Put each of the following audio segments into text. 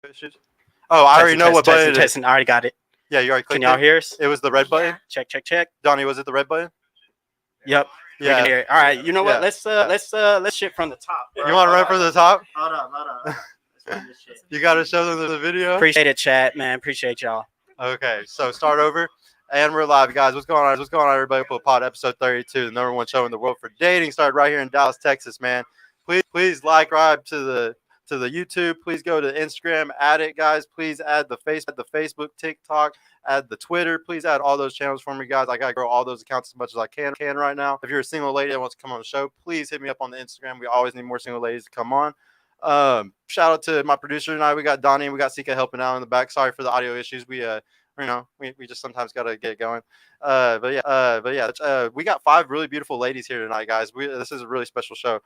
issues? Oh, I already know what button it is. I already got it. Yeah, you already clicked it. Can y'all hear us? It was the red button? Check. Donnie, was it the red button? Yep. Yeah. We can hear it. All right. You know what? Let's shit from the top. Bro. You want to run from the top? Hold on. Let's run this shit. You got to show them the video? Appreciate it, chat, man. Appreciate y'all. Okay, so start over. And we're live, guys. What's going on? What's going on, everybody? Pod episode 32, the #1 show in the world for dating. Started right here in Dallas, Texas, man. Please like, subscribe to the YouTube. Please go to Instagram, add it, guys. Please add the Facebook, TikTok, add the Twitter. Please add all those channels for me, guys. I gotta grow all those accounts as much as I can right now. If you're a single lady that wants to come on the show, please hit me up on the Instagram. We always need more single ladies to come on. Shout out to my producer tonight. We got Donnie and we got Sika helping out in the back. Sorry for the audio issues. We just sometimes gotta get going. But yeah, we got 5 really beautiful ladies here tonight, guys. This is a really special show.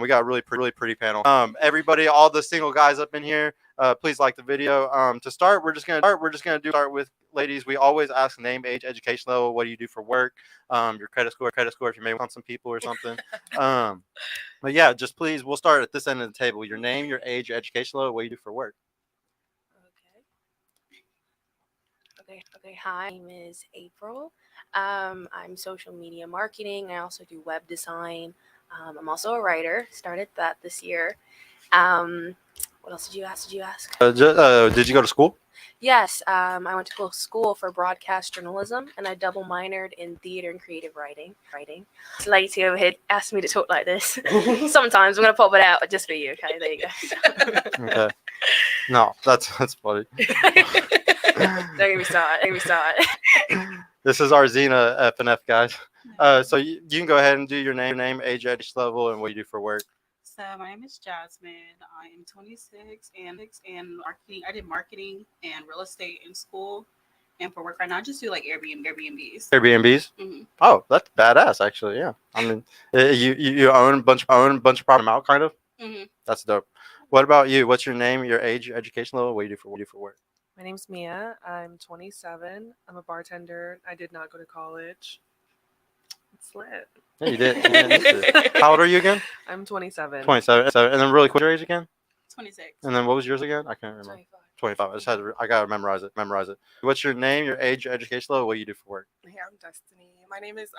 We got a really pretty panel. Everybody, all the single guys up in here, please like the video. To start, we're just gonna start with ladies. We always ask name, age, education level. What do you do for work? Your credit score. If you may want some people or something. But yeah, just please. We'll start at this end of the table. Your name, your age, your education level. What do you do for work? Okay. Hi, my name is April. I'm social media marketing. I also do web design. I'm also a writer. Started that this year. What else did you ask? Did you go to school? Yes. I went to school for broadcast journalism, and I double minored in theater and creative writing. This lady over here asked me to talk like this. Sometimes I'm gonna pop it out just for you. Okay, there you go. Okay. No, that's funny. Don't get me started. This is our Xena FNF, guys. So you can go ahead and do your name, age, level, and what you do for work. So my name is Jasmine. I am 26 and marketing. I did marketing and real estate in school, and for work right now, I just do like Airbnbs. Mm-hmm. Oh, that's badass, actually. Yeah, I mean, you own a bunch of property out, kind of. Mm-hmm. That's dope. What about you? What's your name, your age, your education level? What do you do for work? My name's Mia. I'm 27. I'm a bartender. I did not go to college. It's lit. Yeah, you did. How old are you again? I'm 27. 27. And then really quick, your age again? 26. And then what was yours again? I can't remember. 25. I gotta memorize it. What's your name, your age, your education level? What do you do for work? Hey, I'm Destiny. My name is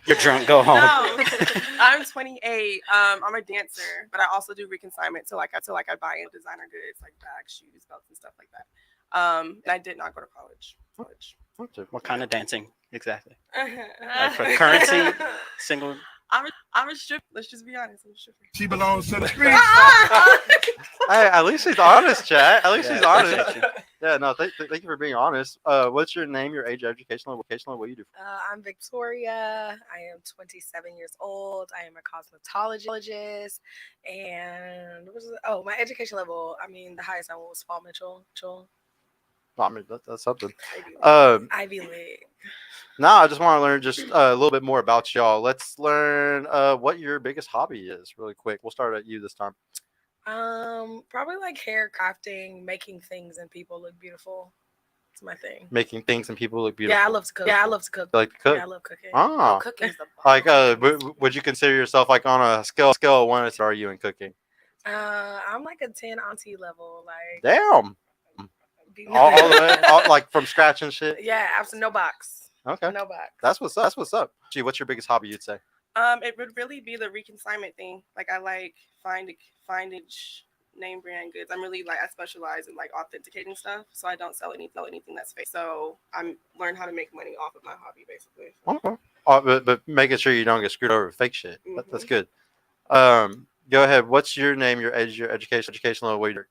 You're drunk. Go home. No, I'm 28. I'm a dancer, but I also do reconsignment. So I buy in designer goods like bags, shoes, belts, and stuff like that. And I did not go to college. What kind of dancing exactly? Like for currency, single. I'm a stripper. Let's just be honest. I'm a stripper. She belongs to the streets. Hey, at least she's honest, chat. At least she's honest. Yeah, no, thank you for being honest. What's your name, your age, educational, vocational? What do you do? I'm Victoria. I am 27 years old. I am a cosmetologist. And my education level, I mean, the highest I went was Paul Mitchell. I mean, that's something. Ivy League. Now, I just want to learn just a little bit more about y'all. Let's learn what your biggest hobby is really quick. We'll start at you this time. Probably like hair crafting, making things and people look beautiful. It's my thing. Making things and people look beautiful. Yeah, I love to cook. You like to cook? Yeah, I love cooking. Oh, cooking's the bomb. Like, would you consider yourself like on a scale of 1 to 10? Are you in cooking? I'm like a 10 auntie level. Like, damn. all the way, like from scratch and shit. Yeah, absolutely, no box. Okay, no box. That's what's up. Gee, what's your biggest hobby? You'd say? It would really be the reconsignment thing. Like I like finding name brand goods. I'm really I specialize in like authenticating stuff, so I don't sell anything that's fake. So I'm learn how to make money off of my hobby, basically. Okay. But making sure you don't get screwed over with fake shit. Mm-hmm. That's good. Go ahead. What's your name, your age, your education level? What you do?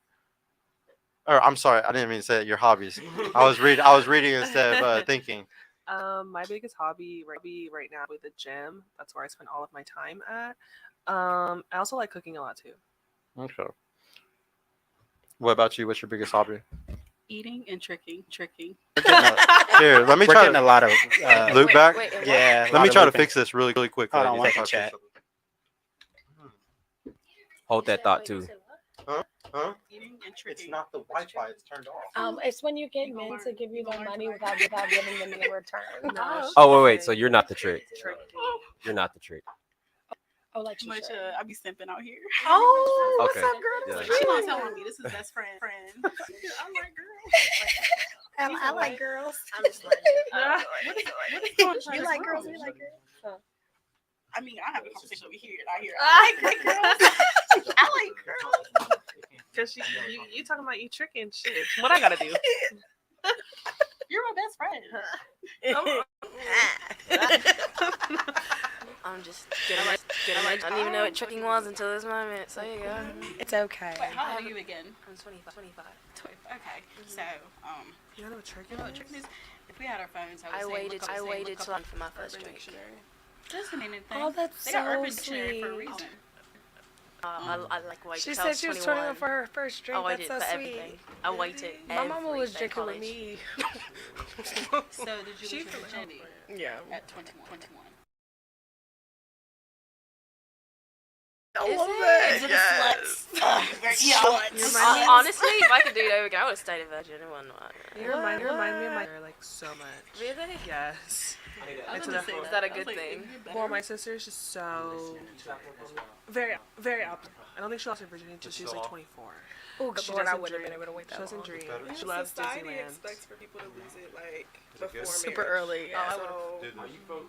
Or I'm sorry, I didn't mean to say your hobbies. I was reading instead of thinking. My biggest hobby right now with the gym. That's where I spend all of my time at. I also like cooking a lot too. Okay. What about you? What's your biggest hobby? Eating and tricking. Here, let me try. We're getting a lot of loop back. Yeah. Let me try to fix this really quick. Hold on one second, chat. Hold that thought too. Huh? It's not the Wi-Fi. It's turned off. It's when you get men to give you their money without giving them in return. Oh wait. So you're not the trick. You're not the trick. Oh, like Much I be simping out here. Oh, what's Okay. up, girl? Yeah. She gonna tell on me. This is best friend. I like girls. I like girls. I'm just like, What is going on? You like girls? We like girls. I mean, I have a conversation over here, and I hear I I like girls. I like girls. Because you talking about you tricking shit. What I gotta do? You're my best friend. I'm just getting it. I didn't even know what tricking was until this moment. So you go. It's okay. Wait, how old are you again? I'm 25. 25. Okay. So, You know what tricking you know what tricking is? If we had our phones, I I would waited say look till up I'm for my first Urban drink. Dictionary. Doesn't mean anything. Oh, that's They got so Urban Dictionary for a sweet. reason. I like waited She till I said was she was 21. 21 for her first drink. I waited That's so for sweet. everything. I waited. My mama was everything. drinking with College. me. So, did you lose your virginity Yeah. at 21? I Is love it? that. Is it a Yes. Yeah. Honestly, if I could do it over again, I would have stayed a virgin. It wasn't You remind me of my like so much. Really? Yes. I was Into gonna the- say Is that a I was good like, thing? isn't it better? Well, my sister's just so very opposite. I don't think she lost her virginity until she was like 24. Oh, good She Lord, I doesn't wouldn't have been drink. able to wait She that doesn't long. drink. Better. She loves Society Disneyland. expects for people to lose it like before Super marriage. early. Yeah. So, Are you from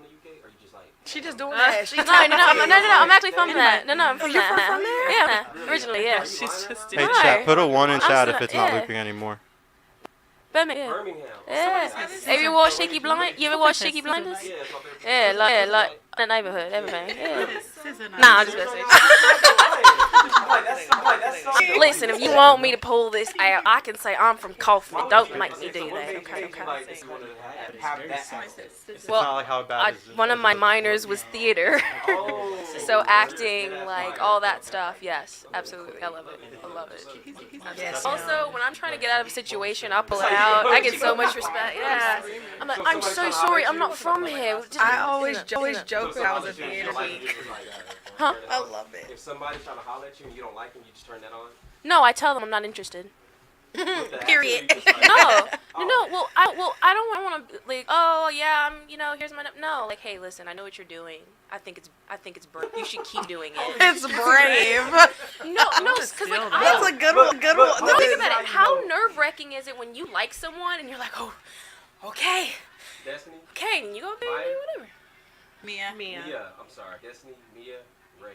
the UK? Or you just like? She just doing that. She No, I'm actually from that. No, I'm from You're that. from there? Yeah, originally, yeah. She's just Hey, No. chat, put a 1 in I'm chat still- if it's not yeah. looping anymore. Birmingham. Birmingham. Yeah. Have you watched Shaky Blind? You ever watched Shaky Blinders? Yeah, it's my favorite. Yeah, like the neighborhood, everything. Yeah. Scissor knife. Nah, I'm just messing. Listen, if you want me to pull this out, I can say I'm from Kaufman. Don't make me do that, okay? It's Well, not like how bad is it? one of my minors was theater, so acting, like all that stuff. Yes, absolutely, I love it. I love it. Yes. Also, when I'm trying to get out of a situation, I pull it out. I get so much respect. Yeah, I'm like, I'm so sorry, I'm not from here. Just, I always joke when I was a theater geek. Huh? I love it. If somebody's trying to holler at you and you don't like them, you just turn that on. No, I tell them I'm not interested. Period. No. Well, I don't want to like. Oh yeah, here's my no. Like, hey, listen, I know what you're doing. I think it's brave. You should keep doing it. It's brave. No, because like That's a good one. Good one. no, think about it. How nerve-wracking is it when you like someone and you're like, oh, okay, Destiny, and you go there and do whatever. Mia. Mia. I'm sorry. Destiny, Mia, Ray.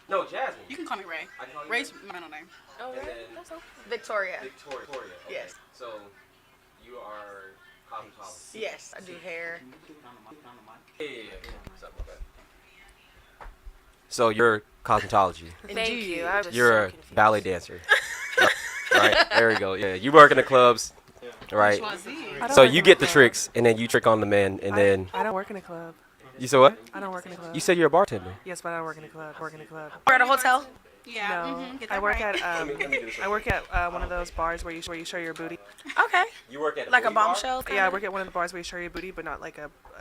No, Jasmine. You can call me Ray. I can call you Ray's my middle name. Oh, And right. then- That's okay. Victoria. Victoria. Okay. Yes. So, you are cosmetologist. Yes, I do hair. Yeah. Something like that. So you're cosmetology. Thank you. I was You're so a confused. ballet dancer. Right. There we go. Yeah. You work in the clubs. Right. I don't So work you in get a the club. tricks and then you trick on the men and then I don't work in a club. you said what? I don't work in a club. You said you're a bartender. Yes, but I don't work in a club. Work in a club. We're at a hotel. Yeah. No, Get I that work right. at I work at one of those bars where you show your booty. Okay. You work at Like a bombshell. Yeah, I work at one of the bars where you show your booty, but not like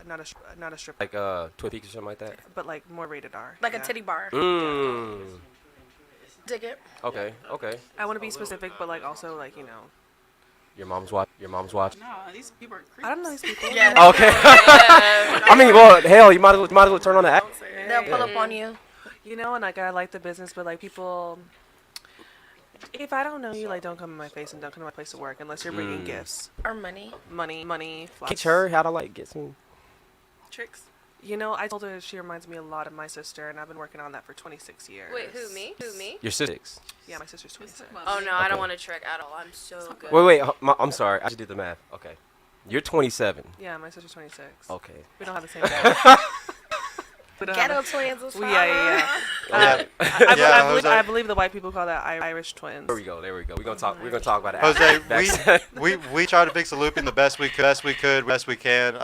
not a strip, Like Twin Peaks or something like that. but like more rated R. Like yeah. a titty bar. Mmm. Dig it. Okay. I want to be specific, but like also like Your mom's watch. No, these people are creeps. I don't know these people. Yeah. Okay. I mean, well, hell, you might as well turn on the app. They'll pull up on you. And like I like the business, but like people, if I don't know you, like don't come in my face and don't come to my place to work unless you're bringing gifts, Or money. money. Teach her how to like get some. tricks. I told her she reminds me a lot of my sister, and I've been working on that for 26 years. Wait, who me? Your sisters. Yeah, my sister's 26. Oh no, I Okay. don't want to trick at all. I'm so good. Wait. I'm sorry. I just did the math. Okay. You're 27. Yeah, my sister's 26. Okay. We don't have the same dad. We don't have Ghetto twins was fine. yeah. Yeah. I Jose. believe the white people call that Irish twins. There we go. We're gonna talk about it. Jose, after. we tried to fix the looping the best we can.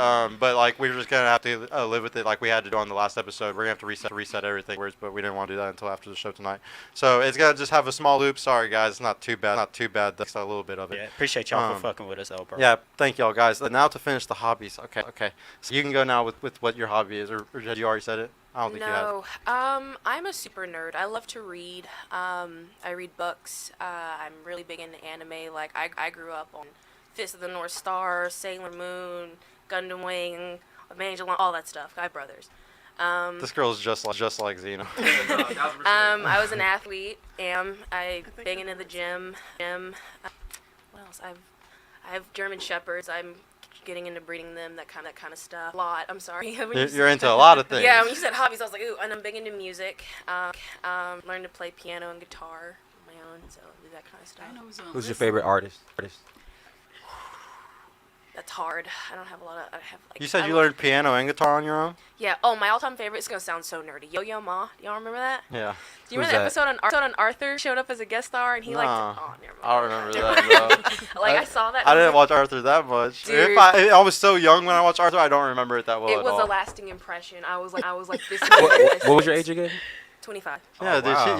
But like we were just gonna have to live with it like we had to do on the last episode. We're gonna have to reset everything, but we didn't want to do that until after the show tonight. So it's gonna just have a small loop. Sorry guys, it's not too bad. That's a little bit of it. Yeah, appreciate y'all for fucking with us, though, bro. Yeah, thank y'all guys. Now to finish the hobbies. Okay. So you can go now with what your hobby is, or had you already said it? I don't think you have. No, I'm a super nerd. I love to read. I read books. I'm really big into anime. Like I grew up on Fist of the North Star, Sailor Moon, Gundam Wing, Evangelion, all that stuff. Guy Brothers. This girl's just like Xena. I was an athlete. I bang into the gym. What else? I have German shepherds. I'm getting into breeding them. That kind of stuff. A lot. I'm sorry. You're into a lot of things. Yeah, when you said hobbies, I was like, ooh, and I'm big into music. Learned to play piano and guitar on my own, so I do that kind of stuff. Who's your favorite artist? That's hard. I don't have a lot of. I have like. You said you learned piano and guitar on your own? Yeah. Oh, my all-time favorite is gonna sound so nerdy. Yo-Yo Ma. Y'all remember that? Yeah. Do you remember the episode on Arthur showed up as a guest star and he liked? Oh, never mind. I don't remember that. No. Like I saw that. I didn't watch Arthur that much. Dude. If I was so young when I watched Arthur, I don't remember it that well It at was all. a lasting impression. I was like this. What was your age again? 25. Yeah, dude. wow.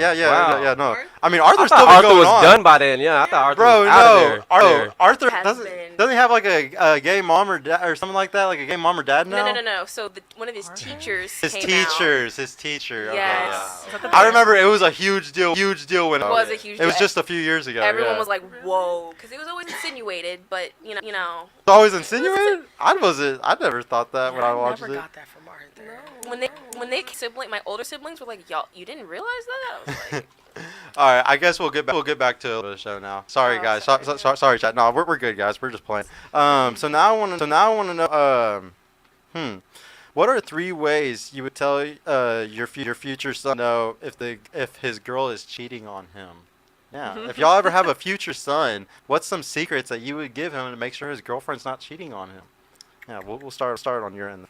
Yeah. No. I mean, I Arthur's thought still been Arthur going was on. done by then. Yeah, I thought Arthur Bro, was out of there. Arthur Has doesn't been. he have like a gay mom or dad or something like that? Like a gay mom or dad now? No. So one of his teachers His came out. teacher. Okay, Yes. yeah. I remember it was a huge deal when It was a huge It was deal. just a few years ago. Everyone yeah. was like, "Whoa," because it was always insinuated, but you know. It's always insinuated? I never thought that when I watched never it. got that from Arthur. When my older siblings were like, "Y'all, you didn't realize that?" I was like, All right, I guess we'll get back to the show now. Sorry, Oh, guys. sorry. Sorry, chat. No, we're good, guys. We're just playing. So now I want to know. What are 3 ways you would tell your future son know if his girl is cheating on him? Yeah. If y'all ever have a future son, what's some secrets that you would give him to make sure his girlfriend's not cheating on him? Yeah, we'll start on your end.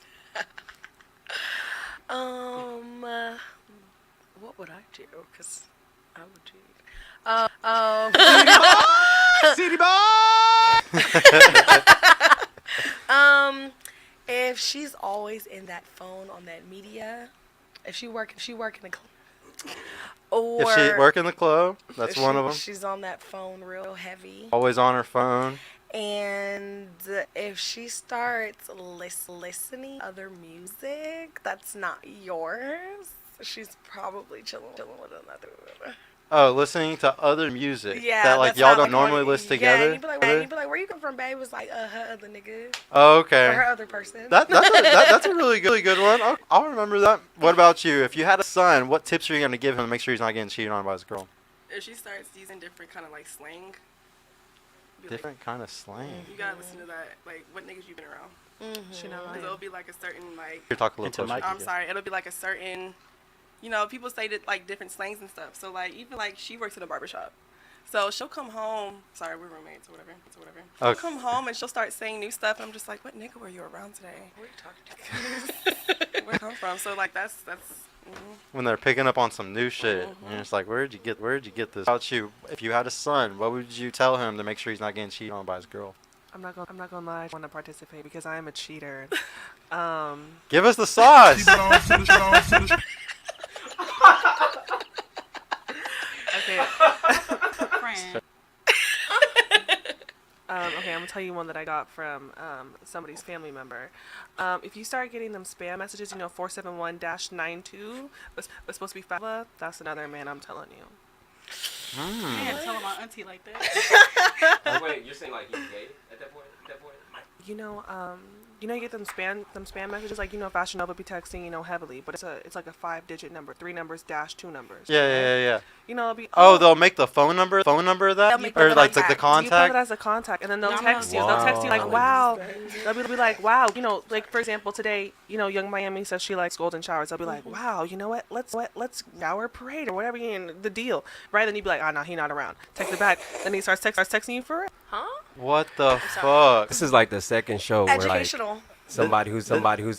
What would I do? Because I would cheat. If she's always in that phone on that media, if she work in the club, or If she work in the club, that's if one of them. She's on that phone real heavy. Always on her phone. And if she starts listening to other music that's not yours, she's probably chilling with another. Oh, listening to other music Yeah, that like that's y'all not, don't like, normally when- listen Yeah, together. and you'd be like, where you come from, babe? It was like, her other nigga. Oh, Or okay. her other person. That's a really good one. I'll remember that. What about you? If you had a son, what tips are you gonna give him to make sure he's not getting cheated on by his girl? If she starts using different kind of like slang, be like, Different kind of slang. you gotta listen to that. Like, what niggas you been around? She know Because it'll be like a certain like. Here, talk a little Into closer. mic. I'm sorry. It'll be like a certain. You know, people say that like different slangs and stuff. So like even like she works in a barbershop. So she'll come home. Sorry, we're roommates or whatever. She'll Okay. come home and she'll start saying new stuff. And I'm just like, what nigga were you around today? Where you talking to? Where it come from? So like that's. When they're picking up on some new shit, and you're just like, where'd you get this? How about you? If you had a son, what would you tell him to make sure he's not getting cheated on by his girl? I'm not gonna lie. I want to participate because I am a cheater. Give us the sauce. Okay. Friend. Okay, I'm gonna tell you one that I got from somebody's family member. If you start getting them spam messages, 471-92, was supposed to be Fava, that's another man. I'm telling you. I can't tell my auntie like that. Oh, wait, you're saying like he's gay at that point? You get them spam messages like Fashion Nova be texting heavily, but it's like a 5-digit number, 3 numbers dash 2 numbers. Yeah. It'll be They'll make the phone number of that, They'll make or the like the contact. You put contact. it as a contact, and then they'll No, text you. no. They'll text you like, Wow. wow. They'll be like, wow. Like for example, today, Young Miami says she likes golden showers. They'll be like, wow. You know what? Let's shower parade or whatever. The deal, right? Then you'd be like, oh no, he not around. Text it back. Then he starts texting you for it. huh? What the fuck? This is like the second show where like Educational. somebody who's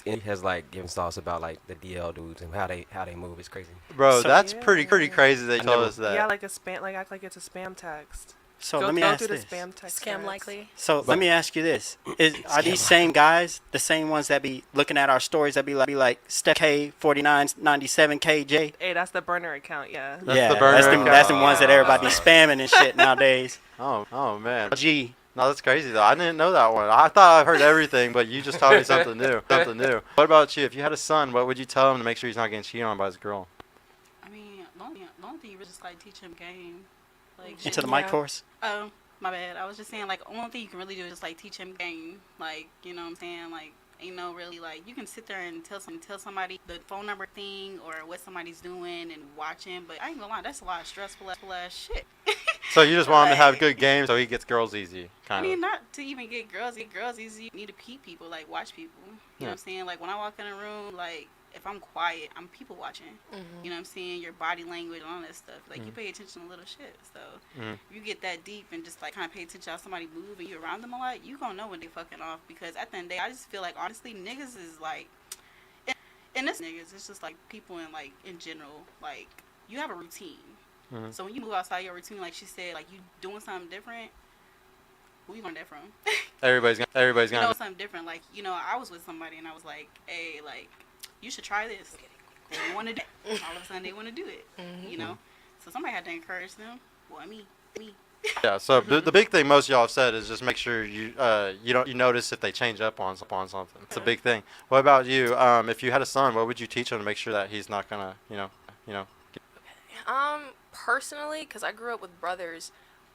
in has like given sauce about like the DL dudes and how they move. It's crazy. Bro, So- that's pretty crazy that you told never- us that. Yeah, like a spam. Like act like it's a spam text. So go let me go ask through this. the spam text. Scam threads. likely. So let me ask you this: Are these same guys the same ones that be looking at our stories that be like Steph K 4997 KJ? Hey, that's the burner account. Yeah. That's the burner account. That's the ones that everybody be spamming and shit nowadays. Oh man. G. No, that's crazy though. I didn't know that one. I thought I heard everything, but you just taught me something new. What about you? If you had a son, what would you tell him to make sure he's not getting cheated on by his girl? I mean, the only thing you really just like teach him game. Like Into the mic course. My bad. I was just saying, like, only thing you can really do is just like teach him game. Like, you know what I'm saying? Like, really like you can sit there and tell somebody the phone number thing or what somebody's doing and watching, but I ain't gonna lie, that's a lot of stressful ass shit. So you just want him to have Like, good games so he gets girls easy, I kind mean, of. not to even get girls easy. You need to peep people, like watch people. You know what I'm saying? Like when I walk in a room, like if I'm quiet, I'm people watching. You know what I'm saying? Your body language and all that stuff. Like you pay attention to little shit. So if you get that deep and just like kind of pay attention to how somebody move and you around them a lot, you gonna know when they fucking off. Because at the end of the day, I just feel like honestly, niggas is like, and this niggas, it's just like people in general, like you have a routine. So when you move outside your routine, like she said, like you doing something different. Who you learn that from? Everybody's You know gonna. something different. Like I was with somebody and I was like, hey, like you should try this. They want to do it. All of a sudden they want to do it. You know, so somebody had to encourage them. Well, me. Yeah. So the big thing most of y'all have said is just make sure you notice if they change up on something. It's a big thing. What about you? If you had a son, what would you teach him to make sure that he's not gonna you know. Personally, because I grew up with brothers,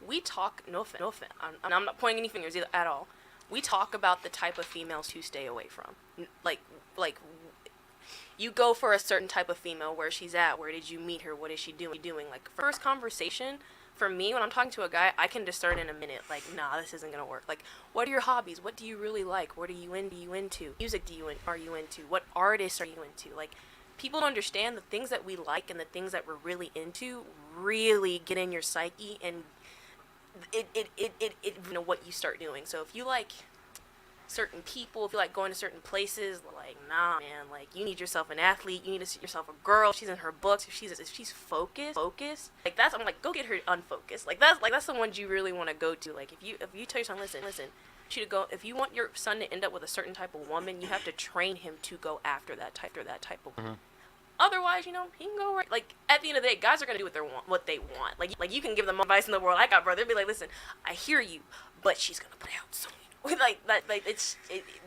we talk. No offense. I'm not pointing any fingers either, at all. We talk about the type of females to stay away from. Like, you go for a certain type of female. Where she's at. Where did you meet her? What is she doing? Like, first conversation. For me, when I'm talking to a guy, I can discern in a minute. Like, nah, this isn't gonna work. Like, what are your hobbies? What do you really like? What are you into? Music are you into? What artists are you into? Like, people don't understand the things that we like and the things that we're really into really get in your psyche, and it you know what you start doing. So if you like certain people, if you like going to certain places, like, nah, man, like you need yourself an athlete, you need to see yourself a girl. She's in her books. If she's focused, like that's, I'm like, go get her unfocused. Like that's the ones you really want to go to. Like if you tell your son, listen, you to go, if you want your son to end up with a certain type of woman, you have to train him to go after that type of woman. Otherwise, he can go right. Like at the end of the day, guys are gonna do what they want. Like you can give them advice in the world. I got brother. They'll be like, listen, I hear you, but she's gonna put out so like that. Like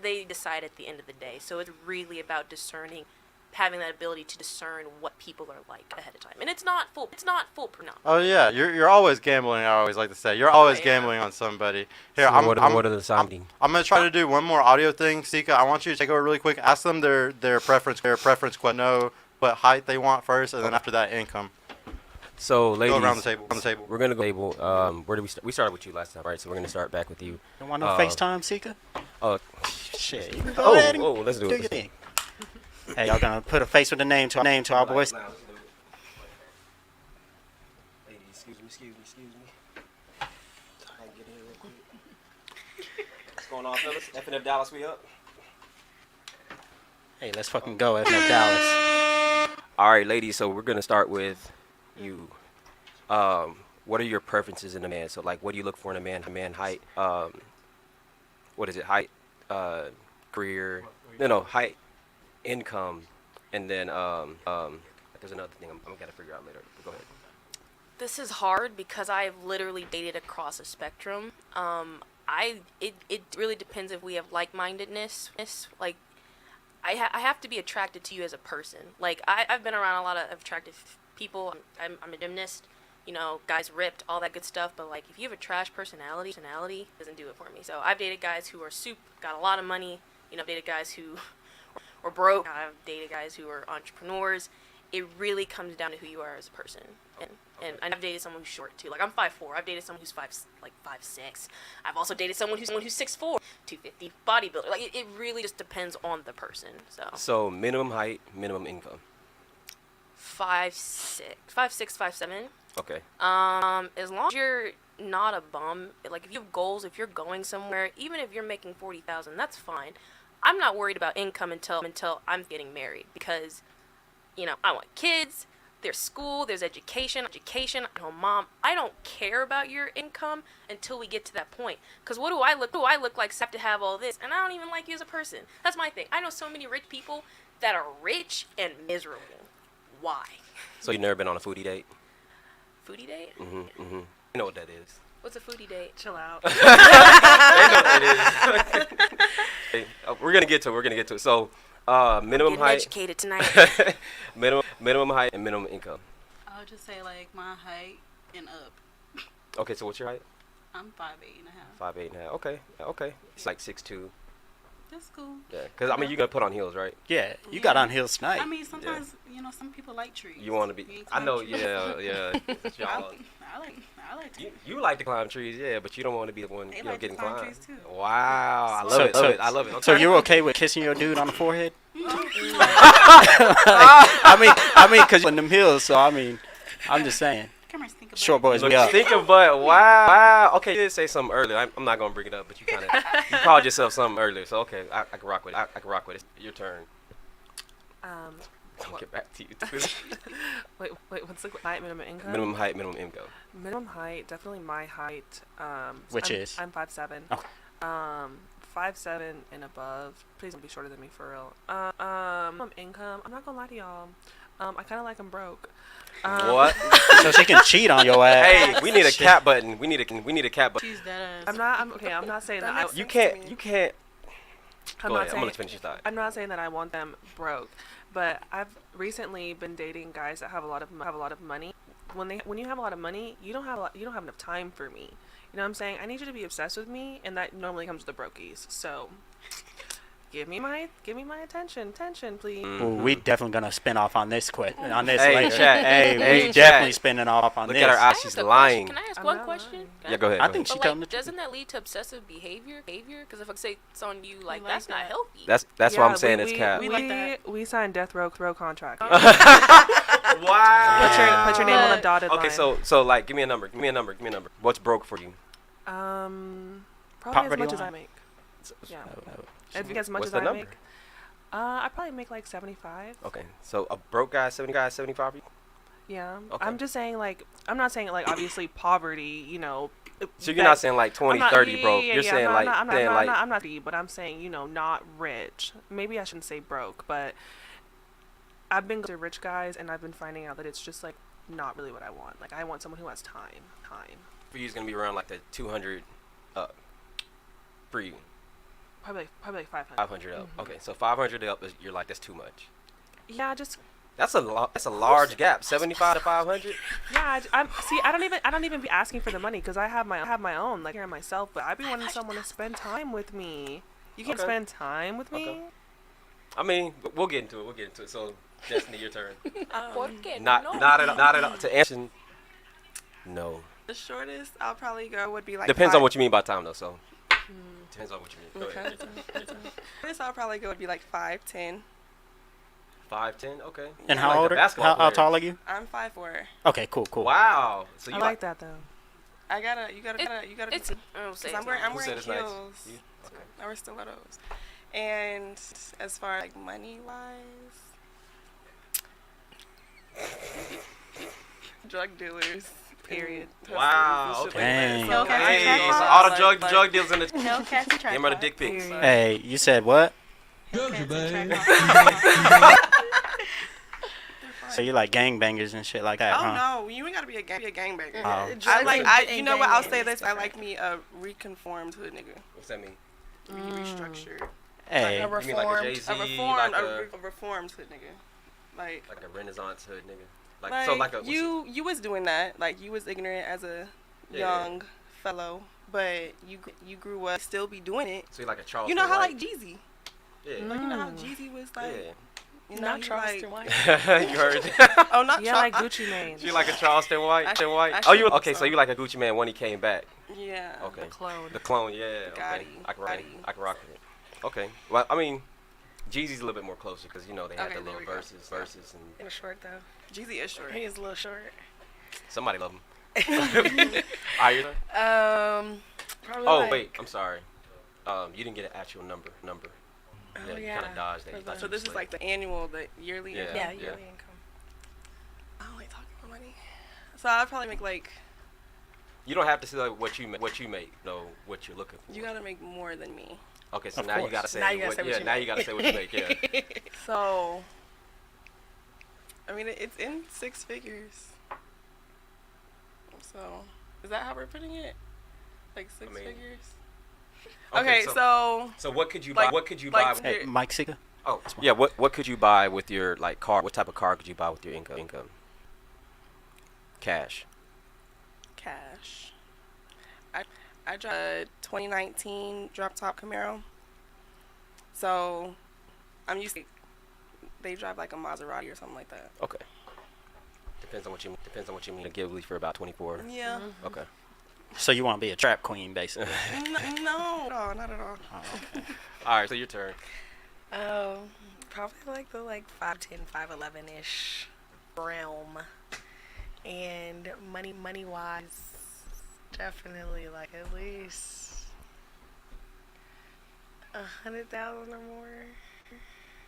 they decide at the end of the day. So it's really about discerning, having that ability to discern what people are like ahead of time. And it's not foolproof. No. Oh yeah, you're always gambling. I always like to say you're always gambling on somebody. Here, So what are the signs? I'm gonna try to do one more audio thing. Sika, I want you to take over really quick. Ask them their preference question. Know what height they want first, and then after that, income. So, ladies, go around the table. We're gonna go table. Where did we start? We started with you last time, right? So we're gonna start back with you. Don't want no FaceTime, Sika? Shit. You can go ahead and let's do do it. your thing. Hey, y'all gonna put a face with a name to our boys? Ladies, excuse me. I can get in here real quick. What's going on, fellas? FNF Dallas, we up? Hey, let's fucking go, FNF Dallas. All right, ladies. So we're gonna start with you. What are your preferences in a man? So, like, what do you look for in a man? Height. What is it? Height. Career. No, height. Income. And then there's another thing I'm gonna figure out later. Go ahead. This is hard because I've literally dated across a spectrum. It really depends if we have like-mindedness. Like, I have to be attracted to you as a person. Like, I've been around a lot of attractive people. I'm a gymnast, guys ripped, all that good stuff. But like, if you have a trash personality doesn't do it for me. So I've dated guys who are got a lot of money. I've dated guys who were broke. I've dated guys who are entrepreneurs. It really comes down to who you are as a person. And I've dated someone who's short too. Like, I'm 5'4". I've dated someone who's 5'6". I've also dated someone who's 6'4", 250 bodybuilder. Like, it really just depends on the person. So minimum height, minimum income. 5'6", 5'7". Okay. As long as you're not a bum, like if you have goals, if you're going somewhere, even if you're making $40,000, that's fine. I'm not worried about income until I'm getting married, because, I want kids. There's school, there's education. Mom, I don't care about your income until we get to that point. Because what do I look like? Have to have all this, and I don't even like you as a person. That's my thing. I know so many rich people that are rich and miserable. Why? So you've never been on a foodie date? Foodie date? Mm-hmm. You know what that is. What's a foodie date? Chill out. They know what that is. Okay, we're gonna get to it. So, minimum height. Educated tonight. minimum height and minimum income. I'll just say like my height and up. Okay, so what's your height? I'm 5'8.5". 5'8.5". Okay. It's like 6'2". That's cool. Yeah, because I mean, you gonna put on heels, right? Yeah, you got on heels tonight. I mean, sometimes some people like trees. You want to be? You ain't I know. climb trees. Yeah. That's y'all. I like trees. You like to climb trees, yeah, but you don't want to be the one They like to getting climb climbed. trees, too. Wow, I love So- it. so- I love it. So Okay. you're okay with kissing your dude on the forehead? I mean, cause in them heels. So I mean, I'm just saying. Cameras think about Short it. boys, we up. Think of but wow. Okay, you did say something earlier. I'm not gonna bring it up, but you called yourself something earlier. So okay, I can rock with it. I can rock with it. Your turn. I'll get back to you. Wait, what's the height, minimum income? Minimum height, minimum income. Minimum height, definitely my height. Which is? I'm 5'7". Oh. 5'7" and above. Please don't be shorter than me for real. Minimum income. I'm not gonna lie to y'all. I kind of like them broke. What? So she can cheat on your ass. Hey, we need a cap button. We need a cap button. She's that ass. I'm not saying that. That You makes can't. sense to me. You can't. I'm Go not ahead. I'm saying. gonna let you finish your thought. I'm not saying that I want them broke, but I've recently been dating guys that have a lot of money. When you have a lot of money, you don't have enough time for me. You know what I'm saying? I need you to be obsessed with me, and that normally comes with the brokies. So, give me my attention, please. Ooh, we definitely gonna spin off on this Hey, later. chat. Hey, Hey, we chat. definitely spinning off on Look this. at her eyes. I She's have a lying. Question. Can I ask I'm one not question? lying. Yeah, go ahead. I go think ahead. she But telling the like, truth. doesn't that lead to obsessive behavior? Because if I say it's on you, like like that's not that. healthy. That's Yeah, why I'm saying it's cap. we like that. We signed death row contract. Wow. Put your name on the dotted line. Okay, so like, give me a number. What's broke for you? Probably as Poverty much as I line? make. Yeah, Oh. as much What's as the I number? make. I probably make like 75. Okay, so a broke guy, 75 for you? Yeah, Okay. I'm just saying like I'm not saying like obviously poverty. You know. So you're not saying like 20, 30 broke. You're saying like, I'm not but I'm saying not rich. Maybe I shouldn't say broke, but I've been to rich guys and I've been finding out that it's just like not really what I want. Like I want someone who has time. for you, it's gonna be around like the 200 up. For you, Probably like 500. 500 up. Mhm. Okay, so 500 up is you're like that's too much. Yeah, just That's a large gap. 75 to 500. yeah. I see. I don't even be asking for the money because I have my own like here myself. But I be wanting someone to spend time with me. You can Okay. spend time with me. Okay. I mean, we'll get into it. So, Destiny, your turn. Porque Not no? at all. To answer, no. The shortest I'll probably go would be like. Depends on what you mean by time, though. So, depends on what you mean. Go Okay. ahead. Your turn. Shortest I'll probably go would be like 5'10". 5'10". Okay. And You how like the old? basketball How players. tall are you? I'm 5'4". Okay, cool. Wow. So you I like that though. You gotta. It's. I don't say Because it's I'm Who wearing said it's nice? heels. You? Okay. I wear stilettos. And as far as like money wise, drug dealers. Period. Wow. Okay. Dang. So can I Hey, check so out? all the drug deals in the. No cats and Remember the dick pics. Period. Hey, you said what? So you like gangbangers and shit like that, Oh huh? no, you ain't gotta be a gangbanger. Oh. I like you know what I'll say this. I like me a reconformed hood nigga. What's that mean? Be restructured. Hey, A You mean like a reformed. Jay-Z, A reformed, like a reformed hood nigga. Like a Renaissance hood nigga? like, so like a you was doing that. Like you was ignorant as a Yeah. young fellow, but you grew up still be doing it. So you like a Charles. You know how like Jeezy. Yeah. Like you know how Jeezy was like. Yeah. You know, Not he Charleston like, White. You heard? oh, not Yeah, like Gucci Mane. You like a Charleston White? I Oh, you should- okay? So you like a Gucci Man when he came back? Yeah. Okay. The clone. The clone, yeah. Okay. Gotti. I can Gotti. rock with it. Okay. Well, I mean, Jeezy's a little bit more closer because they had Okay, the there little we go. verses, and He was short though. Jeezy is short. He is a little short. somebody love him. Are you? Probably. Oh like, wait, I'm sorry. You didn't get an actual number. Oh, You yeah. kind of dodged that. You thought So you this was is like the annual, the yearly. Yeah. income? Yeah, yeah. yearly income. I don't like talking about money. So I'd probably make like You don't have to say like what you make. No, what you're looking for. you gotta make more than me. Okay, so Of now you course. gotta say. Now you gotta say what you now make. you gotta say what you make. Yeah. So I mean it's in 6 figures. So is that how we're putting it? Like 6 I mean, figures? Okay, so, so so what could you like- buy? What could you like buy? hey, Mike Sika. Oh, yeah. What could you buy with your like car? What type of car could you buy with your income? Cash. cash. I drive a 2019 drop top Camaro. So I'm used to. They drive like a Maserati or something like that. Okay. Depends on what you mean. Ghibli for about 24. Yeah. Okay. So you want to be a trap queen, basically? No, not at all. Oh, okay. All right. So your turn. Probably like the 5'10", 5'11" ish realm, and money wise, definitely like at least 100,000 or more.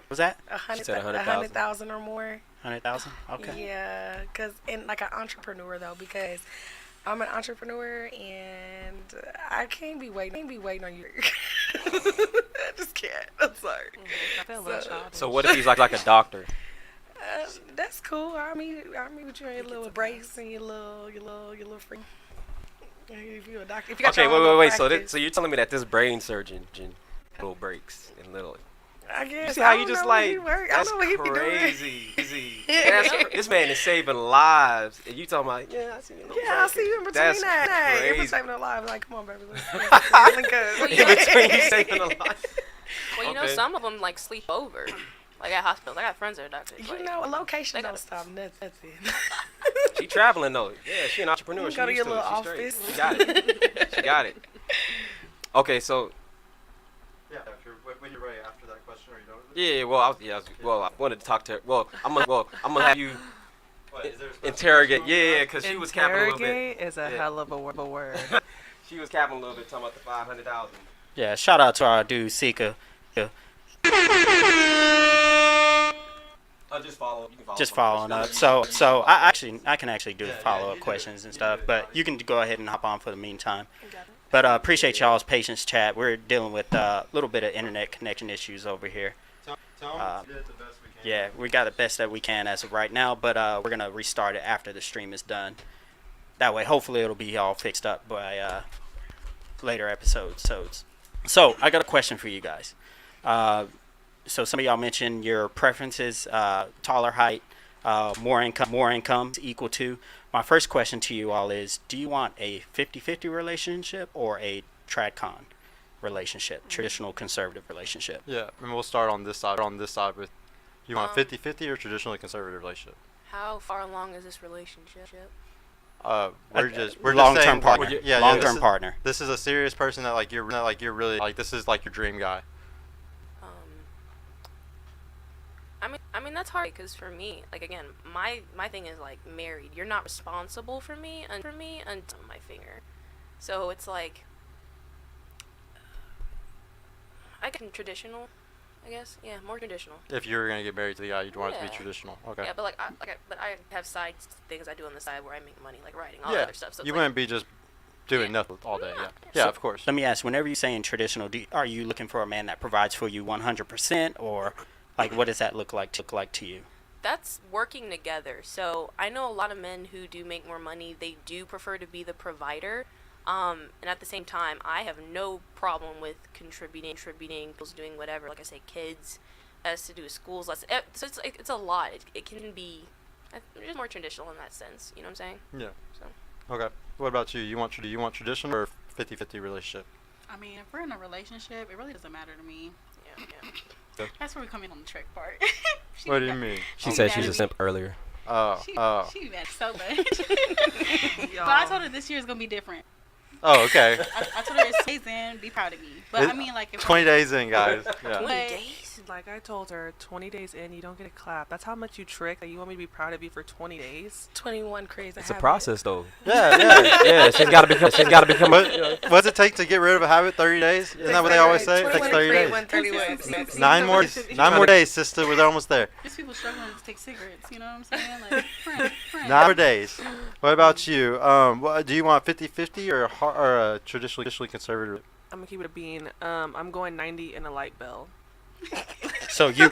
Was that She said 100,000. 100,000 or more. 100,000? Okay. Yeah, and like an entrepreneur though, because I'm an entrepreneur and I can't be waiting on you. I just can't. I'm sorry. I feel a little childish. So what if he's like a doctor? That's cool. I mean with you in your little brace and your little freak. If you're a doctor, if you got Okay. your own Wait. practice, So you're telling me that this brain surgeon little breaks and little. I guess. You see how I you don't just know what like he work. I that's don't know what he be doing. crazy. This man is saving lives, and you talking about I see you. Yeah, I see you in between That's that. In crazy. between the live, like, come on, baby, let's link up. In between you saving a life. Well, you know, Okay. some of them like sleep over, like at hospitals. I got friends that are doctors. You like, know, a location they don't gotta- stop nothing. She traveling though. Yeah, she an entrepreneur. You She go to used your it. little She straight. office. She got it. She got it. Okay, so Yeah, when you're ready after that question, are you done with yeah, well, I wanted to talk to her. Well, I'm gonna have you What, is there a special interrogate. question on Yeah, that? because she was capping a little bit. Interrogate is a Yeah. hell of a word. She was capping a little bit, talking about the 500,000. Yeah. Shout out to our dude Sika. Yeah. Just follow. You can follow. Just up. following up. So I can actually do follow up questions and stuff, but you can go ahead and hop on for the meantime. But appreciate y'all's patience, chat. We're dealing with a little bit of internet connection issues over here. Tell them we did the best we can. Yeah, we got the best that we can as of right now, but we're gonna restart it after the stream is done. That way, hopefully, it'll be all fixed up by later episodes. So I got a question for you guys. So some of y'all mentioned your preferences: taller height, more income is equal to. My first question to you all is: do you want a 50-50 relationship or a tradcon relationship, traditional conservative relationship? Yeah, and we'll start on this side. With you want 50-50 or traditionally conservative relationship? How far along is this relationship? We're just long-term saying, partner. like, yeah, Long-term partner. This is a serious person that you're really like. This is like your dream guy. I mean that's hard because for me, like again, my thing is like married. You're not responsible for me until my finger. So it's like I can traditional, I guess. Yeah, more traditional. If you were gonna get married to the guy, you'd want it to be Yeah. traditional. Okay. Yeah, but I have side things I do on the side where I make money, like writing, all Yeah. that other stuff. So it's You like, wouldn't be just doing Yeah. nothing all day. Yeah. Yeah. Yeah, So- of course. Let me ask: whenever you're saying traditional, are you looking for a man that provides for you 100%, or like what does that look like to you? that's working together. So I know a lot of men who do make more money. They do prefer to be the provider. And at the same time, I have no problem with contributing, doing whatever. Like I say, kids, as to do with schools. So it's a lot. It can be just more traditional in that sense. You know what I'm saying? Yeah. So. Okay. What about you? You want traditional or 50-50 relationship? I mean, if we're in a relationship, it really doesn't matter to me. Yeah. That's where we come in on the trick part. She What be do you mad- mean? She Oh, said she's daddy. a simp earlier. She be mad so much. But I told her this year is gonna be different. Oh, okay. I told her it's days in, be proud of me. But I mean, like, if 20 days in, guys. Yeah. 20 But- days? Like I told her, 20 days in, you don't get a clap. That's how much you trick. That you want me to be proud of you for 20 days. 21 crazy. It's a process though. Yeah, yeah. Yeah, she's got to become. What's it take to get rid of a habit? 30 days? Isn't that what they always say? It takes 30 days. Nine more days, sister. We're almost there. there's people struggling to take cigarettes, you know what I'm saying? Like, friend. 9 more days. What about you? Do you want 50-50 or a traditionally conservative? I'm gonna keep it a bean. I'm going 90 in a light bill. So you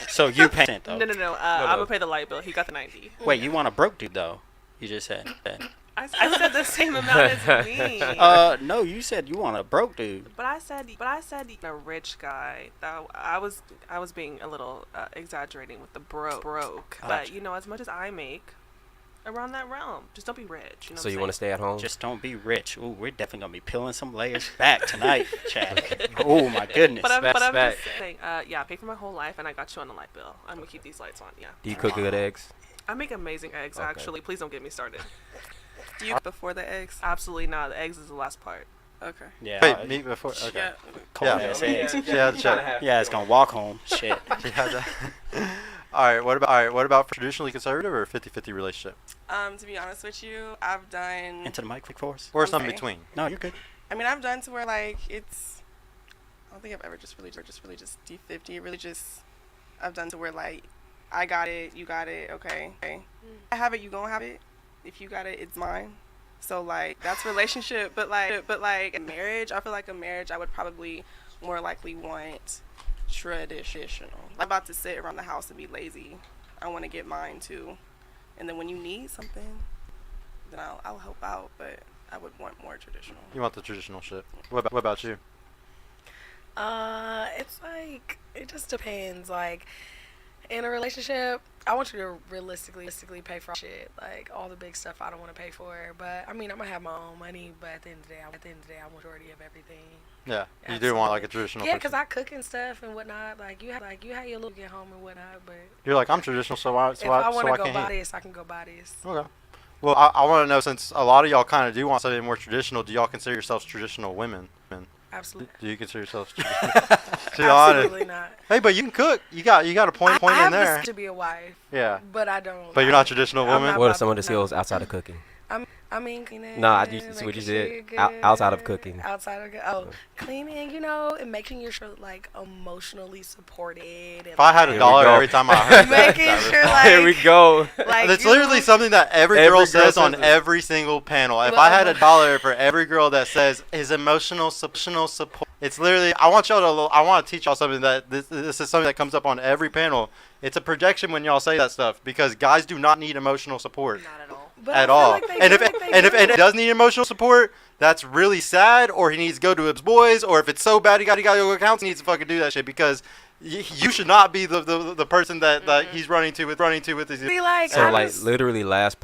pay it though. No. I'm gonna pay the light bill. He got the 90. Wait, you want a broke dude though? You just said that. I said the same amount as me. No, you said you want a broke dude. But I said a rich guy. That I was being a little exaggerating with the broke. But Gotcha. you know, as much as I make, around that realm. Just don't be rich. You know So you want to stay at home? Just don't be rich. Ooh, we're definitely gonna be peeling some layers back tonight, Chad. Oh my goodness. But I'm Back. just saying, yeah, pay for my whole life, and I got you on the light bill. I'm gonna keep these lights on. Yeah. Do you cook good eggs? I make amazing eggs. Okay. Actually, please don't get me started. Do you before the eggs? Absolutely not. The eggs is the last part. Okay. Yeah. Wait, meat before. Okay. Yeah. Cold Yeah. ass eggs. Yeah, Yeah, it's gonna walk home. Shit. All right. What about traditionally conservative or 50-50 relationship, To be honest with you, I've done. Into the mic, for us. or something Okay. between? No, you're good. I mean, I've done to where like it's. I don't think I've ever just really D50. Really just. I've done to where like, I got it, you got it, okay. I have it, you gonna have it. If you got it, it's mine. So like that's relationship, but like a marriage, I feel like a marriage I would probably more likely want traditional. I'm about to sit around the house and be lazy. I want to get mine too, and then when you need something, then I'll help out. But I would want more traditional. You want the traditional shit. What about you? It's like it just depends. Like in a relationship, I want you to realistically pay for shit, like all the big stuff I don't want to pay for. But I mean, I'm gonna have my own money. But at the end of the day, I want majority of everything. Yeah, you do want like a traditional. Yeah, person. because I cook and stuff and whatnot. Like you have your little get home and whatnot. But You're like, I'm traditional, so I if I want to go can't buy hate. this, I can go buy this. Okay. Well, I want to know, since a lot of y'all kind of do want something more traditional, do y'all consider yourselves traditional women? Absolutely. Do you consider yourselves traditional? To be honest. Absolutely not. Hey, but you can cook. You got a point I in have there. to be a wife, Yeah. but I don't. But you're not traditional I'm woman? not What are about- some of the no. skills outside of cooking? I mean, cleaning. Nah, I see what you said. Outside of cooking. Outside of cleaning, and making your sure like emotionally supported. And, If I had Here a we dollar go. every time I heard making that, sure like Here we go. like that's you literally know, something that every Every girl girl says on says it. every single panel. If Well, I had a dollar for every girl that says his emotional support, it's literally. I want to teach y'all something that this is something that comes up on every panel. It's a projection when y'all say that stuff, because guys do not need emotional support Not at all. at all. And if it does need emotional support, that's really sad, or he needs to go to his boys, or if it's so bad he got to go to counseling, he needs to fucking do that shit, because you should not be the person that he's running to with his. Be like, So I like just- literally last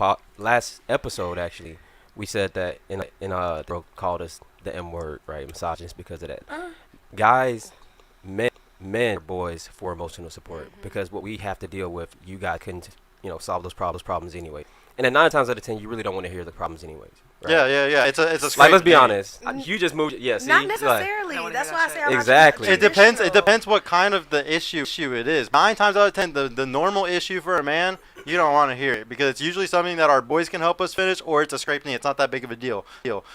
episode actually, we said that in bro called us the M word, right? Misogynist because of that. Guys, men are boys for emotional support, because what we have to deal with, you guys couldn't solve those problems anyway. And then 9 times out of 10, you really don't want to hear the problems anyways. Right? Yeah. It's a Like, let's be game. honest. You just moved. Yeah, see, not like, necessarily. I wanna That's hear why I that say shit. I'm not Exactly. It depends. It traditional. depends what kind of the issue it is. 9 times out of 10, the normal issue for a man, you don't want to hear it, because it's usually something that our boys can help us finish, or it's a scrape knee. It's not that big of a deal.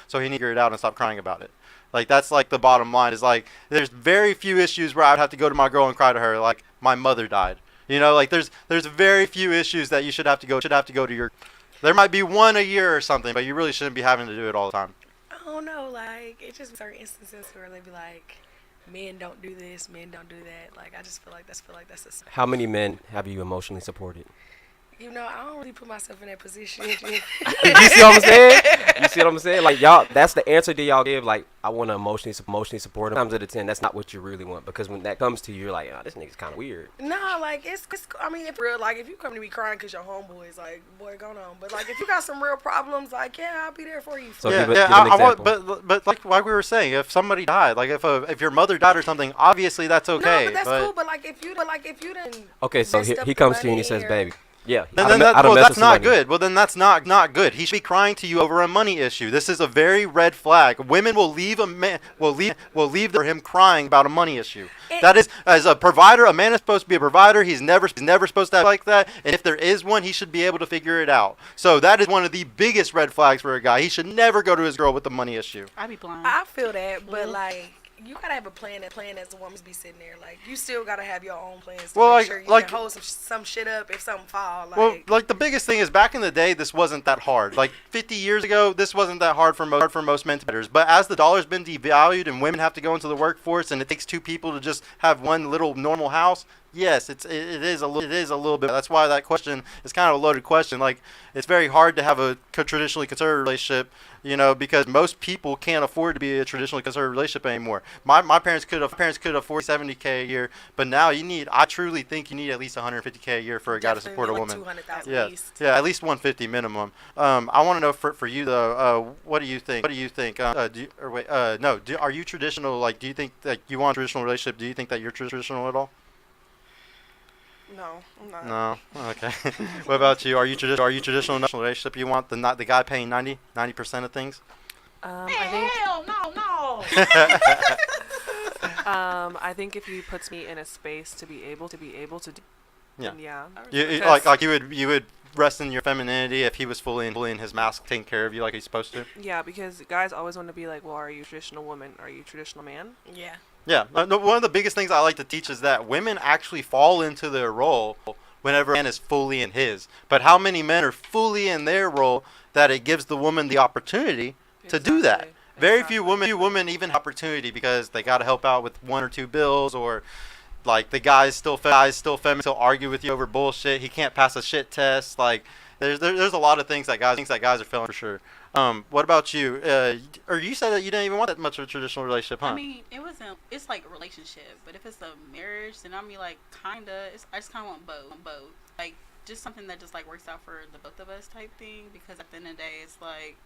So he needs to figure it out and stop crying about it. Like, that's like the bottom line. Is like, there's very few issues where I would have to go to my girl and cry to her, like my mother died. Like there's very few issues that you should have to go to your. There might be one a year or something, but you really shouldn't be having to do it all the time. I don't know. Like it's just certain instances where they be like, men don't do this, men don't do that. Like I just feel like that's a. how many men have you emotionally supported? I don't really put myself in that position. You see what I'm saying? You see what I'm saying? Like, y'all, that's the answer that y'all give. Like, I want to emotionally support him. Times out of 10, that's not what you really want, because when that comes to you, you're like, oh, this nigga's kind of weird. No, like it's. I mean, if real, like if you come to me crying because your homeboy's like, boy, going on. But like if you got some real problems, like yeah, I'll be there for you. So Yeah, give an I want, example. but like we were saying, if somebody died, like if your mother died or something, obviously that's okay. No, but that's cool. But like if you didn't. Okay, so messed up he the comes to you and he money says, or- baby, yeah. Then that's not good. Well, then that's not good. He should be crying to you over a money issue. This is a very red flag. Women will leave a man will leave for him crying about a money issue. That is, as a provider, a man is supposed to be a provider. He's never supposed to have like that. And if there is one, he should be able to figure it out. So that is one of the biggest red flags for a guy. He should never go to his girl with the money issue. I'd be blind. I feel that, but like. You gotta have a plan as the woman's be sitting there. Like you still gotta have your own plans to Well, make sure you can hold some shit up if something fall. Like, Well, like the biggest thing is, back in the day, this wasn't that hard. Like 50 years ago, this wasn't that hard for most men to betters. But as the dollar's been devalued and women have to go into the workforce, and it takes 2 people to just have one little normal house, Yes, it is a little bit. That's why that question is kind of a loaded question. Like, it's very hard to have a traditionally conservative relationship, because most people can't afford to be a traditionally conservative relationship anymore. My parents could afford 70K a year, but now I truly think you need at least 150K a year for a guy to support a woman. 200,000 Yeah, at least. yeah, at least 150 minimum. I want to know for you though, what do you think? Are you traditional? Like, do you think that you want a traditional relationship? Do you think that you're traditional at all? No, I'm not. No. Okay. What about you? Are you traditional in a relationship? You want the guy paying 90% of things? I think Hell no. I think if he puts me in a space to be able to do, then yeah. You would rest in your femininity if he was fully in his mask, taking care of you like he's supposed to. Yeah, because guys always want to be like, well, are you a traditional woman? Are you a traditional man? Yeah. Yeah. No, one of the biggest things I like to teach is that women actually fall into their role whenever a man is fully in his. But how many men are fully in their role that it gives the woman the opportunity to do that? Exactly. Very few women even have opportunity because they got to help out with one or two bills, or like the guy's still feminine, he'll argue with you over bullshit. He can't pass a shit test. Like there's a lot of things that guys are feeling for sure. What about you? Or you said that you didn't even want that much of a traditional relationship, huh? I mean, it's like a relationship, but if it's a marriage, then I mean, like, kinda. I just kind of want both. Like, just something that just like works out for the both of us type thing. Because at the end of the day, it's like,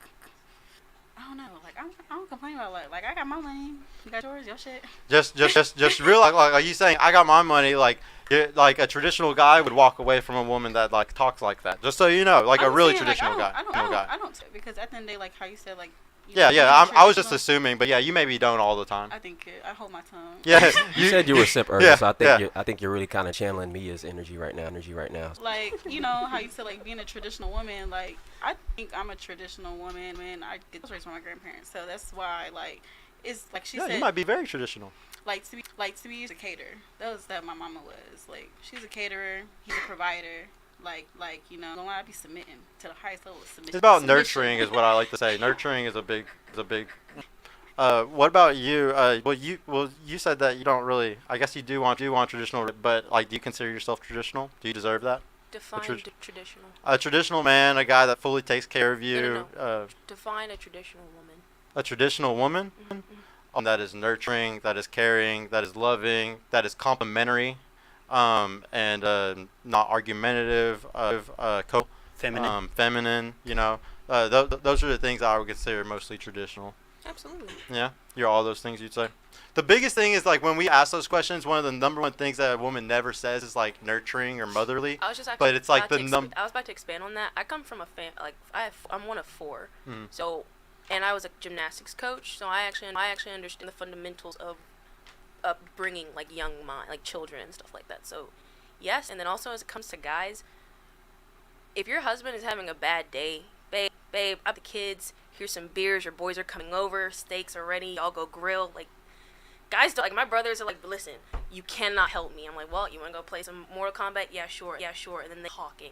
I don't know. Like, I don't complain about like I got my money, you got yours, your shit. Just real like are you saying I got my money? Like a traditional guy would walk away from a woman that like talks like that. Just so you know, like a really traditional guy. I don't because at the end of the day, like how you said, like. Yeah. I was just assuming, but yeah, you maybe don't all the time. I think I hold my tongue. Yeah, You said you were simp earlier, Yeah, so yeah. I think you're really kind of channeling Mia's energy right now. Like, how you said, like, being a traditional woman, like, I think I'm a traditional woman, and I was raised by my grandparents, so that's why, like, it's like she said. You might be very traditional. Like to be a caterer. That was that my mama was. Like, she's a caterer, he's a provider. Like, gonna lie, I be submitting to the highest level of submission. It's about nurturing, is what I like to say. Nurturing is a big. What about you? You said that you don't really. I guess you do want traditional, but like, do you consider yourself traditional? Do you deserve that? Define traditional. A traditional man, a guy that fully takes care of you. No. Define a traditional woman. A traditional woman. That is nurturing, that is caring, that is loving, that is complimentary, and not argumentative, Feminine. feminine. Those are the things I would consider mostly traditional. Absolutely. Yeah, you're all those things you'd say. The biggest thing is like when we ask those questions, one of the number one things that a woman never says is like nurturing or motherly. I was just but it's like I was about to expand on that. I come from a I'm one of four. So, and I was a gymnastics coach, so I actually understand the fundamentals of upbringing like like children and stuff like that. So, yes, and then also as it comes to guys, if your husband is having a bad day, babe, I have the kids. Here's some beers. Your boys are coming over. Steaks are ready. Y'all go grill. Like, guys don't, like, my brothers are like, listen, you cannot help me. I'm like, well, you want to go play some Mortal Kombat? Yeah, sure. And then they're talking.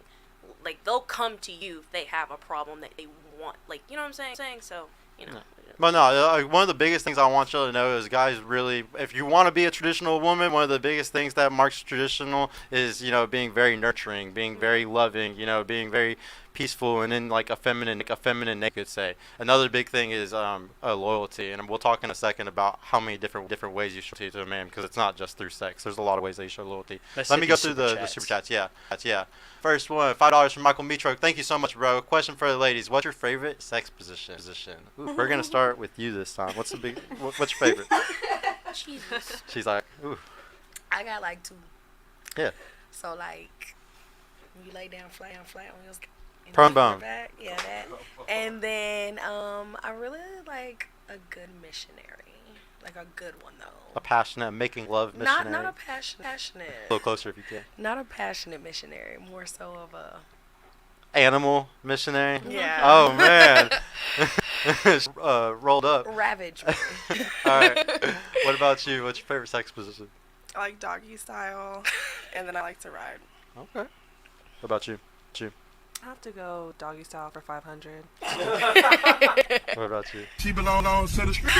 Like, they'll come to you if they have a problem that they want. Like, you know what I'm saying? So, you know. Yeah. But no, one of the biggest things I want you to know is, guys, really, if you want to be a traditional woman, one of the biggest things that marks traditional is, being very nurturing, being very loving, being very peaceful, and then like a feminine they could say. Another big thing is loyalty, and we'll talk in a second about how many different ways you show loyalty to a man, because it's not just through sex. There's a lot of ways that you show loyalty. Let me go through the super chats. Yeah. First one, $5 from Michael Mitro. Thank you so much, bro. Question for the ladies: what's your favorite sex position? Ooh, we're gonna start with you this time. What's your favorite? Jesus. She's like, ooh. I got like two. Yeah. So like, you lay down flat on your Prone bone. back, yeah, that. And then I really like a good missionary, like a good one though. A passionate, making love missionary. Not a passionate. A little closer if you can. Not a passionate missionary, more so of a Animal missionary. Yeah. Oh man. Rolled up. ravage. All right. What about you? What's your favorite sex position? I like doggy style, and then I like to ride. Okay. What about you? I have to go doggy style for 500. What about you? She belong on to the street.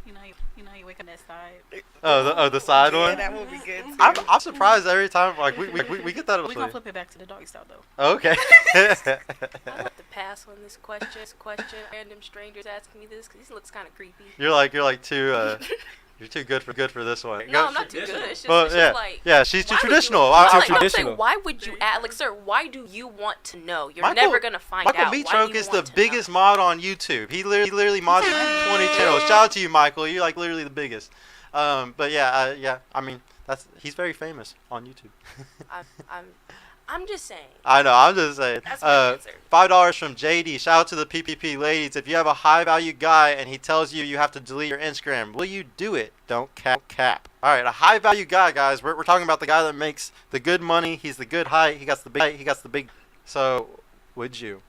You you wake up that side. The side Yeah, one. that would be good too. I'm surprised every time. Like we get that. We're gonna flip it back to the doggy style though. Okay. I have to pass on this question. Random strangers asking me this because this looks kind of creepy. You're like too. You're too good for this one. No, I'm not too good. It's just, Well, it's yeah, just like. yeah. She's too why would traditional. You, I'm I'm saying, traditional. why would you ask, like, sir? Why do you want to know? You're Michael- never gonna find Michael out. Why do Meatroke you is the want to biggest know? mod on YouTube. He literally mods 20 channels. Shout out to you, Michael. You're like literally the biggest. But yeah. I mean, he's very famous on YouTube. I'm just saying. I know. I'm just saying. That's my answer. $5 from JD. Shout out to the PPP ladies. If you have a high value guy and he tells you have to delete your Instagram, will you do it? Don't cap. All right, a high value guy, guys. We're talking about the guy that makes the good money. He's the good height. He got the big. So, would you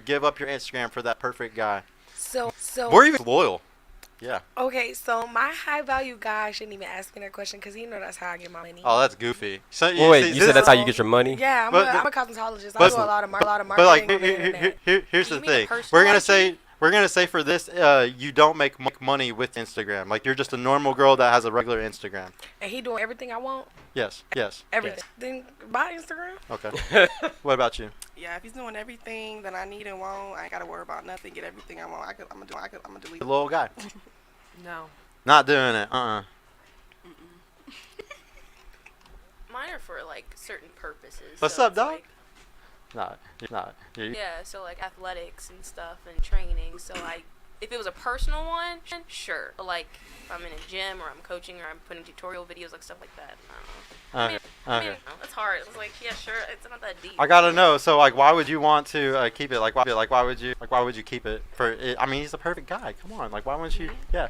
give up your Instagram for that perfect guy? So Or even loyal? Yeah. okay, so my high value guy shouldn't even ask me that question because he know that's how I get my money. Oh, that's goofy. So Well, wait, you said that's how you get your money? Yeah, But- I'm a cosmetologist. I but- do a lot of marketing. But like, on the internet. here's Do the you mean a thing. personal IG? We're gonna say for this, you don't make money with Instagram. Like you're just a normal girl that has a regular Instagram. And he doing everything I want. Yes. Everything. Then buy Instagram. Okay. What about you? Yeah, if he's doing everything that I need and want, I ain't gotta worry about nothing. Get everything I want. I'm gonna delete. The little guy. No. Not doing it. Mine are for like certain purposes. What's so up, it's dog? like- Not. Yeah, so like athletics and stuff and training. So like, if it was a personal one, sure. But like, if I'm in a gym or I'm coaching or I'm putting tutorial videos, like stuff like that. I don't know. I mean, it's hard. It's like, yeah, sure. It's not that deep. I gotta know. So like, why would you want to keep it? Like, why would you keep it for? I mean, he's the perfect guy. Come on. Like, why wouldn't you? Yeah.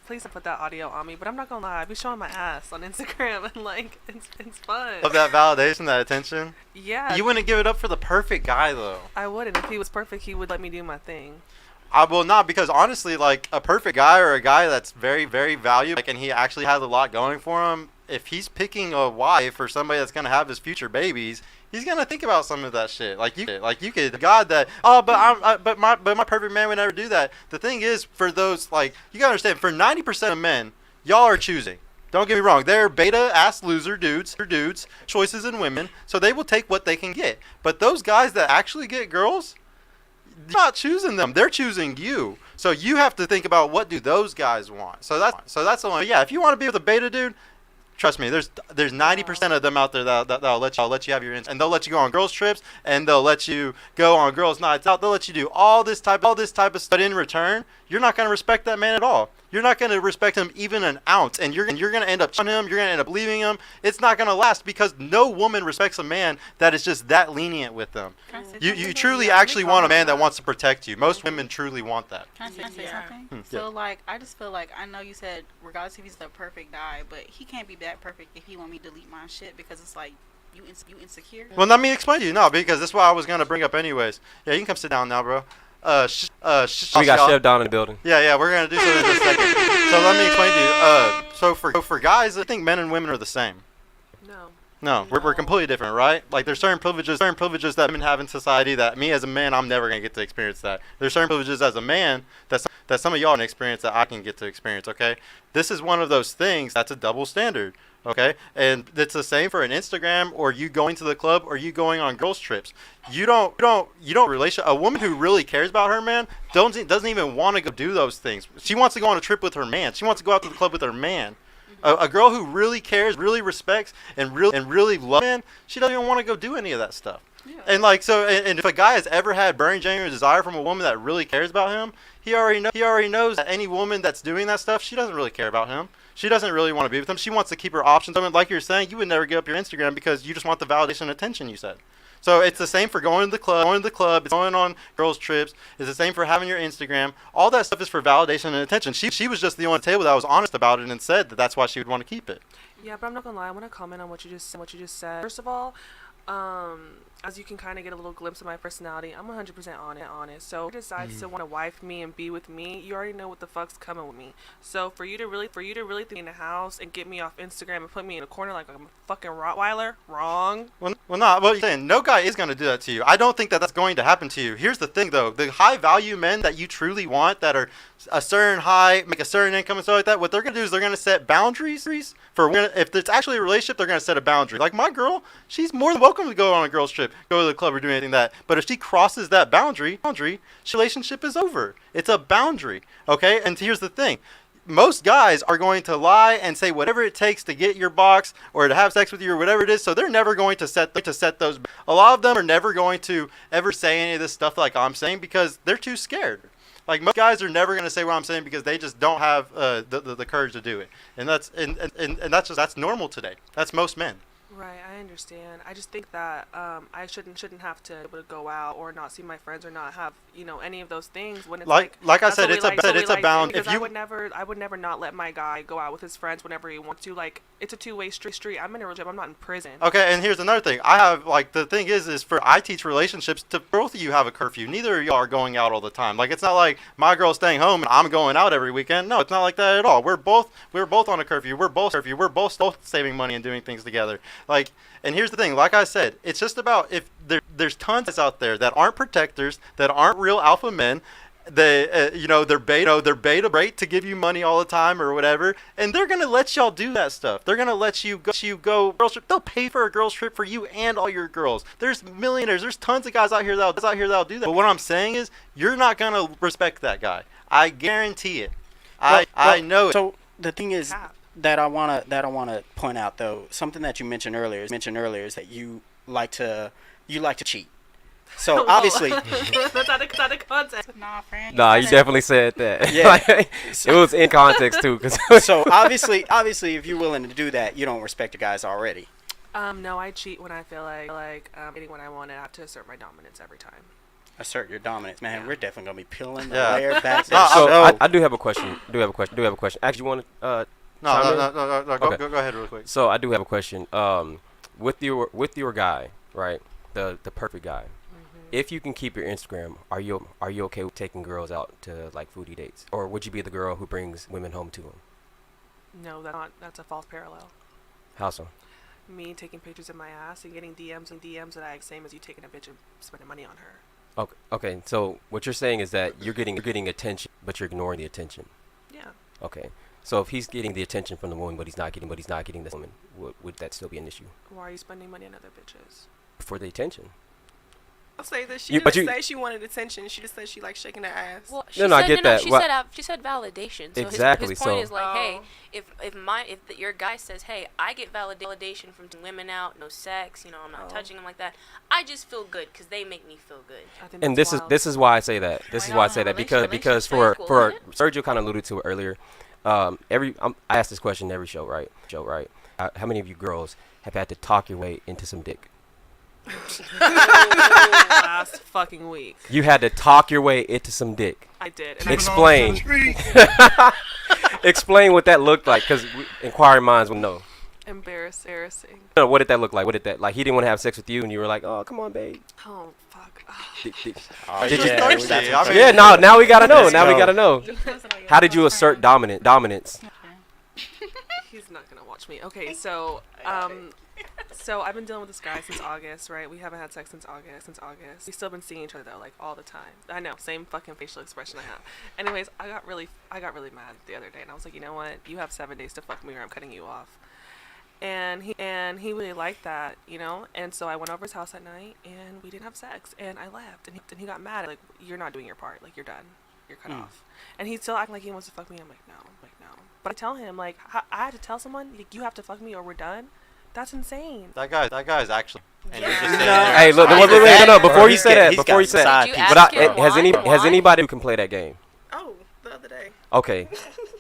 Please don't put that audio on me, but I'm not gonna lie. I be showing my ass on Instagram and like it's fun. Love that validation, that attention. Yeah. You wouldn't give it up for the perfect guy though. I wouldn't. If he was perfect, he would let me do my thing. I will not, because honestly, like a perfect guy or a guy that's very, very valuable, like, and he actually has a lot going for him. If he's picking a wife or somebody that's gonna have his future babies, he's gonna think about some of that shit. Like you could, God, that. Oh, but my perfect man would never do that. The thing is, for those, like, you gotta understand, for 90% of men, y'all are choosing. Don't get me wrong. They're beta ass loser dudes, choices in women, so they will take what they can get. But those guys that actually get girls, they're not choosing them. They're choosing you. So you have to think about, what do those guys want. So that's the one. Yeah, if you want to be with a beta dude, trust me, there's 90% of them out there that'll let you have your and they'll let you go on girls trips, and they'll let you go on girls nights out. They'll let you do all this type of stuff. But in return, you're not going to respect that man at all. You're not going to respect him even an ounce, and you're going to end up on him. You're going to end up leaving him. It's not going to last, because no woman respects a man that is just that lenient with them. You truly actually want a man that wants to protect you. Most women truly want that. Can I say Yeah. something? So like, I just feel like, I know you said regardless if he's the perfect guy, but he can't be that perfect if he want me to delete my shit, because it's like, you insecure. Well, let me explain to you. No, because this is what I was going to bring up anyways. Yeah, you can come sit down now, bro. We got y'all. Chef Don in the building. Yeah, we're gonna do something in just a second. So let me explain to you. So for guys, I think men and women are the same. No, we're completely different, right? Like, there's certain privileges that women have in society that me as a man, I'm never gonna get to experience that. There's certain privileges as a man that some of y'all can experience that I can get to experience. Okay, this is one of those things that's a double standard. Okay, and it's the same for an Instagram, or you going to the club, or you going on girls trips. You don't a woman who really cares about her man doesn't even want to go do those things. She wants to go on a trip with her man. She wants to go out to the club with her man. A girl who really cares, really respects, and really loves man, she doesn't even want to go do any of that stuff. Yeah. And like, so, and if a guy has ever had burning genuine desire from a woman that really cares about him, he already knows that any woman that's doing that stuff, she doesn't really care about him. She doesn't really want to be with him. She wants to keep her options open. Like you're saying, you would never give up your Instagram because you just want the validation and attention, you said. So it's the same for going to the club, it's going on girls trips, it's the same for having your Instagram. All that stuff is for validation and attention. She was just the one on the table that was honest about it and said that that's why she would want to keep it. Yeah, but I'm not gonna lie. I want to comment on what you just said. First of all, as you can kind of get a little glimpse of my personality, I'm 100% honest. So if you decide to want to wife me and be with me, you already know what the fuck's coming with me. So for you to really think in the house and get me off Instagram and put me in a corner like I'm a fucking Rottweiler, wrong. Well, Well, no, well, you're saying no guy is going to do that to you. I don't think that that's going to happen to you. Here's the thing, though. The high-value men that you truly want that are a certain height, make a certain income and stuff like that, what they're going to do is they're going to set boundaries for when, if it's actually a relationship, they're going to set a boundary. Like my girl, she's more than welcome to go on a girl's trip, go to the club or do anything like that. But if she crosses that boundary, relationship is over. It's a boundary, okay? And here's the thing. Most guys are going to lie and say whatever it takes to get your box or to have sex with you or whatever it is. So they're never going to set those. A lot of them are never going to ever say any of this stuff like I'm saying because they're too scared. Like most guys are never going to say what I'm saying because they just don't have the courage to do it. And that's normal today. That's most men. Right, I understand. I just think that I shouldn't have to be able to go out or not see my friends or not have any of those things when it's like I said, it's a bound. If I would never not let my guy go out with his friends whenever he wants to. Like it's a two-way street. I'm in a relationship. I'm not in prison. Okay, and here's another thing. The thing is I teach relationships to both of you have a curfew. Neither of you are going out all the time. Like it's not like my girl's staying home and I'm going out every weekend. No, it's not like that at all. We're both on a curfew. We're both saving money and doing things together. Like, and here's the thing, like I said, it's just about if there's tons out there that aren't protectors, that aren't real alpha men. They're beta rate to give you money all the time or whatever, and they're gonna let y'all do that stuff. They're gonna let you go girls trip. They'll pay for a girls trip for you and all your girls. There's millionaires. There's tons of guys out here that'll do that. But what I'm saying is, you're not gonna respect that guy. I guarantee it. I know it. So the thing is. That I wanna point out though, something that you mentioned earlier is that you like to cheat. So obviously that's not a concept. Nah, friend. Nah, you definitely said that. Yeah. It was in context too. So obviously, if you're willing to do that, you don't respect the guys already. No, I cheat when I feel like getting what I want and I have to assert my dominance every time. Assert your dominance, man. Yeah. We're definitely gonna be peeling the Yeah. layer back. So I do have a question. Actually, you want to? No. Okay. Go ahead real quick. So I do have a question. With your guy, right? The perfect guy. If you can keep your Instagram, are you okay with taking girls out to like foodie dates, or would you be the girl who brings women home to him? No, that's a false parallel. How so? Me taking pictures of my ass and getting DMs that I same as you taking a bitch and spending money on her. Okay. So what you're saying is that you're getting attention, but you're ignoring the attention. Yeah. Okay. So if he's getting the attention from the woman, but he's not getting the woman, would that still be an issue? Why are you spending money on other bitches? For the attention. I'll say that she didn't say she wanted attention. She just said she liked shaking her ass. Well, I get that. She said validation. So exactly. His point is like, hey, if your guy says, hey, I get validation from women out, no sex, I'm not touching them like that. I just feel good because they make me feel good. And this is why I say that. Because for Sergio kind of alluded to it earlier. I ask this question every show, right? How many of you girls have had to talk your way into some dick? Last fucking week. You had to talk your way into some dick. I did. And explain. Explain what that looked like, because inquiring minds will know. Embarrassing. No, what did that look like? He didn't want to have sex with you, and you were like, "Oh, come on, babe." Oh, fuck. Did you thirsty? Yeah, now we gotta know. How did you assert dominance? He's not gonna watch me. Okay, so so I've been dealing with this guy since August, right? We haven't had sex since August. We've still been seeing each other though, like all the time. I know, same fucking facial expression I have. Anyways, I got really mad the other day, and I was like, you know what? You have 7 days to fuck me, or I'm cutting you off. And he really liked that, And so I went over his house at night, and we didn't have sex, and I left, and he got mad, like, you're not doing your part, like, you're done, you're cut off. And he's still acting like he wants to fuck me. I'm like, no. But I tell him, like, I had to tell someone, like, you have to fuck me or we're done. That's insane. That guy's actually. And you're just Hey, look, no. Before you say that, has anybody who can play that game? Oh, the other day. Okay,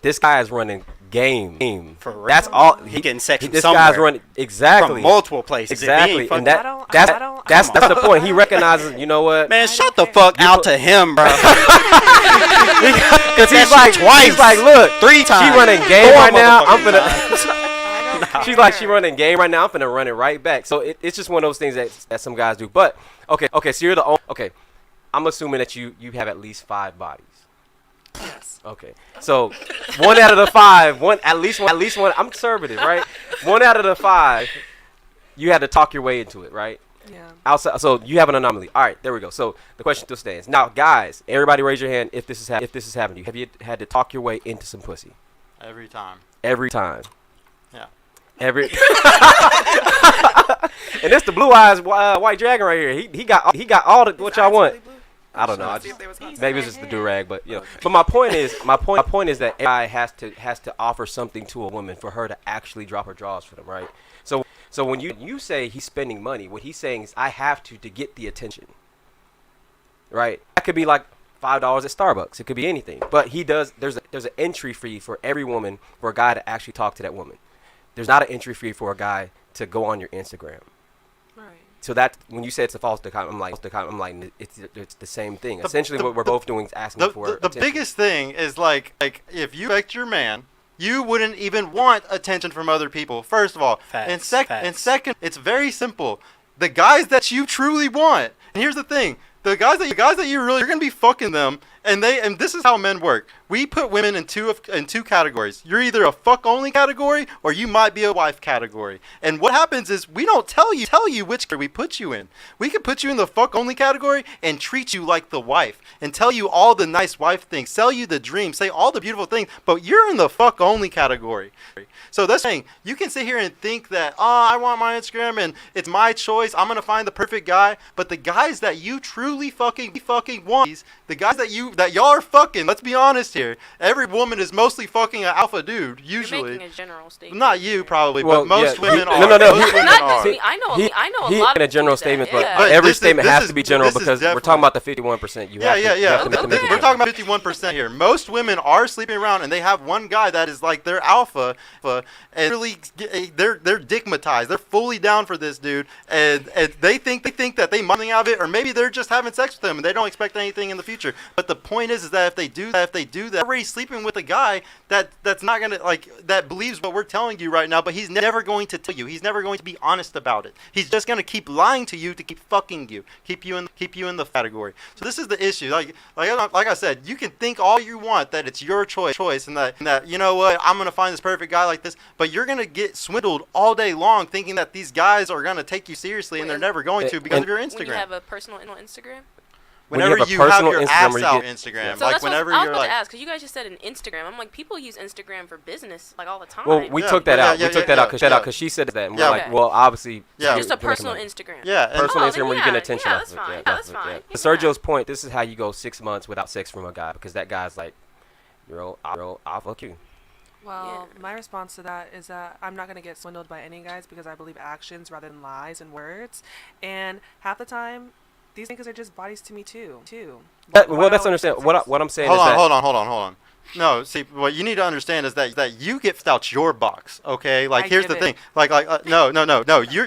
this guy is running game. For real? That's all. He getting sex from this somewhere. guy's running exactly From multiple places. Exactly, and I that's the point. He recognizes. You know what? Man, shut the fuck out to him, bro. Because he's like twice. He's like, look, 3 times. She running game right now. I'm finna. She's like, she running game right now. I'm finna run it right back. So it's just one of those things that some guys do. But okay. So you're the only. Okay, I'm assuming that you have at least 5 bodies. Yes. Okay. So 1 out of the 5, at least one. I'm conservative, right? 1 out of the 5 you had to talk your way into it, right? Yeah. Outside, so you have an anomaly. All right, there we go. So the question still stands. Now, guys, everybody raise your hand if this is happening to you. Have you had to talk your way into some pussy? Every time. Every time. Yeah. Every. And that's the blue eyes white dragon right here. He got all the what y'all want. I don't know. I just, maybe it's just the do rag, but you know. But my point is that a guy has to offer something to a woman for her to actually drop her drawers for them, right? So when you say he's spending money, what he's saying is I have to get the attention, right? That could be like $5 at Starbucks. It could be anything. But he does. There's an entry fee for every woman for a guy to actually talk to that woman. There's not an entry fee for a guy to go on your Instagram. Right. So that when you say it's a false dichotomy, I'm like it's the same thing. Essentially, what we're both doing is asking for the biggest thing is like if you respect your man, you wouldn't even want attention from other people. First of all, and second, it's very simple. The guys that you truly want, and here's the thing: the guys that you're gonna be fucking them, and this is how men work. We put women in two categories. You're either a fuck only category or you might be a wife category. And what happens is we don't tell you which category we put you in. We could put you in the fuck only category and treat you like the wife and tell you all the nice wife things, sell you the dream, say all the beautiful things, but you're in the fuck only category. So that's saying you can sit here and think that, I want my Instagram and it's my choice. I'm gonna find the perfect guy. But the guys that you truly fucking want, the guys that y'all are fucking, let's be honest here. Every woman is mostly fucking an alpha dude, usually. You're making a general statement. Not you, probably, Well, but most yeah, women are. no. Most women Not are. just me. I know a He lot in a of general people statement, that, but yeah. every this statement has is- to be general this is because we're definitely- talking about the 51%. You have to make We're it talking about 51% here. Most women are sleeping around, and they have one guy that is like their alpha, and really they're dickmatized. They're fully down for this dude, and they think that they money out of it, or maybe they're just having sex with him and they don't expect anything in the future. But the point is that if they do that, they're already sleeping with a guy that's not gonna that believes what we're telling you right now, but he's never going to tell you. He's never going to be honest about it. He's just gonna keep lying to you to keep fucking you, keep you in the category. So this is the issue. Like I said, you can think all you want that it's your choice, and that you know what, I'm gonna find this perfect guy like this, but you're gonna get swindled all day long thinking that these guys are gonna take you seriously, and they're never going to because of your Instagram. When you have a personal Instagram. Whenever you have your ass out Instagram, So like that's whenever what I was you're about like. to ask, because you guys just said an Instagram. I'm like, people use Instagram for business like all the time. Well, we took that out. We took that out because she said that. And we're like, well, obviously. Yeah. Just a personal Instagram. Yeah, and personal Oh, Instagram where you get attention yeah, off that's of it. fine. Yeah, That's fine. To Sergio's point, this is how you go 6 months without sex from a guy because that guy's like, I'll fuck you. Well, my response to that is that I'm not going to get swindled by any guys because I believe actions rather than lies and words. And half the time, these niggas are just bodies to me too. Well, that's understand. What I'm saying is that. Hold on. No, see, what you need to understand is that you get out your box, okay? Like, here's the thing.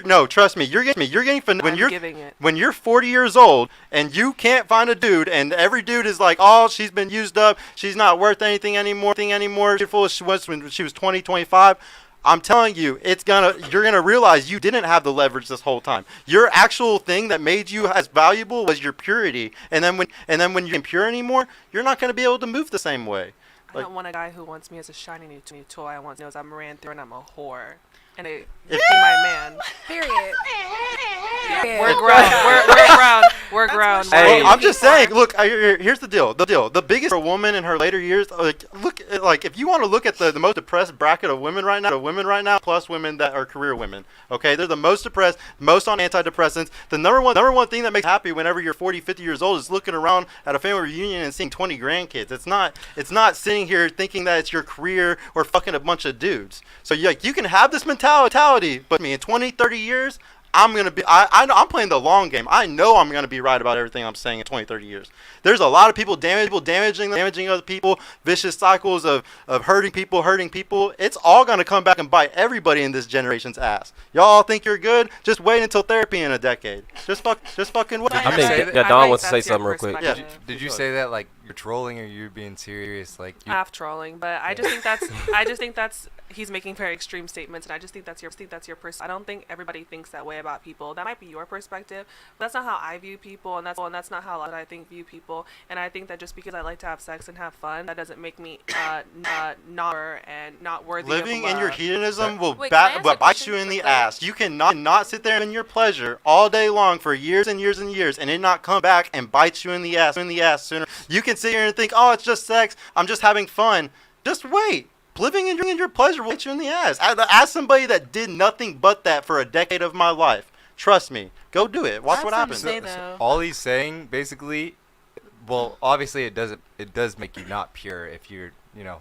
No, trust me. You're getting when you're 40 years old and you can't find a dude, and every dude is like, oh, she's been used up. She's not worth anything anymore. Beautiful as she was when she was 20, 25. I'm telling you, you're gonna realize you didn't have the leverage this whole time. Your actual thing that made you as valuable was your purity, and then when you're impure anymore, you're not gonna be able to move the same way. I don't want a guy who wants me as a shiny new toy. I want knows I'm ran through and I'm a whore. And be my man. Period. We're grown. Hey. Well, I'm just saying. Look, here's the deal. The biggest for a woman in her later years. Like if you want to look at the most depressed bracket of women right now, plus women that are career women. Okay, they're the most depressed, most on antidepressants. The number one thing that makes you happy whenever you're 40, 50 years old is looking around at a family reunion and seeing 20 grandkids. It's not sitting here thinking that it's your career or fucking a bunch of dudes. So you can have this mentality, but in 20, 30 years, I'm playing the long game. I know I'm gonna be right about everything I'm saying in 20, 30 years. There's a lot of people damaging other people, vicious cycles of hurting people. It's all gonna come back and bite everybody in this generation's ass. Y'all think you're good? Just wait until therapy in a decade. Just fucking wait. I think Don wants to say something real quick. Yeah. Did you say that like you're trolling or you're being serious. Like you, Half trolling, but I just think that's he's making very extreme statements, and I just think that's your I don't think everybody thinks that way about people. That might be your perspective, but that's not how I view people, and that's not how I think view people. And I think that just because I like to have sex and have fun, that doesn't make me not worthy Living of in your love. heednism will Wait, can I ask a bite question you in the quickly? ass. You cannot sit there in your pleasure all day long for years and years and years and it not come back and bite you in the ass sooner. You can sit here and think, oh, it's just sex. I'm just having fun. Just wait. Living in your pleasure will bite you in the ass. As somebody that did nothing but that for a decade of my life, trust me, go do it. Watch what happens. Say, though. all he's saying basically, well, obviously it does make you not pure if you're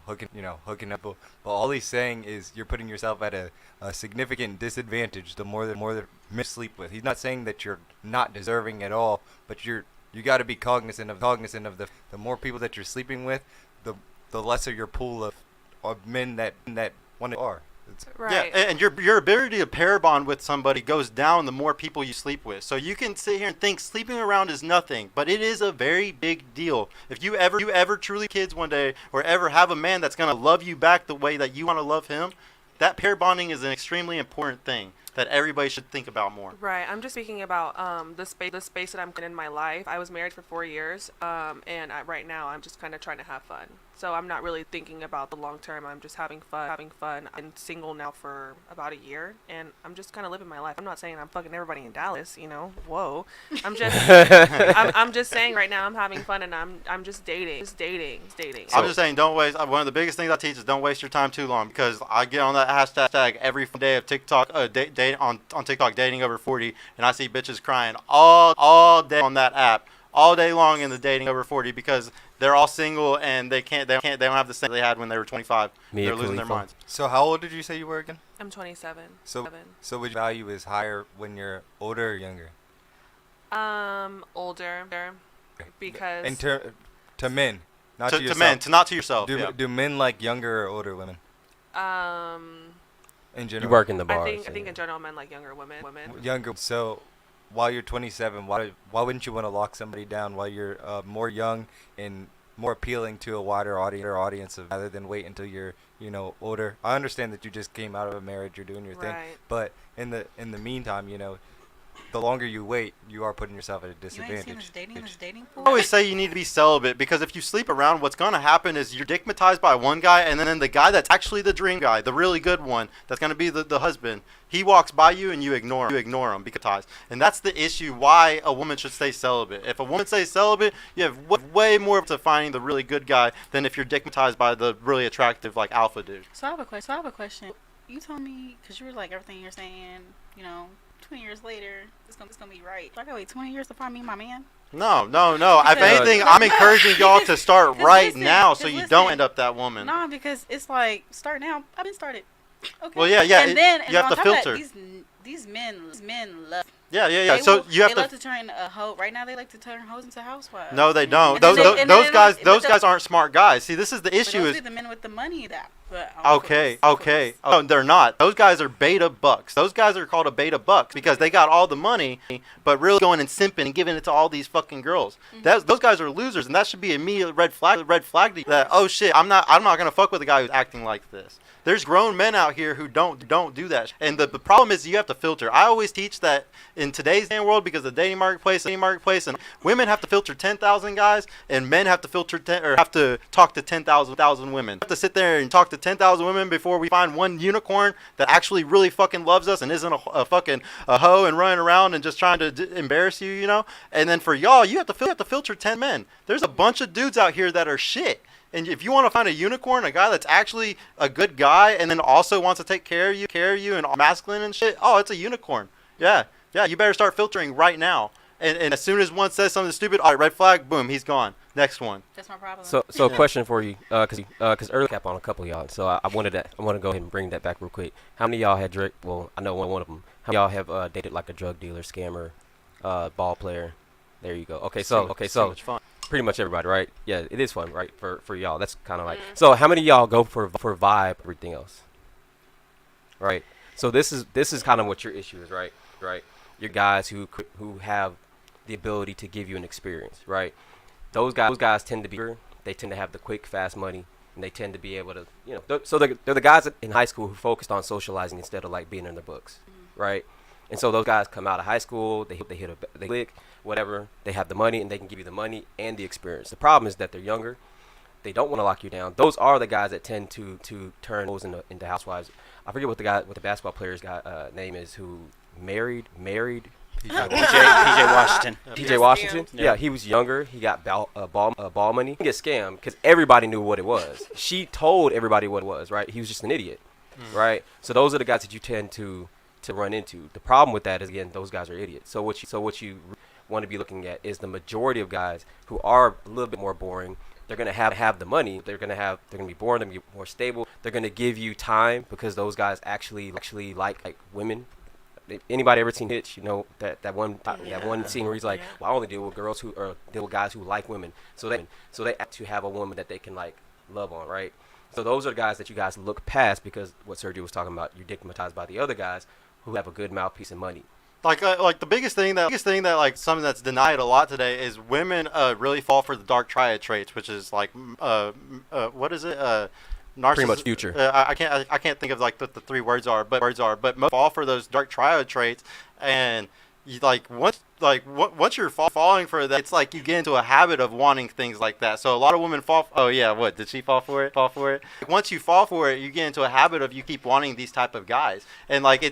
hooking up. But all he's saying is you're putting yourself at a significant disadvantage the more the men sleep with. He's not saying that you're not deserving at all, but you got to be cognizant of the more people that you're sleeping with, the lesser your pool of men that want to are. Right. Yeah, and your ability to pair bond with somebody goes down the more people you sleep with. So you can sit here and think sleeping around is nothing, but it is a very big deal. If you ever truly kids one day, or ever have a man that's gonna love you back the way that you want to love him, that pair bonding is an extremely important thing that everybody should think about more. Right. I'm just speaking about the space that I'm in my life. I was married for 4 years, and right now I'm just kind of trying to have fun. So I'm not really thinking about the long term. I'm just having fun. I'm single now for about a year, and I'm just kind of living my life. I'm not saying I'm fucking everybody in Dallas, Whoa. I'm just I'm just saying right now I'm having fun, and I'm just dating. I'm just saying, don't waste. One of the biggest things I teach is don't waste your time too long, because I get on that hashtag every day of TikTok, on TikTok dating over 40, and I see bitches crying all day on that app, all day long in the dating over 40, because they're all single and they don't have the same they had when they were 25. They're losing their minds. So how old did you say you were again? I'm 27. So would you value is higher when you're older or younger? Older, because to men, not to To yourself. men, not to yourself. Do men like younger or older women in You general? work in the I bar. think in general men like younger women. Younger. So while you're 27, why wouldn't you want to lock somebody down while you're more young and more appealing to a wider audience rather than wait until you're older? I understand that you just came out of a marriage, you're doing your thing, Right. but in the meantime, the longer you wait, you are putting yourself at a You ain't disadvantage. seen this dating pool? I always say you need to be celibate, because if you sleep around, what's going to happen is you're dickmatized by one guy, and then the guy that's actually the dream guy, the really good one, that's going to be the husband, he walks by you and you ignore him because, and that's the issue why a woman should stay celibate. If a woman stays celibate, you have way more to finding the really good guy than if you're dickmatized by the really attractive alpha dude. So I have a question. You told me, because you were like, everything you're saying, 20 years later, it's gonna be right. So I gotta wait 20 years to find me my man? No. If Because- anything, I'm encouraging y'all to start 'Cause right listen, now so 'cause you listen. don't end up that woman. Nah, because it's like, start now. I've been started. Okay. Well, yeah, And then you have on to top of that, filter. these men love. Yeah. They So will- you have they to. love to turn a hoe. Right now, they like to turn hoes into housewives. No, they don't. And then they- and then Those guys, but those the- guys aren't smart guys. See, this is the But issue. those Is are the men with the money that. But okay. Oh, they're not. Those guys are beta bucks. Those guys are called a beta bucks because they got all the money, but really going and simping and giving it to all these fucking girls. Those guys are losers, and that should be an immediate red flag to you that, oh shit, I'm not gonna fuck with a guy who's acting like this. There's grown men out here who don't do that. And the problem is you have to filter. I always teach that in today's day and world, because the dating marketplace, and women have to filter 10,000 guys, and men have to filter have to talk to 10,000 women. We have to sit there and talk to 10,000 women before we find one unicorn that actually really fucking loves us and isn't a fucking a hoe and running around and just trying to embarrass you, And then for y'all, you have to filter 10 men. There's a bunch of dudes out here that are shit. And if you want to find a unicorn, a guy that's actually a good guy and then also wants to take care of you and all masculine and shit, oh, it's a unicorn. Yeah, you better start filtering right now. And as soon as one says something stupid, all right, red flag, boom, he's gone. Next one. That's my problem. So a question for you, because earlier cap on a couple of y'all, so I want to go ahead and bring that back real quick. How many of y'all had drug? Well, I know one of them. How many of y'all have dated like a drug dealer, scammer, ball player? There you go. Okay, so much fun. pretty much everybody, right? Yeah, it is fun, right? For y'all, that's kind of like. So how many of y'all go for vibe, everything else? Right. So this is kind of what your issue is, right? Right. Your guys who have the ability to give you an experience, right? those guys tend to be, they tend to have the quick, fast money, and they tend to be able to, so they're the guys in high school who focused on socializing instead of like being in their books, right? And so those guys come out of high school, they click, whatever, they have the money, and they can give you the money and the experience. The problem is that they're younger. They don't want to lock you down. Those are the guys that tend to turn those into housewives. I forget what the basketball player's name is who married. PJ Washington. PJ Washington. Yeah. Yeah, he was younger. He got ball money. He get scammed because everybody knew what it was. She told everybody what it was. Right. He was just an idiot. Right. So those are the guys that you tend to run into. The problem with that is, again, those guys are idiots. So what you want to be looking at is the majority of guys who are a little bit more boring. They're gonna have the money. They're gonna be boring. They're gonna be more stable. They're gonna give you time because those guys actually like women. Anybody ever seen Hitch? You know that one scene where he's like, well, I only deal with guys who like women. So they have to have a woman that they can like love on, right? So those are the guys that you guys look past because what Sergio was talking about. You're stigmatized by the other guys who have a good mouthpiece and money. Like the biggest thing that like something that's denied a lot today is women really fall for the dark triad traits, which is like what is it? Pretty much future. I can't think of like the three words are, but most fall for those dark triad traits, and you once you're falling for that, it's like you get into a habit of wanting things like that. So a lot of women fall. Oh yeah, what did she fall for it? Once you fall for it, you get into a habit of you keep wanting these type of guys, and like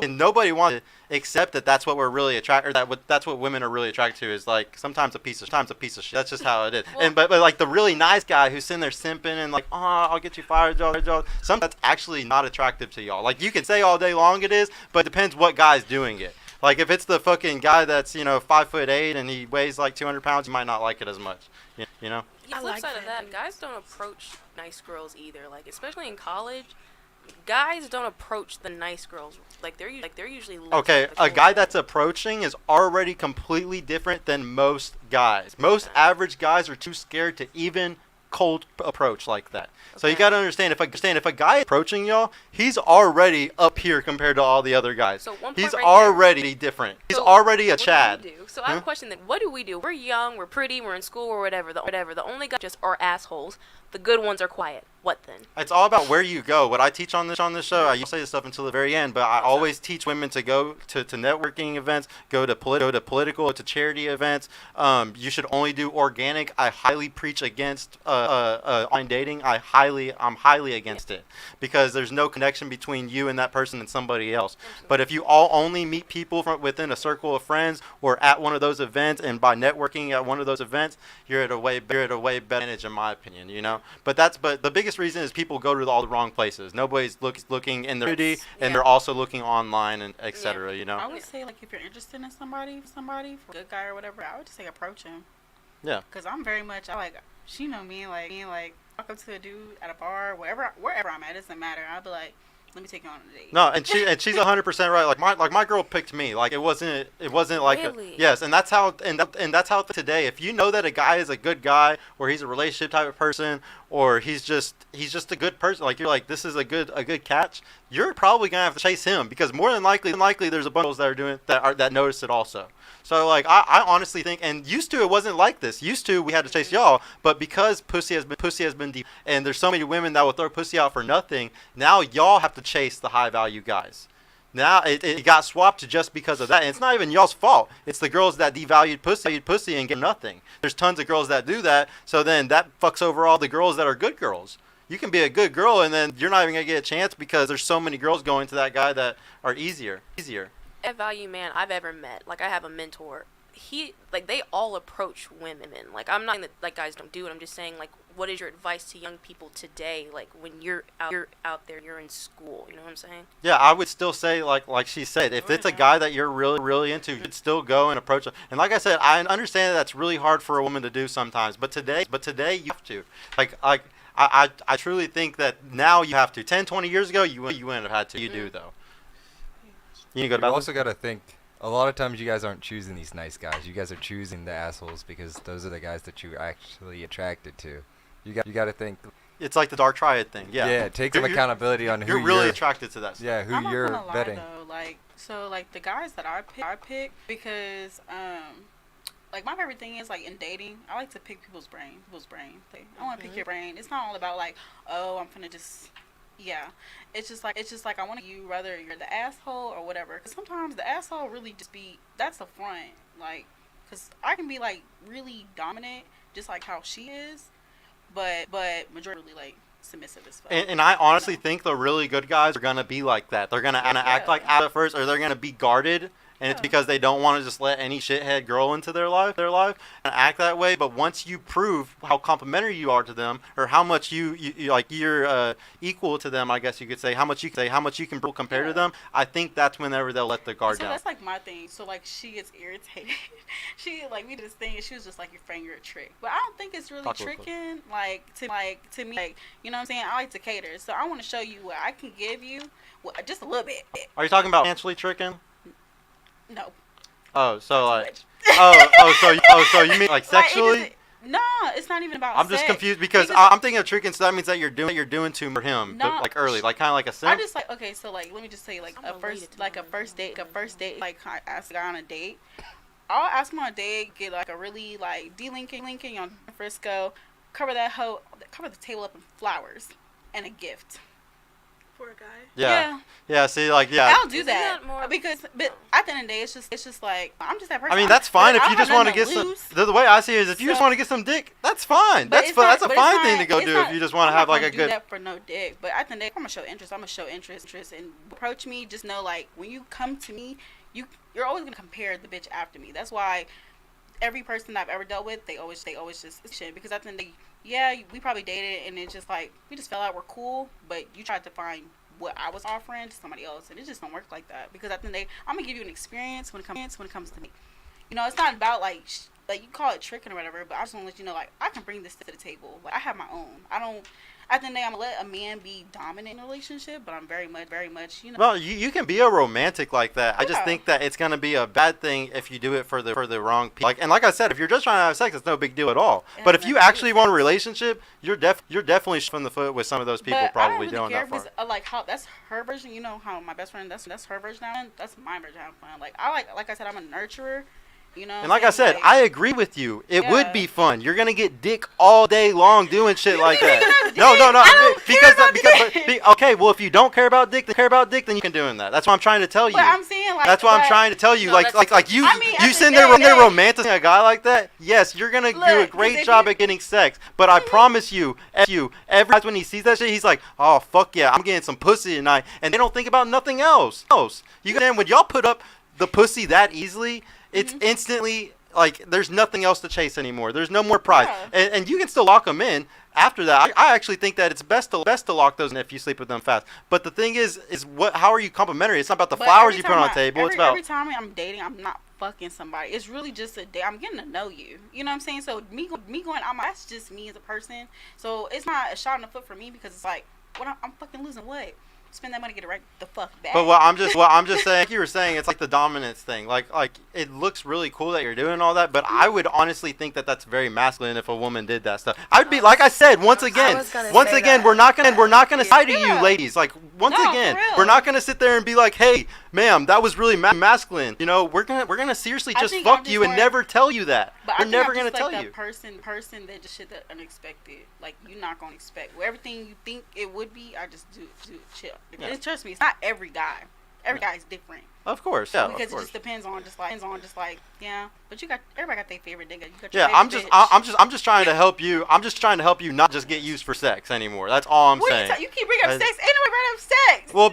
nobody wants to accept that that's what we're really attracted. That's what women are really attracted to is like sometimes a piece of shit. That's just how it is. Well, but like the really nice guy who's sitting there simping and like, oh, I'll get you fired, y'all. Some that's actually not attractive to y'all. Like you can say all day long it is, but it depends what guy's doing it. Like if it's the fucking guy that's 5'8" and he weighs like 200 pounds, you might not like it as much. You know. The flip side of that, guys don't approach nice girls either. Like especially in college, guys don't approach the nice girls. Like they're usually okay. A guy that's approaching is already completely different than most guys. Most average guys are too scared to even cold approach like that. Okay. So you got to understand if a guy is approaching y'all, he's already up here compared to all the other guys. So he's already different. He's already a Chad. So I have a question then. What do we do? We're young, we're pretty, we're in school or whatever. The only guys just are assholes. The good ones are quiet. What then? It's all about where you go. What I teach on this show, I used to say this stuff until the very end, but I always teach women to go to networking events, go to political, to charity events. You should only do organic. I highly preach against online dating. I'm highly against it because there's no connection between you and that person and somebody else. Absolutely. But if you all only meet people from within a circle of friends or at one of those events, and by networking at one of those events, you're at a way better advantage in my opinion. But the biggest reason is people go to all the wrong places. Nobody's looking in their community, and they're also looking online and etc. I would say like if you're interested in somebody, for a good guy or whatever, I would just say approach him. Yeah. Because I'm very much she know me like walk up to a dude at a bar, wherever I'm at, it doesn't matter. I'd be like, let me take you on a date. No, and she's 100% right. Like my girl picked me. Like it wasn't like really? Yes, and that's how that's how today. If you know that a guy is a good guy, or he's a relationship type of person, or he's just a good person, like you're like this is a good catch, you're probably gonna have to chase him because more than likely there's a bunch of girls that notice it also. So like I honestly think, and used to it wasn't like this. Used to we had to chase y'all, but because pussy has been deep, and there's so many women that will throw pussy out for nothing. Now y'all have to chase the high value guys. Now it got swapped to just because of that, and it's not even y'all's fault. It's the girls that devalued pussy and get nothing. There's tons of girls that do that, so then that fucks over all the girls that are good girls. You can be a good girl, and then you're not even gonna get a chance because there's so many girls going to that guy that are easier. Value man I've ever met. Like I have a mentor. They all approach women. Like I'm not saying that like guys don't do it. I'm just saying like what is your advice to young people today? Like when you're out there, you're in school. You know what I'm saying? Yeah, I would still say like she said, if it's a guy that you're really really into, you should still go and approach him. And like I said, I understand that that's really hard for a woman to do sometimes. But today you have to. I truly think that now you have to. 10, 20 years ago, you wouldn't have had to. You do though. You also got to think, a lot of times you guys aren't choosing these nice guys. You guys are choosing the assholes because those are the guys that you're actually attracted to. You got to think. It's like the dark triad thing. Yeah, take some accountability on who you're really attracted to that. Yeah, who you're vetting. Though, the guys that I pick because like my favorite thing is like in dating, I like to pick people's brain. Like, I want to pick your brain. It's not all about like, oh, I'm finna just, yeah. It's just like I want you, whether you're the asshole or whatever. Cause sometimes the asshole really just that's the front. Like, cause I can be like really dominant, just like how she is, but majority really like submissive as fuck. And I honestly think the really good guys are gonna be like that. They're gonna act like out at first, or they're gonna be guarded. And it's because they don't want to just let any shithead girl into their life, and act that way. But once you prove how complimentary you are to them, or how much you like you're equal to them, I guess you could say, how much you can compare to them, I think that's whenever they'll let the guard down. So that's like my thing. So like she gets irritated. She like we did this thing, and she was just like, "You're finger a trick," but I don't think it's really tricking. Like to me, like, you know what I'm saying? I like to cater, so I want to show you what I can give you, just a little bit. Are you talking about financially tricking? No. Oh, so like, so you mean like sexually? Like, no, it's not even about. I'm just confused because I'm thinking of tricking, so that means that you're doing too much for him, no, but like early, like kind of like a simp. I just like, okay, so like let me just say like a first date, like I ask a guy on a date. I'll ask him on a date, get like a really like linking on Frisco, cover the table up in flowers and a gift. For a guy. Yeah. See, like, yeah. I'll do that because, but at the end of the day, it's just like I'm just that person. I mean, that's fine if you just want to get some. The way I see it is, if you just want to get some dick, that's fine. That's a fine thing to go do if you just want to have like a good. Do that for no dick, but at the end of the day, I'm gonna show interest. And approach me. Just know, like, when you come to me, you're always gonna compare the bitch after me. That's why every person I've ever dealt with, they always just shit, because at the end of the day, yeah, we probably dated and it's just like we just fell out, we're cool, but you tried to find what I was offering to somebody else, and it just don't work like that. Because at the end of the day, I'm gonna give you an experience when it comes to me. You know, it's not about like you call it tricking or whatever, but I just want to let you know, like, I can bring this to the table. Like, I have my own. I don't. At the end of the day, I'm gonna let a man be dominant in a relationship, but I'm very much, you know. Well, you can be a romantic like that. I just think that it's gonna be a bad thing if you do it for the wrong people. Like I said, if you're just trying to have sex, it's no big deal at all. But if you actually want a relationship, you're definitely from the foot with some of those people but probably I don't really doing care that for. Like how that's her version. You know how my best friend that's her version of it. That's my version of fun. Like I said, I'm a nurturer. You know, and like I said, I agree with you. It would be fun. You're gonna get dick all day long doing shit like that. No. Because okay, well, if you don't care about dick, then you can doing that. That's what I'm trying to tell you. But I'm saying, like, that's what I'm trying to tell you. No, like you sitting there romanticizing a guy like that. Yes, you're gonna do a great job at getting sex. But I promise you, every time when he sees that shit, he's like, oh fuck yeah, I'm getting some pussy tonight, and they don't think about nothing else. When y'all put up the pussy that easily, it's instantly like there's nothing else to chase anymore. There's no more prize, and you can still lock them in after that. I actually think that it's best to lock those in if you sleep with them fast. But the thing is how are you complimentary? It's not about the flowers you put on the table. It's about every time I'm dating, I'm not fucking somebody. It's really just a date. I'm getting to know you. You know what I'm saying? So me going out, that's just me as a person. So it's not a shot in the foot for me, because it's like, what I'm fucking losing what? Spend that money, get it right the fuck back. But what I'm just saying, like you were saying, it's like the dominance thing. Like it looks really cool that you're doing all that, but I would honestly think that that's very masculine if a woman did that stuff. I'd be like I said, once again, we're not gonna side to you ladies. Like we're not gonna sit there and be like, hey, ma'am, that was really masculine. You know, we're gonna seriously just fuck you and never tell you that. But we're never gonna tell you. Person that just shit that unexpected. Like, you're not gonna expect everything you think it would be. I just do it chill. Yeah. And trust me, it's not every guy. Every guy is different. Of course, yeah. Because it just depends on just like yeah. But everybody got their favorite nigga. You got your favorite bitch. I'm just trying to help you. I'm just trying to help you not just get used for sex anymore. That's all I'm saying. You keep bringing up sex. Ain't nobody bringing up sex. Well,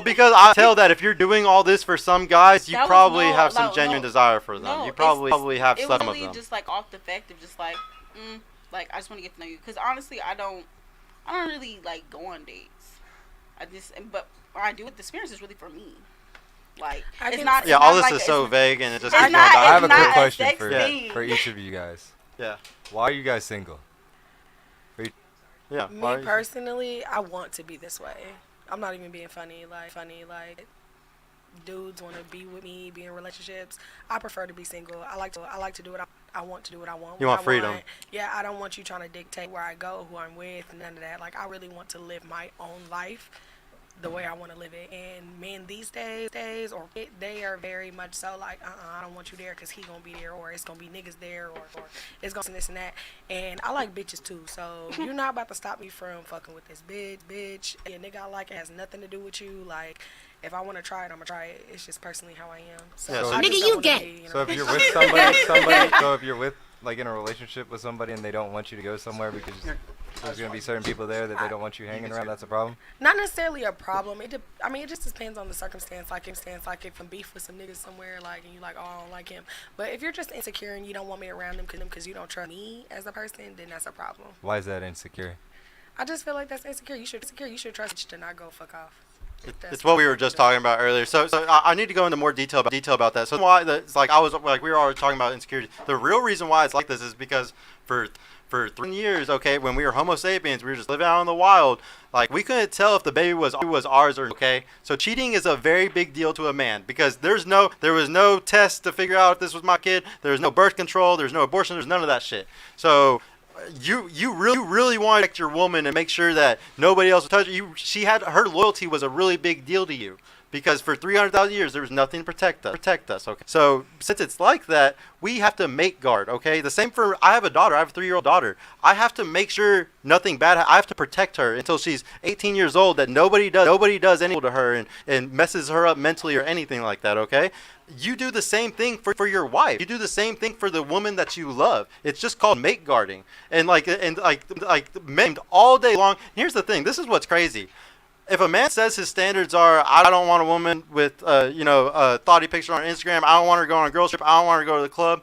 because I tell that if you're doing all this for some guys, you probably have some genuine desire for them. No, you probably have some of them. It was really just like off the fact of just like, like, I just want to get to know you. Because honestly, I don't really like go on dates. But when I do it, the experience is really for me. Like, it's not. Yeah, all this is so vague, and it just. I have a quick question for each of you guys. Yeah. Why are you guys single? Yeah. Me personally, I want to be this way. I'm not even being funny. Like dudes want to be with me, be in relationships. I prefer to be single. I like to do what I want to do what I want. You want freedom? Yeah, I don't want you trying to dictate where I go, who I'm with, none of that. Like, I really want to live my own life. the way I want to live it. And men these days, or they are very much so like, I don't want you there because he gonna be there, or it's gonna be niggas there, or it's gonna be this and that. And I like bitches too, so you're not about to stop me from fucking with this bitch. A nigga I like, it has nothing to do with you. Like, if I want to try it, I'm gonna try it. It's just personally how I am. So Yeah, so I nigga, just you don't wanna gay. be, So if you're with somebody, so if you're with like in a relationship with somebody and they don't want you to go somewhere because there's gonna be certain people there that they don't want you hanging around, that's a problem. not necessarily a problem. I mean, it just depends on the circumstance. Like if I'm beef with some niggas somewhere, like, and you like, oh, I don't like him. But if you're just insecure and you don't want me around him because you don't trust me as a person, then that's a problem. Why is that insecure? I just feel like that's insecure. You should trust to not go fuck off. It's what we were just talking about earlier. So I need to go into more detail about that. So why it's like we were already talking about insecurity. The real reason why it's like this is because for 3 years, okay, when we were Homo sapiens, we were just living out in the wild. Like, we couldn't tell if the baby was ours or okay. So cheating is a very big deal to a man because there was no test to figure out if this was my kid. There was no birth control. There's no abortion. There's none of that shit. So you really want to protect your woman and make sure that nobody else would touch you. Her loyalty was a really big deal to you because for 300,000 years there was nothing to protect us. Okay, so since it's like that, we have to mate guard. Okay, the same for I have a 3-year-old daughter. I have to make sure nothing bad. I have to protect her until she's 18 years old. That nobody does anything to her and messes her up mentally or anything like that. Okay. You do the same thing for your wife. You do the same thing for the woman that you love. It's just called mate guarding. And like men all day long. Here's the thing. This is what's crazy. If a man says his standards are, I don't want a woman with a thoughty picture on Instagram. I don't want her to go on a girls trip. I don't want her to go to the club.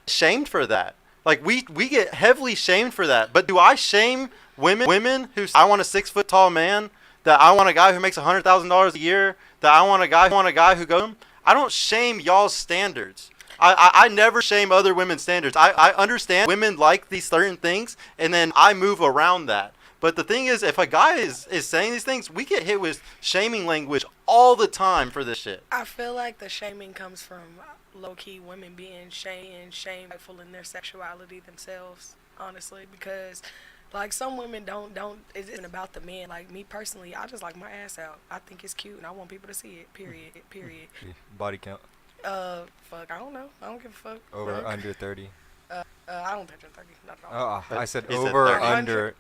Shamed for that. Like we get heavily shamed for that. But do I shame women who I want a 6 foot tall man? That I want a guy who makes $100,000 a year? That I want a guy who goes. I don't shame y'all's standards. I never shame other women's standards. I understand women like these certain things, and then I move around that. But the thing is, if a guy is saying these things, we get hit with shaming language all the time for this shit. I feel like the shaming comes from low-key women being shameful in their sexuality themselves, honestly, because like some women don't it isn't about the man. Like me personally, I just like my ass out. I think it's cute and I want people to see it. Period. Body count. Fuck, I don't know. I don't give a fuck. Over or under 30. I don't touch 30. Not at all. I said He said over or 30. under.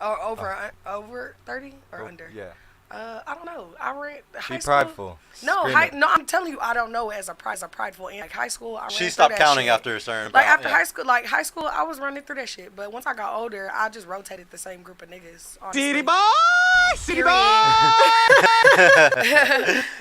Over 30 or under? Yeah. I don't know. I ran high Be school. prideful. No, Scream it. no. I'm telling you, I don't know as a prideful. And like high school, I ran She through stopped that counting shit. after a certain. Like after high school, I was running through that shit. But once I got older, I just rotated the same group of niggas. Honestly. City boy.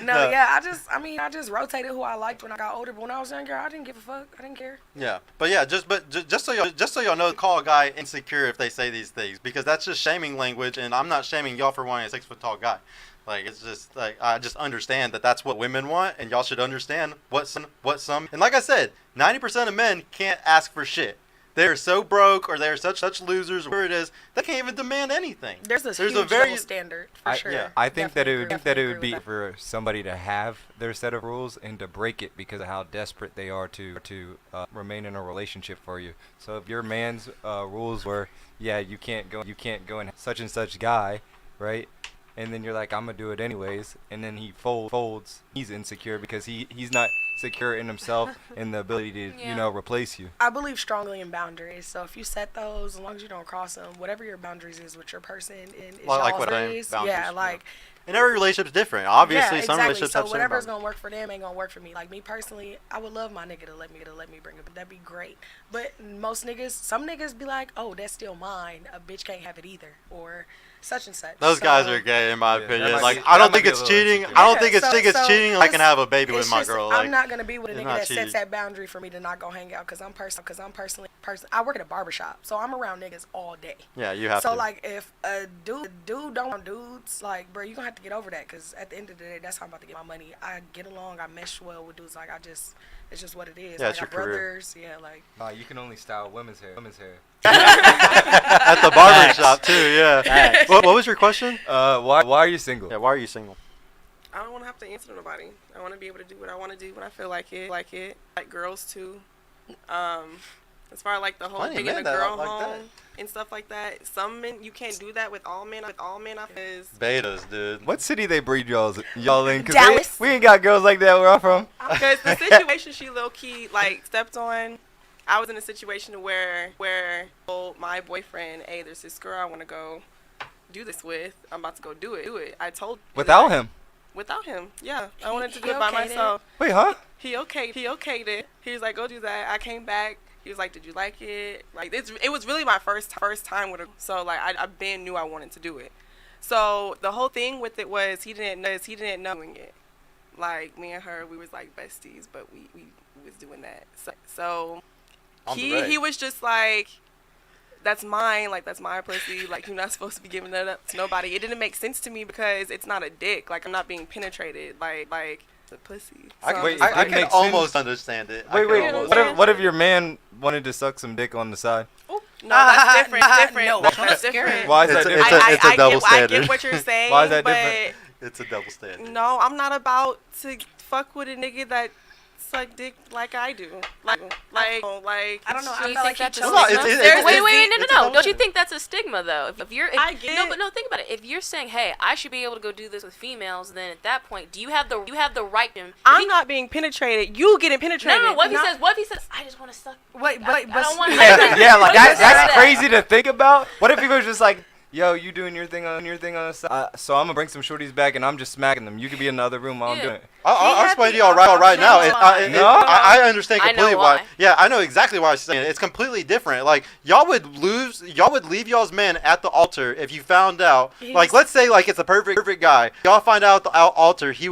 No, yeah, I just rotated who I liked when I got older. But when I was younger, I didn't give a fuck. I didn't care. Yeah, but yeah, just so y'all know, call a guy insecure if they say these things because that's just shaming language, and I'm not shaming y'all for wanting a 6 foot tall guy. Like it's just like I just understand that that's what women want, and y'all should understand what some. And like I said, 90% of men can't ask for shit. They're so broke or they're such losers, or whatever it is, they can't even demand anything. There's huge a very double standard for sure. yeah. I think that it Definitely would agree be with for somebody to have their set of rules and to break it because of how desperate they are to remain in a relationship for you. So if your man's rules were, yeah, you can't go and such and such guy, right? And then you're like, I'm gonna do it anyways, and then he folds. He's insecure because he's not secure in himself and the ability to replace you. I believe strongly in boundaries. So if you set those, as long as you don't cross them, whatever your boundaries is with your person, and it's Like y'all's what I mean, boundaries, boundaries, yeah, like. And every relationship's different. Obviously, Yeah, some exactly. relationships So have certain whatever's boundaries. gonna work for them ain't gonna work for me. Like me personally, I would love my nigga to let me bring it. That'd be great. But some niggas be like, oh, that's still mine. A bitch can't have it either, or such and such. Those So- guys are gay, in my Yeah, opinion. that might Like, be- I don't that might think be a it's little cheating. insecure. I don't think it's so cheating. I can have a baby it's with my just- girl. Like, I'm not gonna be with a it's nigga not that cheating. sets that boundary for me to not go hang out because I'm personally I work at a barbershop, so I'm around niggas all day. Yeah, you have So to. like if a dude don't want dudes, like bro, you gonna have to get over that because at the end of the day, that's how I'm about to get my money. I get along, I mesh well with dudes. Like it's just what it is. Yeah, like it's your our career. brothers, yeah, like. Nah, you can only style women's hair. At the barber shop too. Yeah. Facts. What was your question? Why are you single? Yeah. Why are you single? I don't want to have to answer to nobody. I want to be able to do what I want to do when I feel like it. Like girls too. As far as like the whole Plenty of bringing a men that girl like that. home and stuff like that. Some men, you can't do that with all men. Because Betas, dude. What city they breed y'all in? 'Cause Dallas. we ain't got girls like that where I'm from. because the situation she low key like stepped on. I was in a situation where I told my boyfriend, hey, there's this girl I want to go do this with. I'm about to go do it. I told Without him. Without him, yeah. I wanted to do He it by okayed it? myself. Wait, huh? He okayed it. He was like, go do that. I came back. He was like, did you like it? Like it was really my first time with her. So like I been knew I wanted to do it. So the whole thing with it was he didn't know doing it. Like me and her, we was like besties, but we was doing that. So he was just like, that's mine, like that's my pussy, like you're not supposed to be giving that up to nobody. It didn't make sense to me because it's not a dick, like I'm not being penetrated, like the pussy. So I can makes almost understand it. Wait. understand. What if your man wanted to suck some dick on the side? no, that's different. No. That's different. Why is that It's different? it's a double I standard. get what you're saying. Why is that but different? It's a double standard. No, I'm not about to fuck with a nigga that suck dick like I do. Like I don't know. Do you feel think that's a Well, no, stigma? it's- Wait, it's no. a Don't you think that's a stigma though? If you're, I get no, it. but no, think about it. If you're saying, hey, I should be able to go do this with females, then at that point, do you have the right to? I'm not being penetrated. You getting penetrated. No. What if he says, I just want to suck? Wait, I don't want. Yeah, like What if he says that's that? crazy to think about. What if he was just like, yo, you doing your thing on the side, so I'm gonna bring some shorties back and I'm just smacking them. You could be in the other room while I'm Yeah. doing it. I'll had explain the to y'all right now. option. I understand I know completely why. Yeah, I know exactly why she's saying it. It's completely different. Like y'all would leave y'all's men at the altar if you found out. Like let's say like it's a perfect guy. Y'all find out at the altar he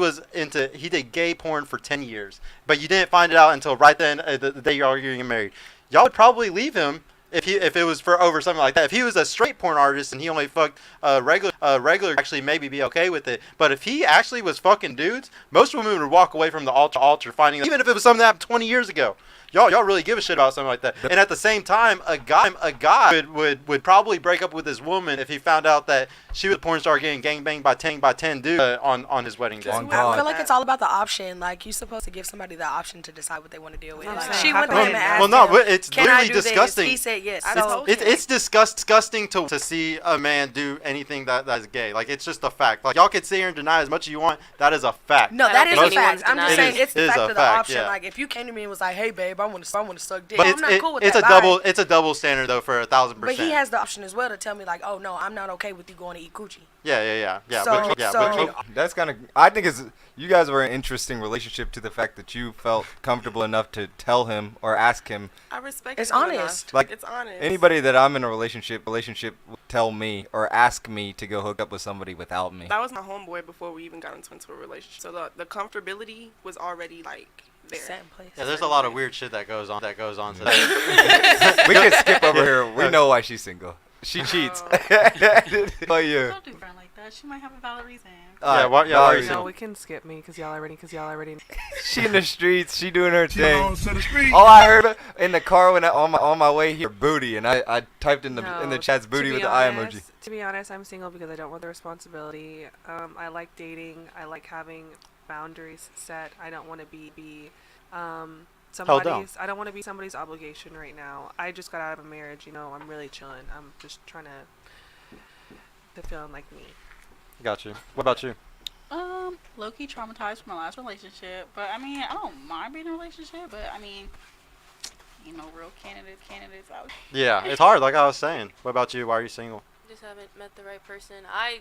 did gay porn for 10 years, but you didn't find it out until right then the day y'all getting married. Y'all would probably leave him. If it was for over something like that. If he was a straight porn artist and he only fucked regular, actually maybe be okay with it. But if he actually was fucking dudes, most women would walk away from the altar finding, even if it was something that happened 20 years ago. Y'all really give a shit about something like that. And at the same time, a guy would probably break up with his woman if he found out that she was a porn star getting gangbanged by 10 dudes on his wedding day. On I God. feel like it's all about the option. Like you're supposed to give somebody the option to decide what they want to deal with. I'm Like, saying, she how went to come- him and asked Well, no, him, but it's "Can I literally do this?" disgusting. He said yes. I So told you. It's disgusting to see a man do anything that is gay. Like it's just a fact. Like y'all can sit here and deny as much as you want. That is a fact. no, I that don't is think a fact. anyone's I'm just denying saying it. it's It the is fact a of the fact, option. yeah. Like if you came to me and was like, "Hey, babe, I want to suck dick," But I'm not cool with it's that. a Bye. double. It's a double standard though for 1,000%. But he has the option as well to tell me like, "Oh no, I'm not okay with you going to eat coochie." Yeah. So- but, so- I mean, that's kind of. I think you guys were an interesting relationship to the fact that you felt comfortable enough to tell him or ask him. I respect It's it enough. honest. Like, it's honest. Anybody that I'm in a relationship will tell me or ask me to go hook up with somebody without me. That was my homeboy before we even got into a relationship. So the comfortability was already like there. Set in place. yeah, there's a lot of weird shit that goes on today. We can skip over here. We know why she's single. She cheats. Oh yeah. Don't do friend like that. She might have a valid reason. Yeah, why are you No, single? we can skip me because y'all already. She in the streets. She doing her thing. All I heard in the car when on my way here, booty, and I typed in the No, chat's booty to with be the eye honest- emoji. To be honest, I'm single because I don't want the responsibility. I like dating. I like having boundaries set. I don't want to be somebody's. I don't want to be somebody's obligation right now. I just got out of a marriage. I'm really chilling. I'm just trying to feel like me. Got you. What about you? Low-key traumatized from my last relationship, but I mean, I don't mind being in a relationship, but I mean, real candidates out. Yeah, it's hard. Like I was saying. What about you? Why are you single? Just haven't met the right person. I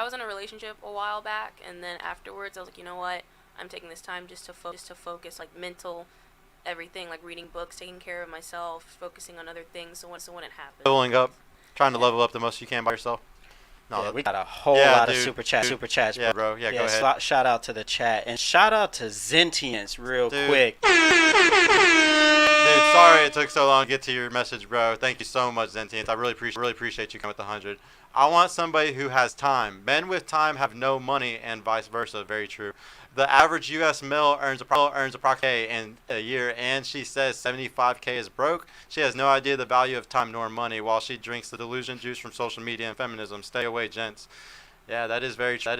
was in a relationship a while back, and then afterwards I was like, you know what? I'm taking this time just to focus, like mental, everything, like reading books, taking care of myself, focusing on other things. So when it happens, Leveling up, trying to level up the most you can by yourself. No, Yeah, we got a whole Yeah, lot of dude, super chats, yeah, bro. bro. Yeah, go ahead. Shout out to the chat and shout out to Zentience real Dude. quick. Dude, sorry it took so long to get to your message, bro. Thank you so much, Zentience. I really appreciate you coming with the 100. I want somebody who has time. Men with time have no money, and vice versa. Very true. The average U.S. male earns approximately in a year, and she says 75K is broke. She has no idea the value of time nor money, while she drinks the delusion juice from social media and feminism. Stay away, gents. Yeah, that is very true.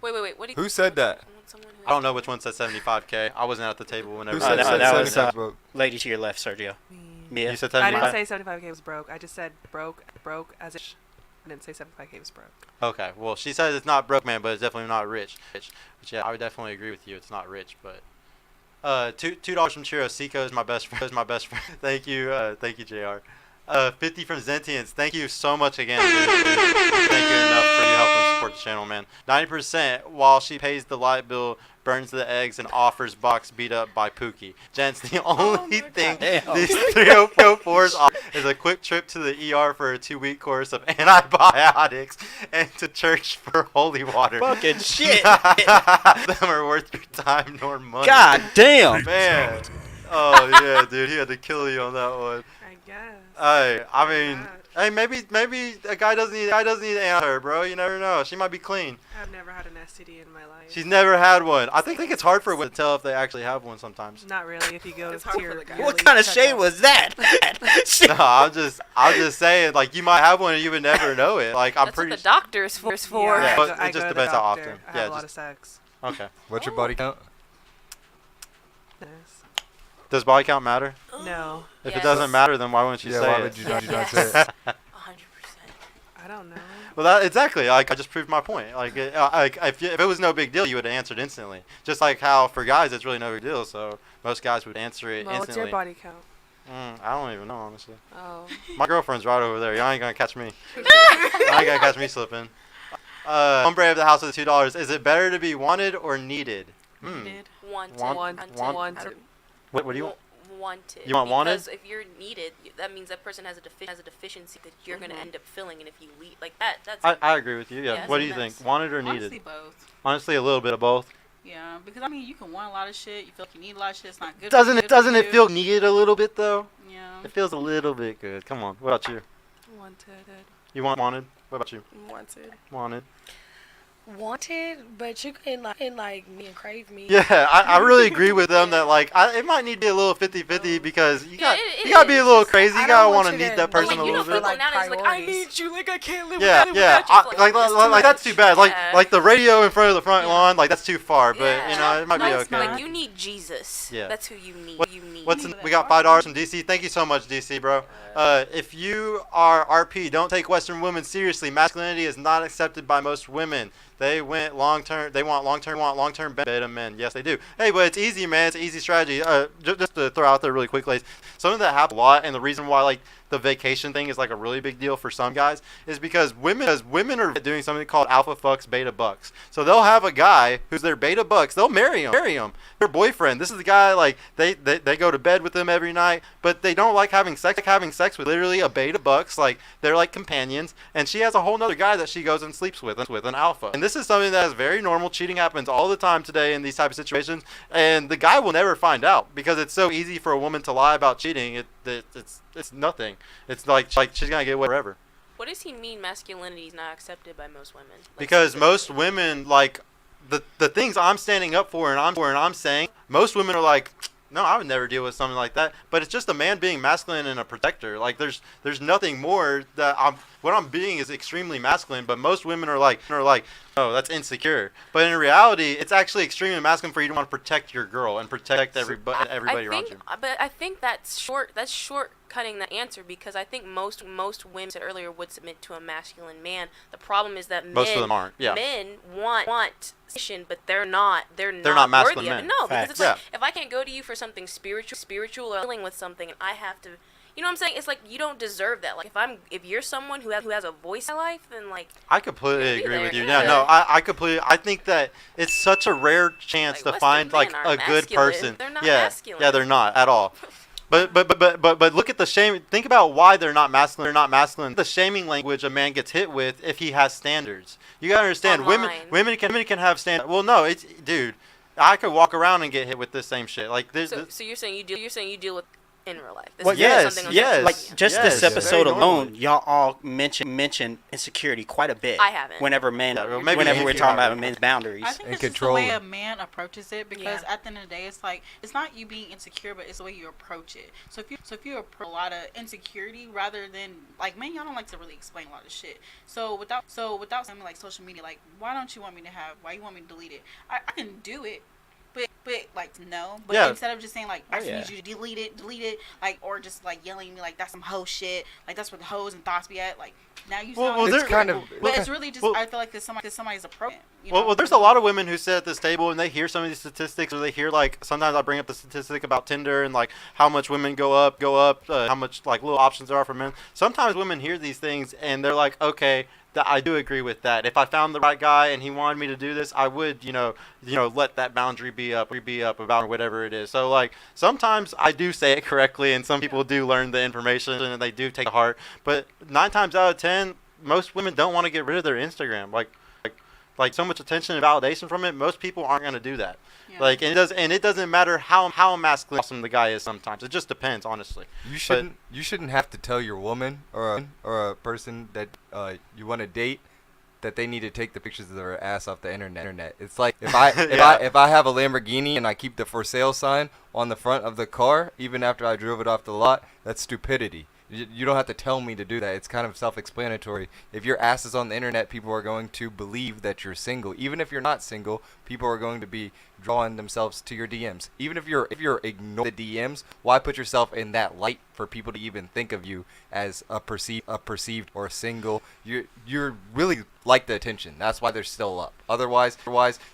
wait. What do you? Who said that? Someone who I don't know which one said 75K. I wasn't at the table whenever. Who said that was 75 broke? Lady to your left, Sergio. Me. Mia. You said I 75. didn't say 75K was broke. I just said broke as it. I didn't say 75K was broke. Okay, well, she says it's not broke, man, but it's definitely not rich. Which, yeah, I would definitely agree with you. It's not rich, but $2 from Chiro. Seiko is my best friend. Thank you, Jr. 50 from Zentians. Thank you so much again. Dude. Thank you enough for you helping support the channel, man. 90% while she pays the light bill, burns the eggs, and offers box beat up by Pookie. Gents, the only thing these 304s offer is a quick trip to the ER for a 2-week course of antibiotics and to church for holy water. Fucking shit. Them are worth your time nor money. God damn. Man. Oh yeah, dude, he had to kill you on that one. I guess. I mean, hey, maybe a guy doesn't need to answer her, bro. You never know. She might be clean. I've never had an STD in my life. She's never had one. I think it's hard for women to tell if they actually have one sometimes. Not really. If you go It's to hard your for the guy. yearly What kind of shade checkup. was that? No, I'm just saying, like, you might have one and you would never know it. Like, I'm That's pretty. what the doctor's for. Yeah, I but go- it I just go to the depends how doctor. often. I Yeah, have a lot just- of sex. Okay. What's your body count? Yes. Does body count matter? No, If Yes. it doesn't matter, then why wouldn't you Yeah, say why it? would you not Yes. say it? 100%. I don't know. Well, that exactly. Like, I just proved my point. Like, if it was no big deal, you would have answered instantly. Just like how for guys, it's really no big deal. So most guys would answer it Well, what's instantly. your body count? I don't even know, honestly. Oh. My girlfriend's right over there. Y'all ain't gonna catch me. Y'all ain't gonna catch me slipping. Hombre of the House of the $2. Is it better to be wanted or needed? Did. Wanted. Wanted. What do you want? Wanted. You want wanted? Because if you're needed, that means that person has a deficiency that you're gonna end up filling, and if you leave like that, that's. I agree with you. Yeah. Yeah, What so do you think? that's- Wanted or Honestly, needed? both. Honestly, a little bit of both. Yeah, because I mean, you can want a lot of shit. You feel like you need a lot of shit. It's not good. Doesn't for it? Doesn't you. it feel needed a little bit though? Yeah. It feels a little bit good. Come on. What about you? Wanted. You want wanted? What about you? Wanted. Wanted. Wanted, but you can like me and crave me. Yeah, I really agree with them that like it might need to be a little 50-50 because you got it you gotta be a is. little crazy. You I gotta don't want to want you need to- that But, person like, a you know, little bit. people nowadays like I priorities. need you, like I can't live Yeah, without yeah. you. Like that's too bad. Yeah. Like the radio in front of the front Yeah. lawn, like that's too far. But Yeah. you know, it might No, be it's okay. not. Like you need Jesus. Yeah. That's who you need. What- you need. What's need we that got RP. $5 from DC. Thank you so much, DC, bro. If you are RP, don't take Western women seriously. Masculinity is not accepted by most women. They want long term benefit of men. Yes, they do. Hey, but it's easy, man. It's an easy strategy. Just to throw out there really quickly, something that happens a lot, and the reason why like the vacation thing is like a really big deal for some guys is because women are doing something called alpha fucks, beta bucks. So they'll have a guy who's their beta bucks. They'll marry him. Their boyfriend. This is the guy like they go to bed with him every night, but they don't like having sex with literally a beta bucks. Like they're like companions, and she has a whole nother guy that she goes and sleeps with an alpha. And this is something that is very normal. Cheating happens all the time today in these type of situations, and the guy will never find out because it's so easy for a woman to lie about cheating. It's nothing. It's like she's gonna get away forever. What does he mean? Masculinity is not accepted by most women. Like, Because most specifically. women like the things I'm standing up for and I'm saying, most women are like, no, I would never deal with something like that. But it's just a man being masculine and a protector. Like there's nothing more that what I'm being is extremely masculine. But most women are like, oh, that's insecure. But in reality, it's actually extremely masculine for you to want to protect your girl and protect everybody around you. But I think that's shortcutting the answer because I think most women said earlier would submit to a masculine man. The problem is that Most of them aren't. Yeah. men want submission, but they're not not masculine worthy of it. men. No, because Facts. it's like Yeah. if I can't go to you for something spiritual or dealing with something, and I have to. You know what I'm saying? It's like you don't deserve that. Like if you're someone who has a voice in life, then like I completely Be agree with there, you. yeah. Yeah, no, I think that it's such a rare chance Like, to Western find like men a aren't good masculine. person. They're not yeah, masculine. yeah, they're not at all. But look at the shame. Think about why they're not masculine. They're not masculine. The shaming language a man gets hit with if he has standards. You gotta understand. Online. Women can have standards. Well, no, it's dude. I could walk around and get hit with this same shit. Like there's. so you're saying you deal with in real life. This Well, is yes, something on yes. social Like media. just Yes, this very episode normal. alone, y'all all mention insecurity quite a bit. I haven't. Whenever men, Yeah, well, maybe whenever you we're do. talking about men's boundaries. I think And it's just the way control. a man approaches it because Yeah. at the end of the day, it's like it's not you being insecure, but it's the way you approach it. So if you approach a lot of insecurity rather than like men, y'all don't like to really explain a lot of shit. So without something like social media, like why don't you want me to have? Why you want me to delete it? I can do it, but but like no. But Yeah. instead of just saying like I just yeah. need you to delete it, like or just like yelling at me like that's some hoe shit, like that's where the hoes and thoughts be at, like now you sound well, It's there- kind of. but it's really just well- I feel like because somebody's approach. Well, there's a lot of women who sit at this table and they hear some of these statistics, or they hear like sometimes I bring up the statistic about Tinder and like how much women go up, how much like little options there are for men. Sometimes women hear these things and they're like, okay, I do agree with that. If I found the right guy and he wanted me to do this, I would, let that boundary be up about whatever it is. So like sometimes I do say it correctly, and some people do learn the information and they do take it to heart. But 9 times out of 10, most women don't want to get rid of their Instagram. Like so much attention and validation from it, most people aren't going to do that. Yeah. Like, and it doesn't matter how masculine awesome the guy is. Sometimes it just depends, honestly. You shouldn't have to tell your woman or a person that you want to date that they need to take the pictures of their ass off the internet. It's like if I have a Lamborghini and I keep the for sale sign on the front of the car even after I drove it off the lot, that's stupidity. You don't have to tell me to do that. It's kind of self-explanatory. If your ass is on the internet, people are going to believe that you're single. Even if you're not single, people are going to be drawing themselves to your DMs. Even if you're ignoring the DMs, why put yourself in that light for people to even think of you as a perceived or single? You're really like the attention. That's why they're still up. Otherwise,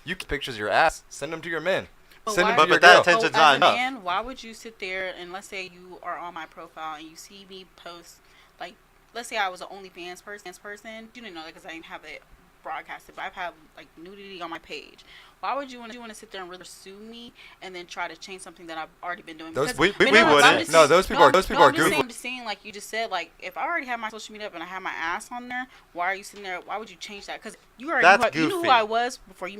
you can pictures of your ass, send them to your men. But Send why- them to But your that girl. attention's as not a enough. man, why would you sit there and let's say you are on my profile and you see me post like, let's say I was an OnlyFans person, you didn't know that because I didn't have it broadcasted, but I've had like nudity on my page. Why would you want to sit there and really pursue me and then try to change something that I've already been doing? Those- Because- we but no, wouldn't. I'm just No, saying- those people are I'm goofy. I'm just saying, like you just said, like if I already have my social media up and I have my ass on there, why are you sitting there? Why would you change that? Because you already That's you knew who goofy. I was before you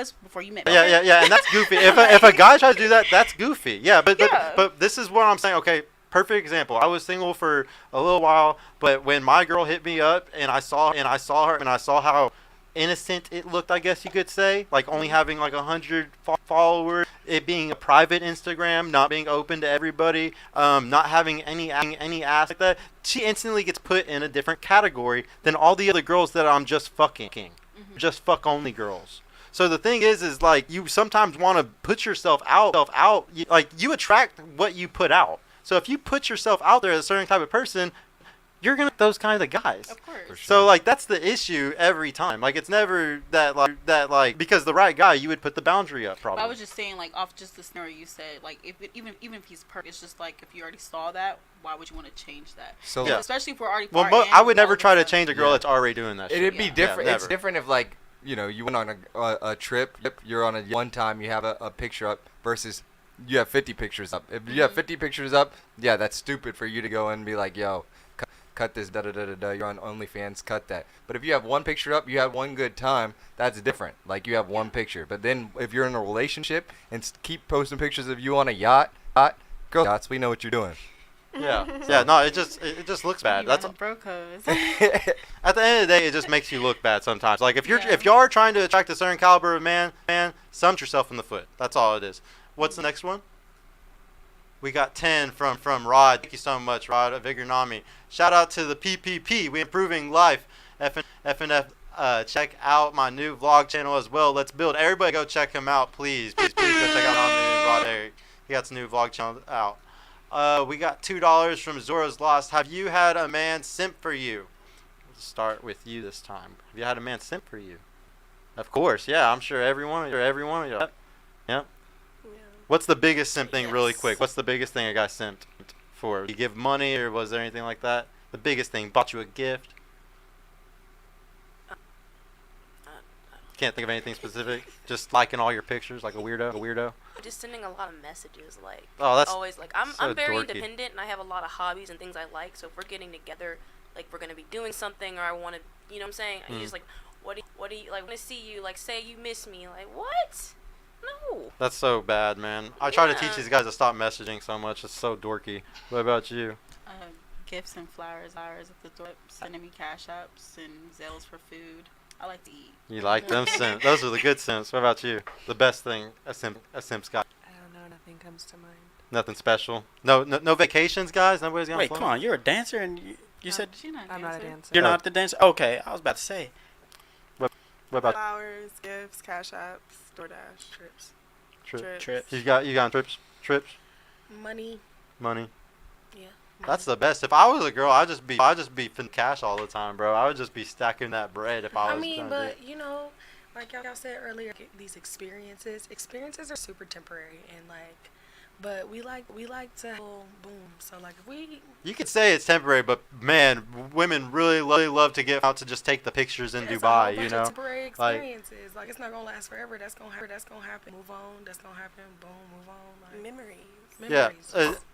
met me. Yeah, and that's goofy. If a guy tries to do that, that's goofy. Yeah, but Yeah. but this is what I'm saying. Okay, perfect example. I was single for a little while, but when my girl hit me up and I saw her and I saw how innocent it looked, I guess you could say, like only having like 100 followers, it being a private Instagram, not being open to everybody, not having any ass like that, she instantly gets put in a different category than all the other girls that I'm just fucking, just fuck only girls. So the thing is like you sometimes want to put yourself out. Like you attract what you put out. So if you put yourself out there as a certain type of person, you're gonna get those kind of guys. Of course. For sure. So like that's the issue every time. Like it's never that like because the right guy you would put the boundary up probably. I was just saying, like, off just the scenario you said, like, even if he's perfect, it's just like if you already saw that, why would you want to change that? So Yeah. Especially if we're already. Well, far in I would with never all try to this stuff. change a girl that's already doing that. It'd shit. be Yeah. different. Yeah, It's never. different if like you went on a trip. You're on a one time. You have a picture up versus you have 50 pictures up. If you have 50 pictures up, yeah, that's stupid for you to go and be like, yo, cut this, you're on OnlyFans, cut that. But if you have one picture up, you have one good time, that's different. Like you have one picture. But then if you're in a relationship and keep posting pictures of you on a yacht, girl yachts, we know what you're doing. Yeah. No, it just looks bad. You That's running bro codes. at the end of the day, it just makes you look bad sometimes. Like if Yeah. you are trying to attract a certain caliber of man, stump yourself in the foot. That's all it is. What's the next one? We got 10 from Rod. Thank you so much, Rod of Vigornami. Shout out to the PPP. We improving life. FNF. Check out my new vlog channel as well. Let's build. Everybody go check him out, please. Please go check out my new Rod Eric. He got his new vlog channel out. We got $2 from Zora's Lost. Have you had a man simp for you? We'll start with you this time. Have you had a man simp for you? Of course, yeah. I'm sure everyone. Yep. Yeah. What's the biggest simp thing, really Yes. quick? What's the biggest thing a guy simped for? Did you give money, or was there anything like that? The biggest thing, bought you a gift. Can't think of anything specific. Just liking all your pictures, like a weirdo. Just sending a lot of messages, like Oh, that's always like I'm so very dorky. independent and I have a lot of hobbies and things I like. So if we're getting together, like we're gonna be doing something, or I want to, you know what I'm saying? Mm. You just like, what do you like? Want to see you? Like, say you miss me? Like, what? No. That's so bad, man. I try to Yeah. teach these guys to stop messaging so much. It's so dorky. What about you? Gifts and flowers at the door, sending me cash apps and Zelles for food. I like to eat. You like them simps? Those are the good simps. What about you? The best thing a simp's got. I don't know. Nothing comes to mind. Nothing special. No vacations, guys. Nobody's gonna. Wait, fly? come on. You're a dancer, and you said She's not I'm not a dancer. dancer. you're No. not the dancer. Okay, I was about to say. What about Flowers, gifts, cash apps, DoorDash, trips. Trips. You got on trips, Money. money. Yeah. That's the best. If I was a girl, I'd just be fin cash all the time, bro. I would just be stacking that bread if I was. I mean, gonna but do. you know, like y'all said earlier, these experiences are super temporary, and like, but we like to boom. So like, if we You could say it's temporary, but man, women really love to get out to just take the pictures in it's a Dubai. whole You bunch know, of temporary like experiences. Like, it's not gonna last forever. That's gonna happen. Move on. That's gonna happen. Boom. Move on. Like, Memories. yeah.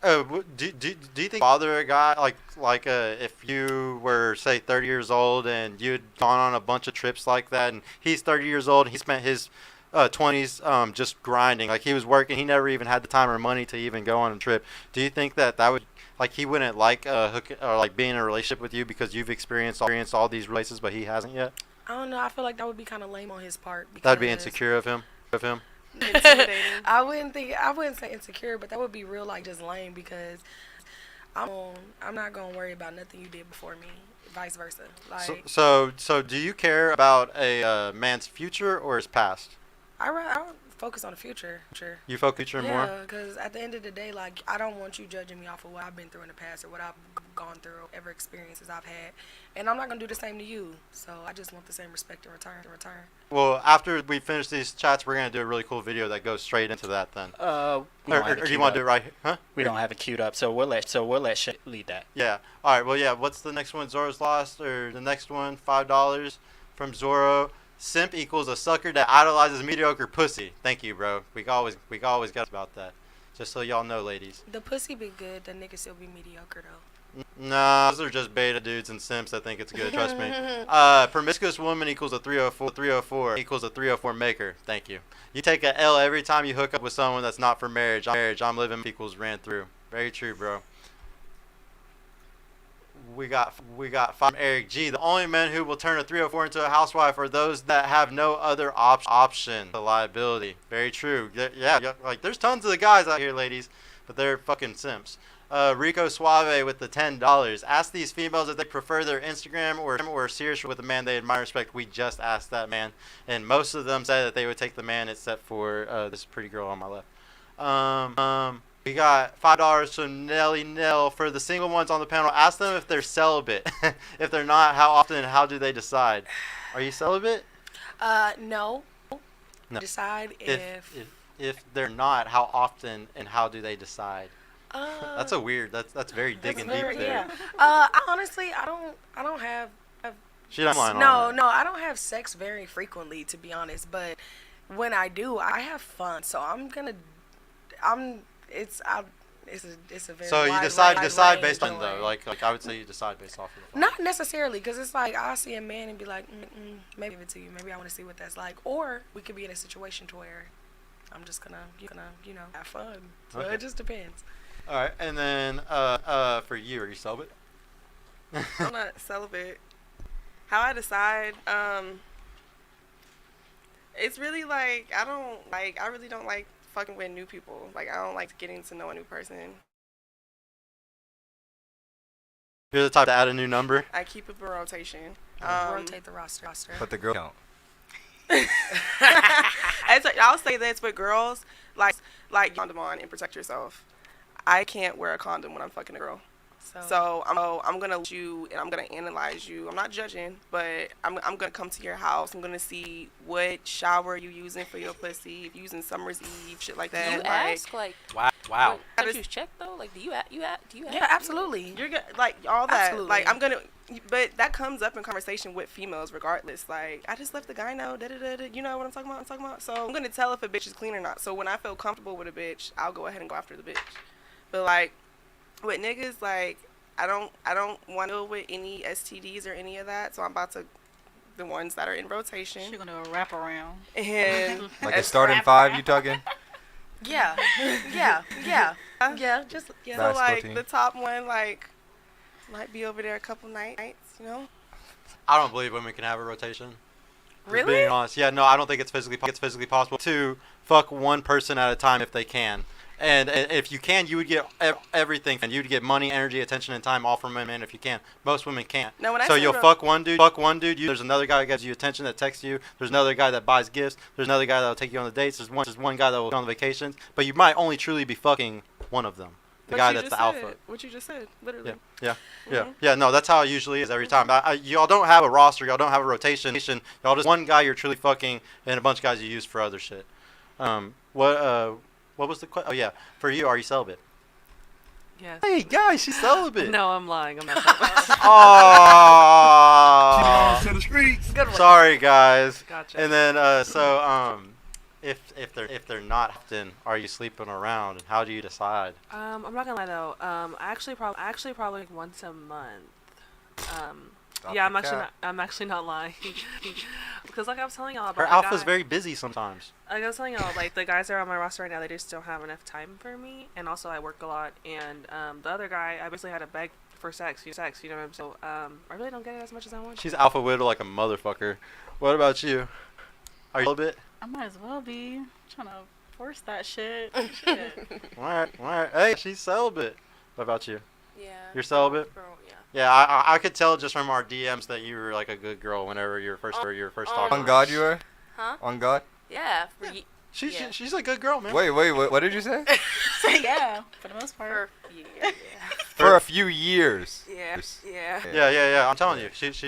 memories. Do you think bother a guy like if you were say 30 years old and you'd gone on a bunch of trips like that, and he's 30 years old and he spent his 20s just grinding, like he was working, he never even had the time or money to even go on a trip. Do you think that would like he wouldn't like hook or like being in a relationship with you because you've experienced all these places but he hasn't yet? I don't know. I feel like that would be kind of lame on his part. That'd be because- insecure of him. Intimidating. I wouldn't say insecure, but that would be real like just lame because I'm not gonna worry about nothing you did before me, vice versa. Like So do you care about a man's future or his past? I focus on the future. Sure. You focus future more? Yeah, because at the end of the day, like, I don't want you judging me off of what I've been through in the past or what I've gone through, ever experiences I've had, and I'm not gonna do the same to you. So I just want the same respect in return. Well, after we finish these chats, we're gonna do a really cool video that goes straight into that. Then, We or don't have it do you queued want to do up. it right here? Huh? We don't have it queued up, so we'll let Shay lead that. Yeah. All right. Well, yeah. What's the next one? Zoro's Lost, or the next one? $5 from Zoro. Simp equals a sucker that idolizes mediocre pussy. Thank you, bro. We always got about that. Just so y'all know, ladies. The pussy be good, the niggas still be mediocre though. Nah, those are just beta dudes and simps that think it's good. Trust me. Promiscuous woman equals a 304. 304 equals a 304 maker. Thank you. You take a L every time you hook up with someone that's not for marriage. I'm living equals ran through. Very true, bro. We got from Eric G. The only men who will turn a 304 into a housewife are those that have no other option to liability. Very true. Yeah, like there's tons of the guys out here, ladies, but they're fucking simps. Rico Suave with the $10. Ask these females if they prefer their Instagram or serious with a man they admire and respect. We just asked that, man, and most of them said that they would take the man except for this pretty girl on my left. We got $5 from Nelly Nell. For the single ones on the panel, ask them if they're celibate. If they're not, how often and how do they decide? Are you celibate? No. No. Decide If they're not, how often and how do they decide? That's a weird. That's very digging deep there. Yeah. Honestly, I don't have. She don't lie on No, that. I don't have sex very frequently, to be honest. But when I do, I have fun. So it's a very So you wide decide range based on of, though, like I would say you decide based off of the phone. Not necessarily, because it's like I see a man and be like, maybe give it to you. Maybe I want to see what that's like. Or we could be in a situation to where I'm just gonna have fun. So Okay. it just depends. All right, and then for you, are you celibate? I'm not celibate. How I decide, it's really like I really don't like fucking with new people. Like, I don't like getting to know a new person. You're the type to add a new number. I keep it in rotation. Rotate the roster. But the girl count. I'll say this with girls, like condom on and protect yourself. I can't wear a condom when I'm fucking a girl. So I'm gonna let you and I'm gonna analyze you. I'm not judging, but I'm gonna come to your house. I'm gonna see what shower you using for your pussy. If you using Summer's Eve, shit like that. You ask like Wow. Don't you check though? Like do you ask? Yeah, absolutely. You're good, like all that. Absolutely. Like I'm gonna, but that comes up in conversation with females regardless. Like I just let the guy know, you know what I'm talking about. So I'm gonna tell if a bitch is clean or not. So when I feel comfortable with a bitch, I'll go ahead and go after the bitch. But like with niggas, like I don't want to deal with any STDs or any of that. So I'm about to the ones that are in rotation. She's gonna wrap around. And Like a starting five, you talking? Yeah. Just so Basketball like team. the top one like might be over there a couple nights, you know. I don't believe women can have a rotation. Just Really? being honest, yeah, no, I don't think it's physically possible to fuck one person at a time if they can. And if you can, you would get everything, and you'd get money, energy, attention, and time all from women if you can. Most women can't. No, when I So say you'll no- fuck one dude. There's another guy that gives you attention, that texts you. There's another guy that buys gifts. There's another guy that will take you on the dates. There's one guy that will go on the vacations. But you might only truly be fucking one of them. The guy that's the alpha. What you just said, literally. Yeah. No, that's how it usually is every time. Y'all don't have a roster. Y'all don't have a rotation. Y'all just one guy you're truly fucking, and a bunch of guys you use for other shit. What was the question? Oh yeah, for you, are you celibate? Yes. Hey guys, she's celibate. No, I'm lying. I'm not. Oh. Good one. Sorry guys. Gotcha. And then if they're not, then are you sleeping around? And how do you decide? I'm not gonna lie though. I actually probably like once a month. Stop Yeah, the I'm actually not lying. Because like I was telling y'all about Her the alpha's guy- very busy sometimes. Like I was telling y'all, like the guys that are on my roster right now, they just don't have enough time for me, and also I work a lot. And the other guy, I basically had to beg for sex. You know what I'm saying? So I really don't get it as much as I want. She's alpha widow like a motherfucker. What about you? Are you celibate? I might as well be. I'm trying to force that shit. Shit. All right. Hey, she's celibate. What about you? Yeah. You're celibate? Girl, yeah. Yeah, I could tell just from our DMs that you were like a good girl whenever you were first talking. On God, you are. Huh? On God. Yeah. She's a good girl, man. Wait. What did you say? Yeah, for the most part. For a few years. Yeah. Yeah. I'm telling you, she's I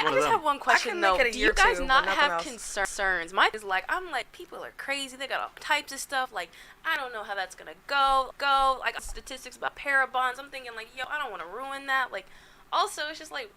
one of just them. have one question can though. make it a Do year you guys too, not but have nothing concerns? My is like I'm like people are crazy. They got all types of stuff. Like I don't know how that's gonna go. Like statistics about parabonds. I'm thinking like yo, I don't want to ruin that. Like also it's just like.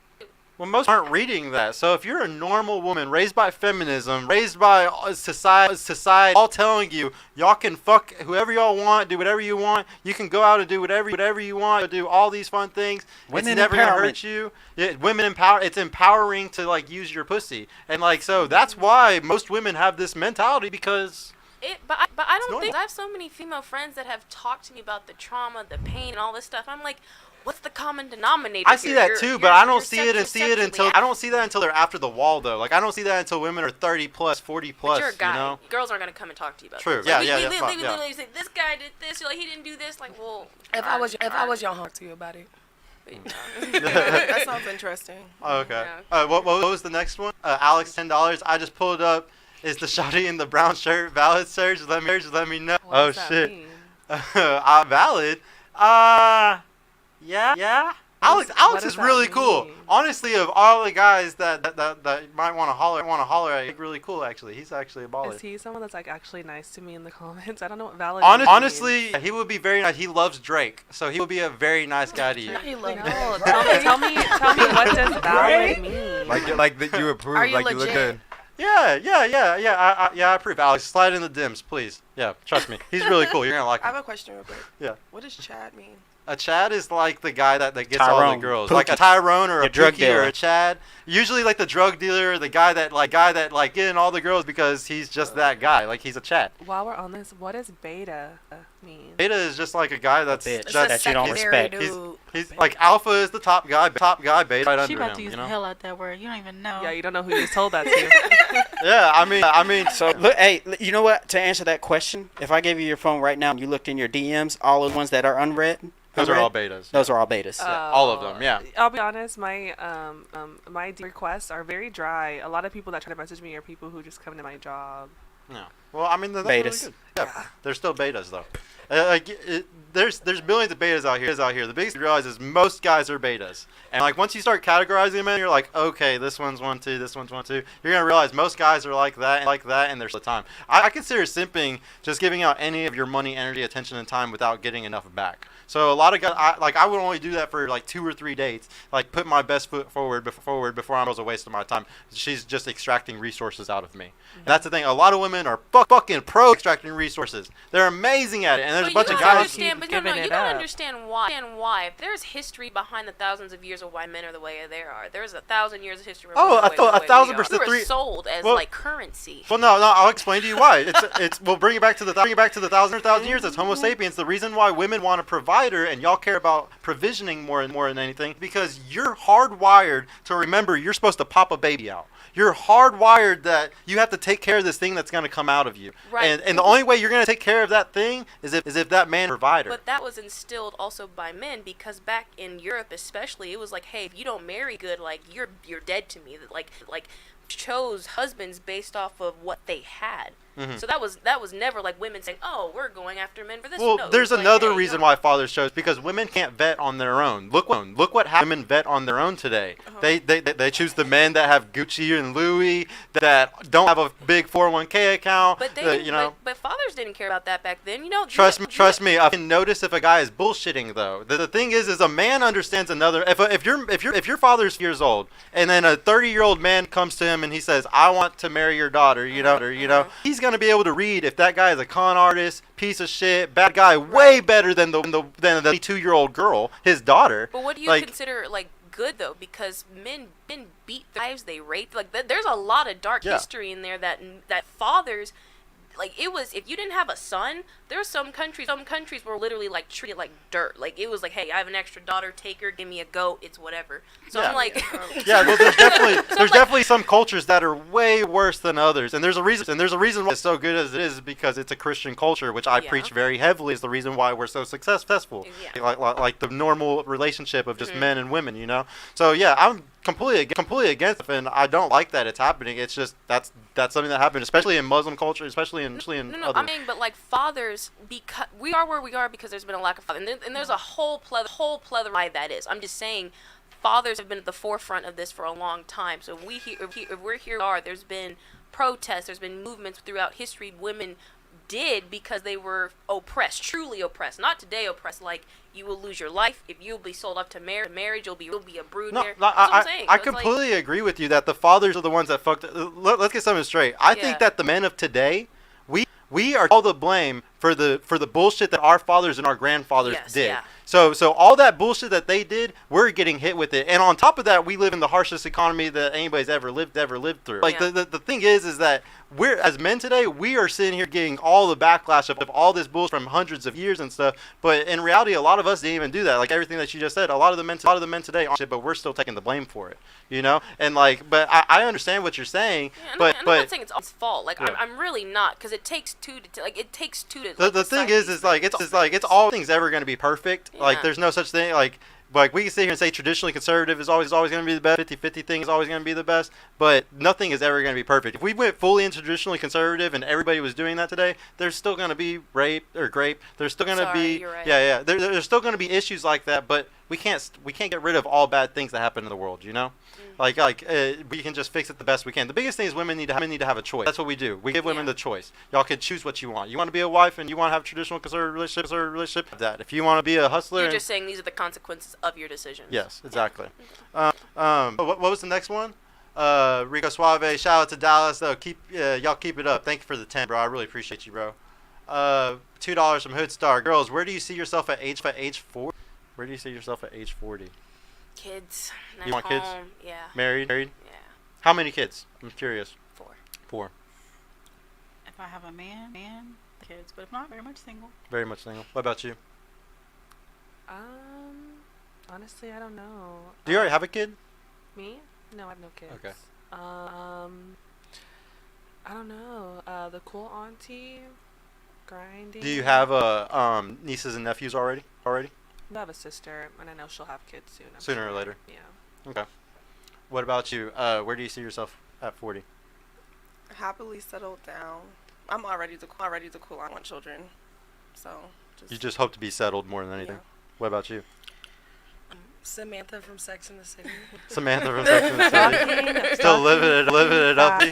Well, most aren't reading that. So if you're a normal woman raised by feminism, raised by society, all telling you y'all can fuck whoever y'all want, do whatever you want. You can go out and do whatever you want, do all these fun things. Women it's never gonna empowerment. hurt you. Yeah, women empower. It's empowering to like use your pussy, and like so that's why most women have this mentality because. But I don't normal. think I have so many female friends that have talked to me about the trauma, the pain, and all this stuff. I'm like, what's the common denominator? I see here? that You're- too, you're- but I don't you're see it sexually until I don't see that until they're after the wall though. Like I don't see that until women are 30 plus, 40 But plus. you're a guy. You know. Girls aren't gonna come and talk to you about True. this. Yeah, Like, yeah, we that's fine, yeah. literally say this guy did this. You're like he didn't do this. Like well, If I was your home, to you about it. That sounds interesting. Oh, okay. Yeah. What was the next one? Alex, $10. I just pulled it up. Is the shawty in the brown shirt valid, sir? Just let me know. What Oh does that shit. mean? Valid. Yeah. Alex does is that really cool. mean? Honestly, of all the guys that might want to holler at, he's really cool actually. He's actually a baller. Is he someone that's like actually nice to me in the comments? I don't know what valid. Honestly, he would be very nice. He loves Drake, so he would be a very nice guy to you. He love No, tell me what does valid mean? Like that you approve. Are you like you look legit? good. Yeah. I approve. Alex, slide in the dims, please. Yeah, trust me. He's really cool. You're gonna like I have him. a question real quick. Yeah. What does Chad mean? A Chad is like the guy that gets all the Tyrone. girls, Pookie. like a Tyrone or a Your drug Pookie or dealer. a Chad. Usually, like the drug dealer, the guy that getting all the girls because he's just that guy. Like he's a Chad. While we're on this, what does beta mean? Beta is just like a guy that's bitch. It's That a you don't secondary respect. dude. he's like alpha is the top guy. Beta right She under about him. to use You the know? hell out that word. You don't even know. Yeah, you don't know who you just told that to. Yeah, I mean. So look, hey, you know what? To answer that question, if I gave you your phone right now and you looked in your DMs, all the ones that are unread, Those are all betas. Those are all betas. Yeah, all of them, yeah. I'll be honest, my my requests are very dry. A lot of people that try to message me are people who just come to my job. No. Well, I mean, that's Betas. really good. Yeah, they're still betas though. There's billions of betas out here. The biggest thing you realize is most guys are betas, and like once you start categorizing them, you're like, okay, this one's 1, 2, this one's 1, 2. You're gonna realize most guys are like that, and there's the time. I consider simping just giving out any of your money, energy, attention, and time without getting enough back. So a lot of guys, I would only do that for like 2 or 3 dates. Like put my best foot forward before I was a waste of my time. She's just extracting resources out of me. And that's the thing. A lot of women are fucking pro extracting resources. They're amazing at it. And there's a bunch of guys. Understand, but no, giving you it don't up. understand why. If there's history behind the thousands of years of why men are the way they are, there's 1,000 years of history. Oh, of why a thousand percent. We were sold as Well- like currency. Well, no, I'll explain to you why. We'll bring it back to the 1,000 years. It's Homo sapiens. The reason why women want a provider and y'all care about provisioning more than anything because you're hardwired to remember you're supposed to pop a baby out. You're hardwired that you have to take care of this thing that's going to come out of you. Right. And the only way you're going to take care of that thing is if that man is a provider. But that was instilled also by men, because back in Europe especially, it was like, hey, if you don't marry good, like you're dead to me. Like chose husbands based off of what they had. Mm-hmm. So that was never like women saying, "Oh, we're going after men for this." Well, No, it there's was like, another hey, reason no. why fathers chose, because women can't vet on their own. Look what happens. Women vet on their own today. Uh-huh. They choose the men that have Gucci and Louis, that don't have a big 401k account. But they, that, you know. but fathers didn't care about that back then. You know. Trust me. I can notice if a guy is bullshitting though. The thing is a man understands another. If your father's years old and then a 30-year-old man comes to him and he says, "I want to marry your daughter," you know, he's gonna be able to read if that guy is a con artist, piece of shit, bad guy, way better than the 22-year-old girl, his daughter. But what do you consider like good though? Because men beat their wives, they rape. Like there's a lot of dark history in there that fathers. Like it was, if you didn't have a son, there were some countries were literally like treated like dirt. Like it was like, hey, I have an extra daughter, take her, give me a goat, it's whatever. So I'm like, well, there's definitely some cultures that are way worse than others, and there's a reason why it's so good as it is, because it's a Christian culture, which I preach very heavily. Is the reason why we're so successful. Yeah. Like the normal relationship of just men and women, you know. So yeah, I'm completely against it, and I don't like that it's happening. It's just that's something that happened, especially in Muslim culture, especially in No, other. I'm saying, but like fathers, because we are where we are because there's been a lack of father, and there's a whole plethora why that is. I'm just saying, fathers have been at the forefront of this for a long time. So if we're here, there's been protests, there's been movements throughout history. Women did because they were oppressed, truly oppressed. Not today oppressed, like you will lose your life if you'll be sold up to marriage. You'll be a brood. No, That's what I'm saying. I So it's completely agree with you that the fathers are the ones that fucked. Let's get something straight. I think that the men of today, we are all the blame for the bullshit that our fathers and our grandfathers did. Yeah. So all that bullshit that they did, we're getting hit with it. And on top of that, we live in the harshest economy that anybody's ever lived through. Like the thing is that we're, as men today, we are sitting here getting all the backlash of all this bullshit from hundreds of years and stuff. But in reality, a lot of us didn't even do that. Like everything that you just said, a lot of the men today aren't shit, but we're still taking the blame for it. You know? And like, but I understand what you're saying. Yeah, I'm not saying it's all his fault. Like I'm really not, because it takes two to The thing is like it's all things ever going to be perfect. Yeah. Like there's no such thing like we can sit here and say traditionally conservative is always going to be the best. 50-50 thing is always going to be the best, but nothing is ever going to be perfect. If we went fully into traditionally conservative and everybody was doing that today, there's still going to be rape. There's still going to be you're right. There's still going to be issues like that, but we can't get rid of all bad things that happen in the world, you know? We can just fix it the best we can. The biggest thing is women need to have a choice. That's what we do. We give women the choice. Y'all can choose what you want. You want to be a wife and you want to have a traditional conservative relationship, have that. If you want to be a hustler, You're just saying these are the consequences of your decisions. yes, exactly. What was the next one? Rico Suave, shout out to Dallas though. Y'all keep it up. Thank you for the 10, bro. I really appreciate you, bro. $2 from Hood Star. Girls, where do you see yourself at age 40? Where do you see yourself at age 40? Kids. You want kids? Yeah. Married? Yeah. How many kids? I'm curious. 4. If I have a man, kids, but if not, very much single. Very much single. What about you? Honestly, I don't know. Do you already have a kid? Me? No, I have no kids. Okay. I don't know. The cool auntie, grinding. Do you have nieces and nephews already? I have a sister, and I know she'll have kids soon. Sooner or later. Yeah. Okay. What about you? Where do you see yourself at 40? Happily settled down. I'm already the cool. I want children, so You just hope to be settled more than anything. Yeah. What about you? Samantha from Sex and the City. Samantha from Sex and the City. Still living it up.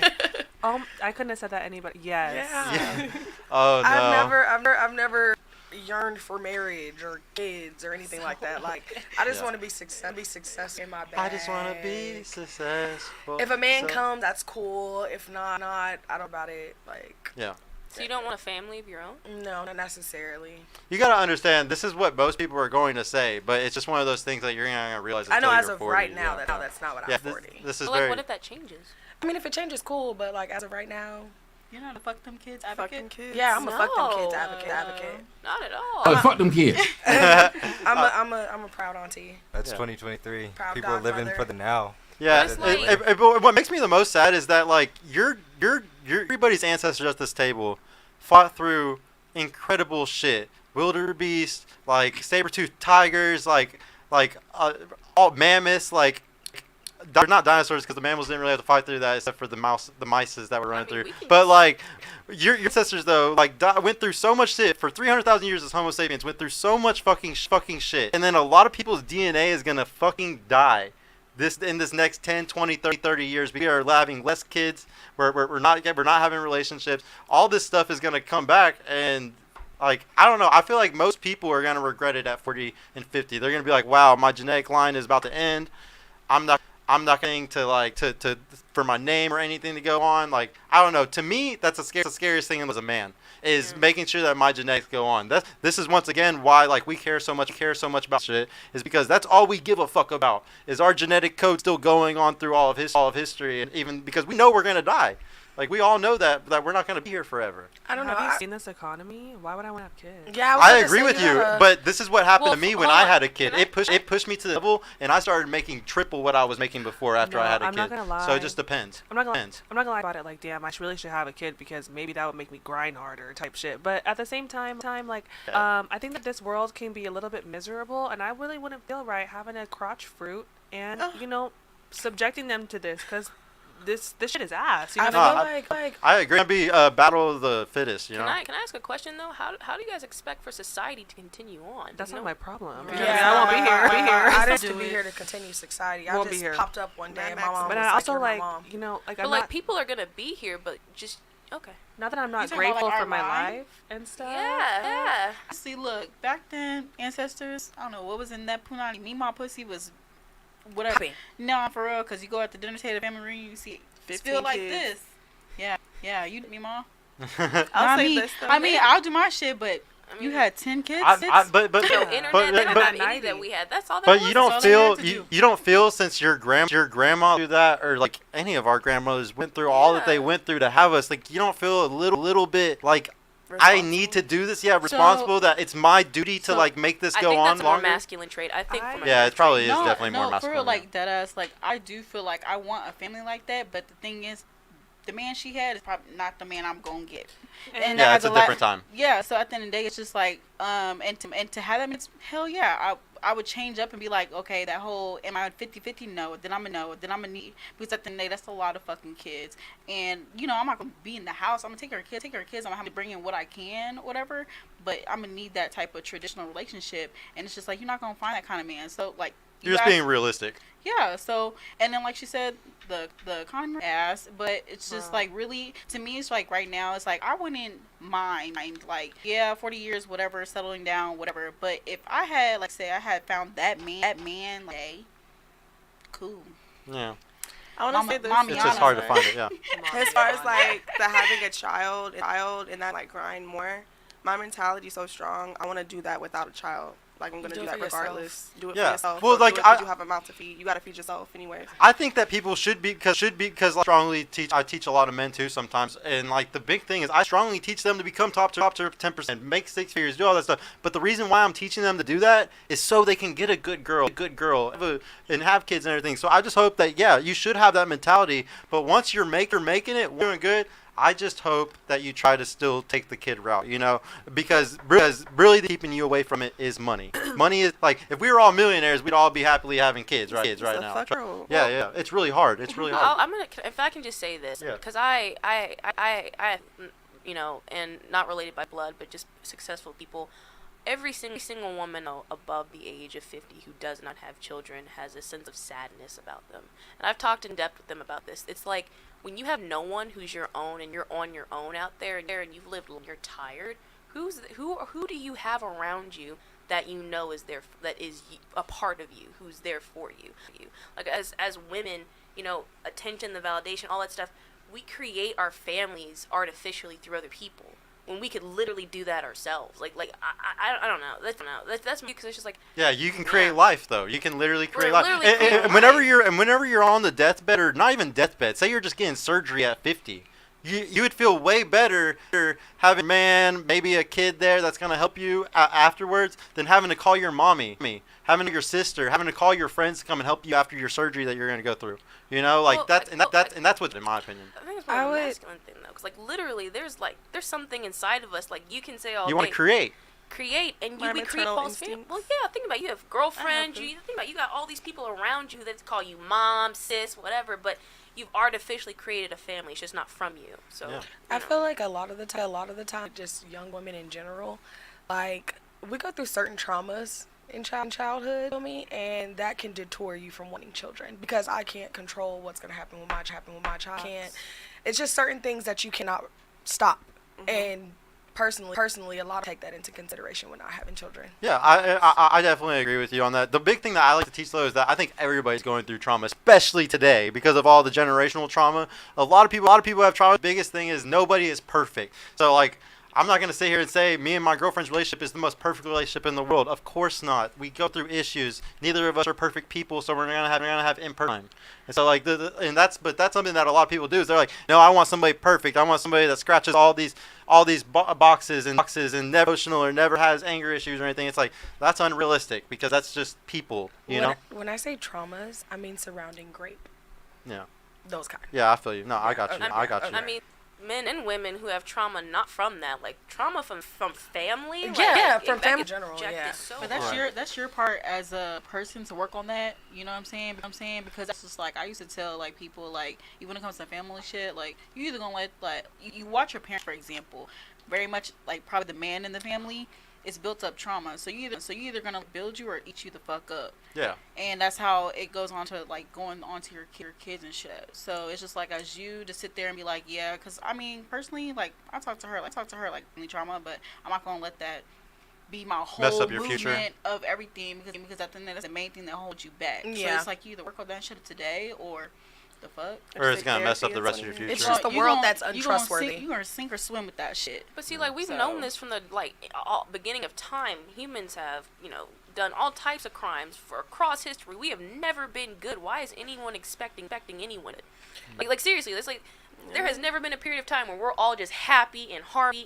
I couldn't have said that anybody. Yes. Yeah. Oh no. I've never yearned for marriage or kids or anything like that. Like I just want to be successful in my bag. I just want to be successful. If a man comes, that's cool. If not, I don't about it. Like Yeah. So you don't want a family of your own? no, not necessarily. You gotta understand, this is what most people are going to say, but it's just one of those things that you're not gonna realize. I know until as you're of 40, right now yeah. that's not what Yeah, I'm 40. this is But like, very. what if that changes? I mean, if it changes, cool. But like as of right now, You're not a fuck them kids advocate? Fucking kids. yeah, I'm a fuck them kids No. advocate. Not at all. Oh, fuck them kids. I'm a proud auntie. That's Yeah. 2023. Proud People are living godmother. for the now. Yeah, It's like- but what makes me the most sad is that like your everybody's ancestors at this table fought through incredible shit. Wildebeest, like saber-toothed tigers, like all mammoths, like they're not dinosaurs because the mammals didn't really have to fight through that except for the mices that were running mean, through. we can But just- like your ancestors though, like went through so much shit for 300,000 years as Homo sapiens. Went through so much fucking shit, and then a lot of people's DNA is gonna fucking die. In this next 10, 20, 30 years, we are having less kids. We're not having relationships. All this stuff is gonna come back, and like I don't know. I feel like most people are gonna regret it at 40 and 50. They're gonna be like, "Wow, my genetic line is about to end. I'm not going to like to for my name or anything to go on." Like I don't know. To me, that's the scariest thing as a man is making sure that my genetics go on. This is once again why like we care so much about shit is because that's all we give a fuck about is our genetic code still going on through all of history, and even because we know we're gonna die. Like we all know that we're not gonna be here forever. I don't know. Have you seen this economy? Why would I want to have kids? Yeah, was I gonna agree say with you, gotta- but this is what happened Well, to me hold when I on. had a kid. Can I- It pushed me to the level, and I started making triple what I was making before after No, I had a I'm kid. not gonna lie. So it just depends. I'm not gonna lie about it. Like, damn, I really should have a kid because maybe that would make me grind harder, type shit. But at the same time, like, Yeah. I think that this world can be a little bit miserable, and I really wouldn't feel right having a crotch fruit and subjecting them to this because this shit is ass. You know I what I feel mean? like I agree. It'd be a battle of the fittest, you know. Can I ask a question though? How do you guys expect for society to continue on? That's You not know? my problem. Yeah. You know what I mean? I won't be here. I Be didn't here. be here to continue society. I Won't be just here. popped up one day and my mom But was I also "You're my like, mom." like, But I'm like not. people are gonna be here, but just okay. Not that I'm not talking about, grateful like, for our my line? life and stuff. Yeah. See, look, back then, ancestors, I don't know what was in that punani. Me, my pussy was whatever. No, for real, because you go at the dinner table, family reunion, you see, 15 feel like kids. this. Yeah, you, me, mom. I'll say me, this though. I mean, I'll do my shit, but I mean, you had 10 kids? But no internet, but- they don't but- have any that we had. That's all that But was. you all don't they feel had to do. you don't feel since your grandma do that or like any of our grandmothers went through all that they Yeah. went through to have us. Like you don't feel a little bit like I need to do this. Yeah, responsible that it's my duty to So- like make this I go think on that's a more longer. masculine trait. I think. From a Yeah, it probably is no, definitely more for masculine. real, like that ass. Like I do feel like I want a family like that, but the thing is, the man she had is probably not the man I'm gonna get. And Yeah, that it's has a lot- different time. Yeah, so at the end of the day, it's just like, and to have that, means, hell yeah, I would change up and be like, okay, that whole, am I 50-50? No, then I'm a no, then I'm a need, because at the end of the day, that's a lot of fucking kids, and, you know, I'm not gonna be in the house, I'm gonna take her kids, I'm gonna have to bring in what I can, whatever, but I'm gonna need that type of traditional relationship, and it's just like, you're not gonna find that kind of man, so, like, You're just being realistic. yeah, so, and then like she said, the economy ass, but it's just like really, to me, it's like right now, it's like I wouldn't mind like, yeah, 40 years, whatever, settling down, whatever, but if I had, like say, I had found that man, like, hey, cool. Yeah, I want Mama- to say this. Mommy, it's just hard to find it. Yeah. As far as like the having a child and that like grind more, my mentality is so strong. I want to do that without a child. Like I'm gonna Do do it that for yourself. regardless. Do it Yeah. for yourself. Well, Don't like, do it 'cause I- you have a mouth to feed. You gotta feed yourself anyway. I think that people should be because I strongly teach. I teach a lot of men too sometimes, and like the big thing is I strongly teach them to become top to 10%, make 6 figures, do all that stuff. But the reason why I'm teaching them to do that is so they can get a good girl, and have kids and everything. So I just hope that you should have that mentality. But once you're making it, doing good. I just hope that you try to still take the kid route, because really keeping you away from it is money. Money is like if we were all millionaires, we'd all be happily having kids, right? The now. fuck girl. Yeah. It's really hard. It's really hard. I'm gonna, if I can just say this, Yeah. because I, and not related by blood, but just successful people. Every single woman above the age of 50 who does not have children has a sense of sadness about them. And I've talked in depth with them about this. It's like when you have no one who's your own and you're on your own out there and you've lived and you're tired, who do you have around you that you know is there, that is a part of you, who's there for you? Like as women, attention, the validation, all that stuff, we create our families artificially through other people. When we could literally do that ourselves, I don't know. That's because it's just like Yeah, you can create life though. You can literally create We're life. literally creating And whenever you're on the deathbed or not even deathbed, say you're just getting surgery at 50, you would feel way better having a man, maybe a kid there that's gonna help you afterwards, than having to call your mommy, having your sister, having to call your friends to come and help you after your surgery that you're gonna go through. You know, like Well, that's what, in my opinion. I think it's more of a masculine thing though, because like literally, there's something inside of us. Like you can say all You want to create. and My we create maternal false family. instincts. Well, yeah, think about it. You have girlfriends. them. You think about it, you got all these people around you that call you mom, sis, whatever. But you've artificially created a family. It's just not from you. So Yeah. I feel like a lot of the time, just young women in general, like we go through certain traumas in childhood, you know me, and that can deter you from wanting children because I can't control what's gonna happen with my child. It's just certain things that you cannot stop, and personally, a lot of take that into consideration when not having children. Yeah, I definitely agree with you on that. The big thing that I like to teach though is that I think everybody's going through trauma, especially today because of all the generational trauma. A lot of people have trauma. The biggest thing is nobody is perfect. So like, I'm not gonna sit here and say me and my girlfriend's relationship is the most perfect relationship in the world. Of course not. We go through issues. Neither of us are perfect people, so we're gonna have imperfect time. And so like that's something that a lot of people do is they're like, no, I want somebody perfect. I want somebody that scratches all these boxes and never emotional or never has anger issues or anything. It's like that's unrealistic because that's just people, you know. When I say traumas, I mean surrounding grape. Yeah. Those kind. Yeah, I feel you. No, I got you. I got you. I mean, men and women who have trauma not from that, like trauma from family. Yeah, like, from that family can in general, jack yeah. this so But hard. that's your part as a person to work on that. You know what I'm saying? Because that's just like I used to tell like people like even when it comes to family shit, like you either gonna let like you watch your parents, for example, very much like probably the man in the family. It's built up trauma, so you either gonna build you or eat you the fuck up. Yeah. And that's how it goes on to like going on to your kids and shit. So it's just like as you to sit there and be like, yeah, because I mean personally, like I talk to her like family trauma, but I'm not gonna let that be my whole Mess up your movement future. of everything because I think that's the main thing that holds you back. Yeah. So it's like you either work on that shit today or the fuck. Or it's gonna mess up the rest of your future. It's just a You world gon- that's you gonna untrustworthy. You gonna sink or swim with that shit. But see, like we've So- known this from the beginning of time. Humans have, done all types of crimes for across history. We have never been good. Why is anyone expecting anyone? Like seriously, it's like there has never been a period of time where we're all just happy and harmony.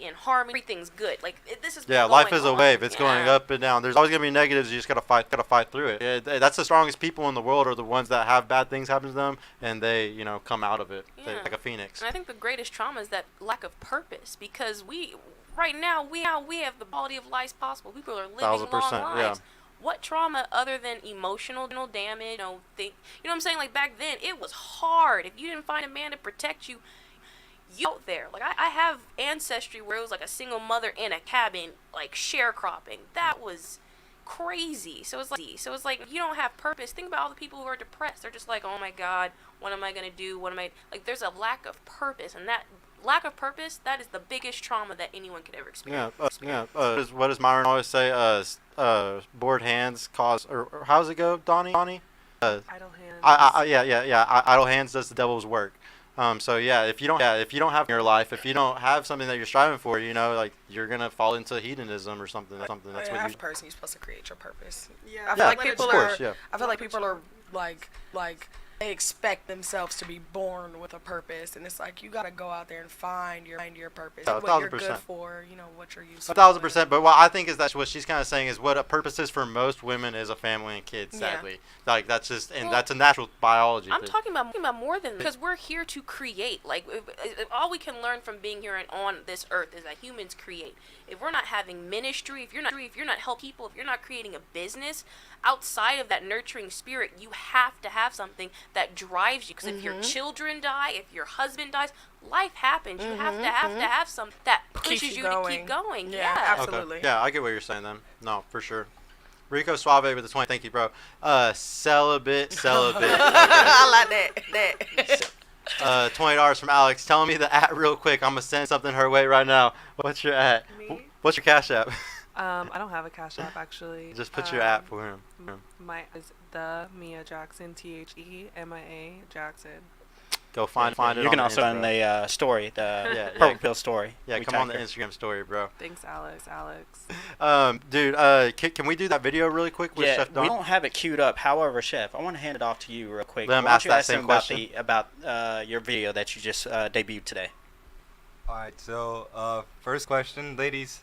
Everything's good. Like this is Yeah, going life is a on. wave. It's Yeah. going up and down. There's always gonna be negatives. You just gotta fight through it. Yeah, that's the strongest people in the world are the ones that have bad things happen to them and they, come out of it. They're Yeah. like a phoenix. And I think the greatest trauma is that lack of purpose because right now we have the quality of life possible. People are living 1000%, long yeah. lives. What trauma other than emotional damage? You know what I'm saying? Like back then, it was hard. If you didn't find a man to protect you, you out there. Like I have ancestry where it was like a single mother in a cabin, like sharecropping. That was crazy. So it's like you don't have purpose. Think about all the people who are depressed. They're just like, oh my God, what am I gonna do? Like there's a lack of purpose, and that lack of purpose, that is the biggest trauma that anyone could ever experience. What does Myron always say? Bored hands cause, or how does it go, Donnie? Idle hands. Idle hands does the devil's work. So yeah, if you don't have in your life, if you don't have something that you're striving for, like you're gonna fall into hedonism or something. That's what As you. a person, you're supposed to create your purpose. Yeah, I feel like of people course, are. yeah. I feel like people are like they expect themselves to be born with a purpose, and it's like you gotta go out there and find your purpose, Yeah, what you're good 1000%. for, what you're useful. 1000%. But what I think is that's what she's kind of saying is what a purpose is for most women is a family and kids. Yeah. Sadly, like that's just Well, that's a natural biology. I'm talking about more than because we're here to create. Like if all we can learn from being here and on this earth is that humans create. If we're not having ministry, if you're not helping people, if you're not creating a business outside of that nurturing spirit, you have to have something that drives you. Because if your children die, if your husband dies, life happens. You have to have something that pushes Keeps you you to going. keep going. Yeah, Yeah. absolutely. Okay. Yeah, I get what you're saying then. No, for sure. Rico Suave with the 20. Thank you, bro. Celibate. I like that. $20 from Alex. Telling me the at real quick. I'm gonna send something her way right now. What's your at? Me? What's your Cash App? I don't have a Cash App actually. Just put your app for him. My is the Mia Jackson, TheMia Jackson. Go find it. You can on also the on the story, the Yeah, Purple Pill story. Yeah, we come on the tagged her. Instagram story, bro. Thanks, Alex. Dude, can we do that video really quick with Yeah, Chef Don? we don't have it queued up. However, Chef, I want to hand it off to you real quick. Let him Why don't ask you that ask same him question. about your video that you just debuted today? All right. So, first question, ladies.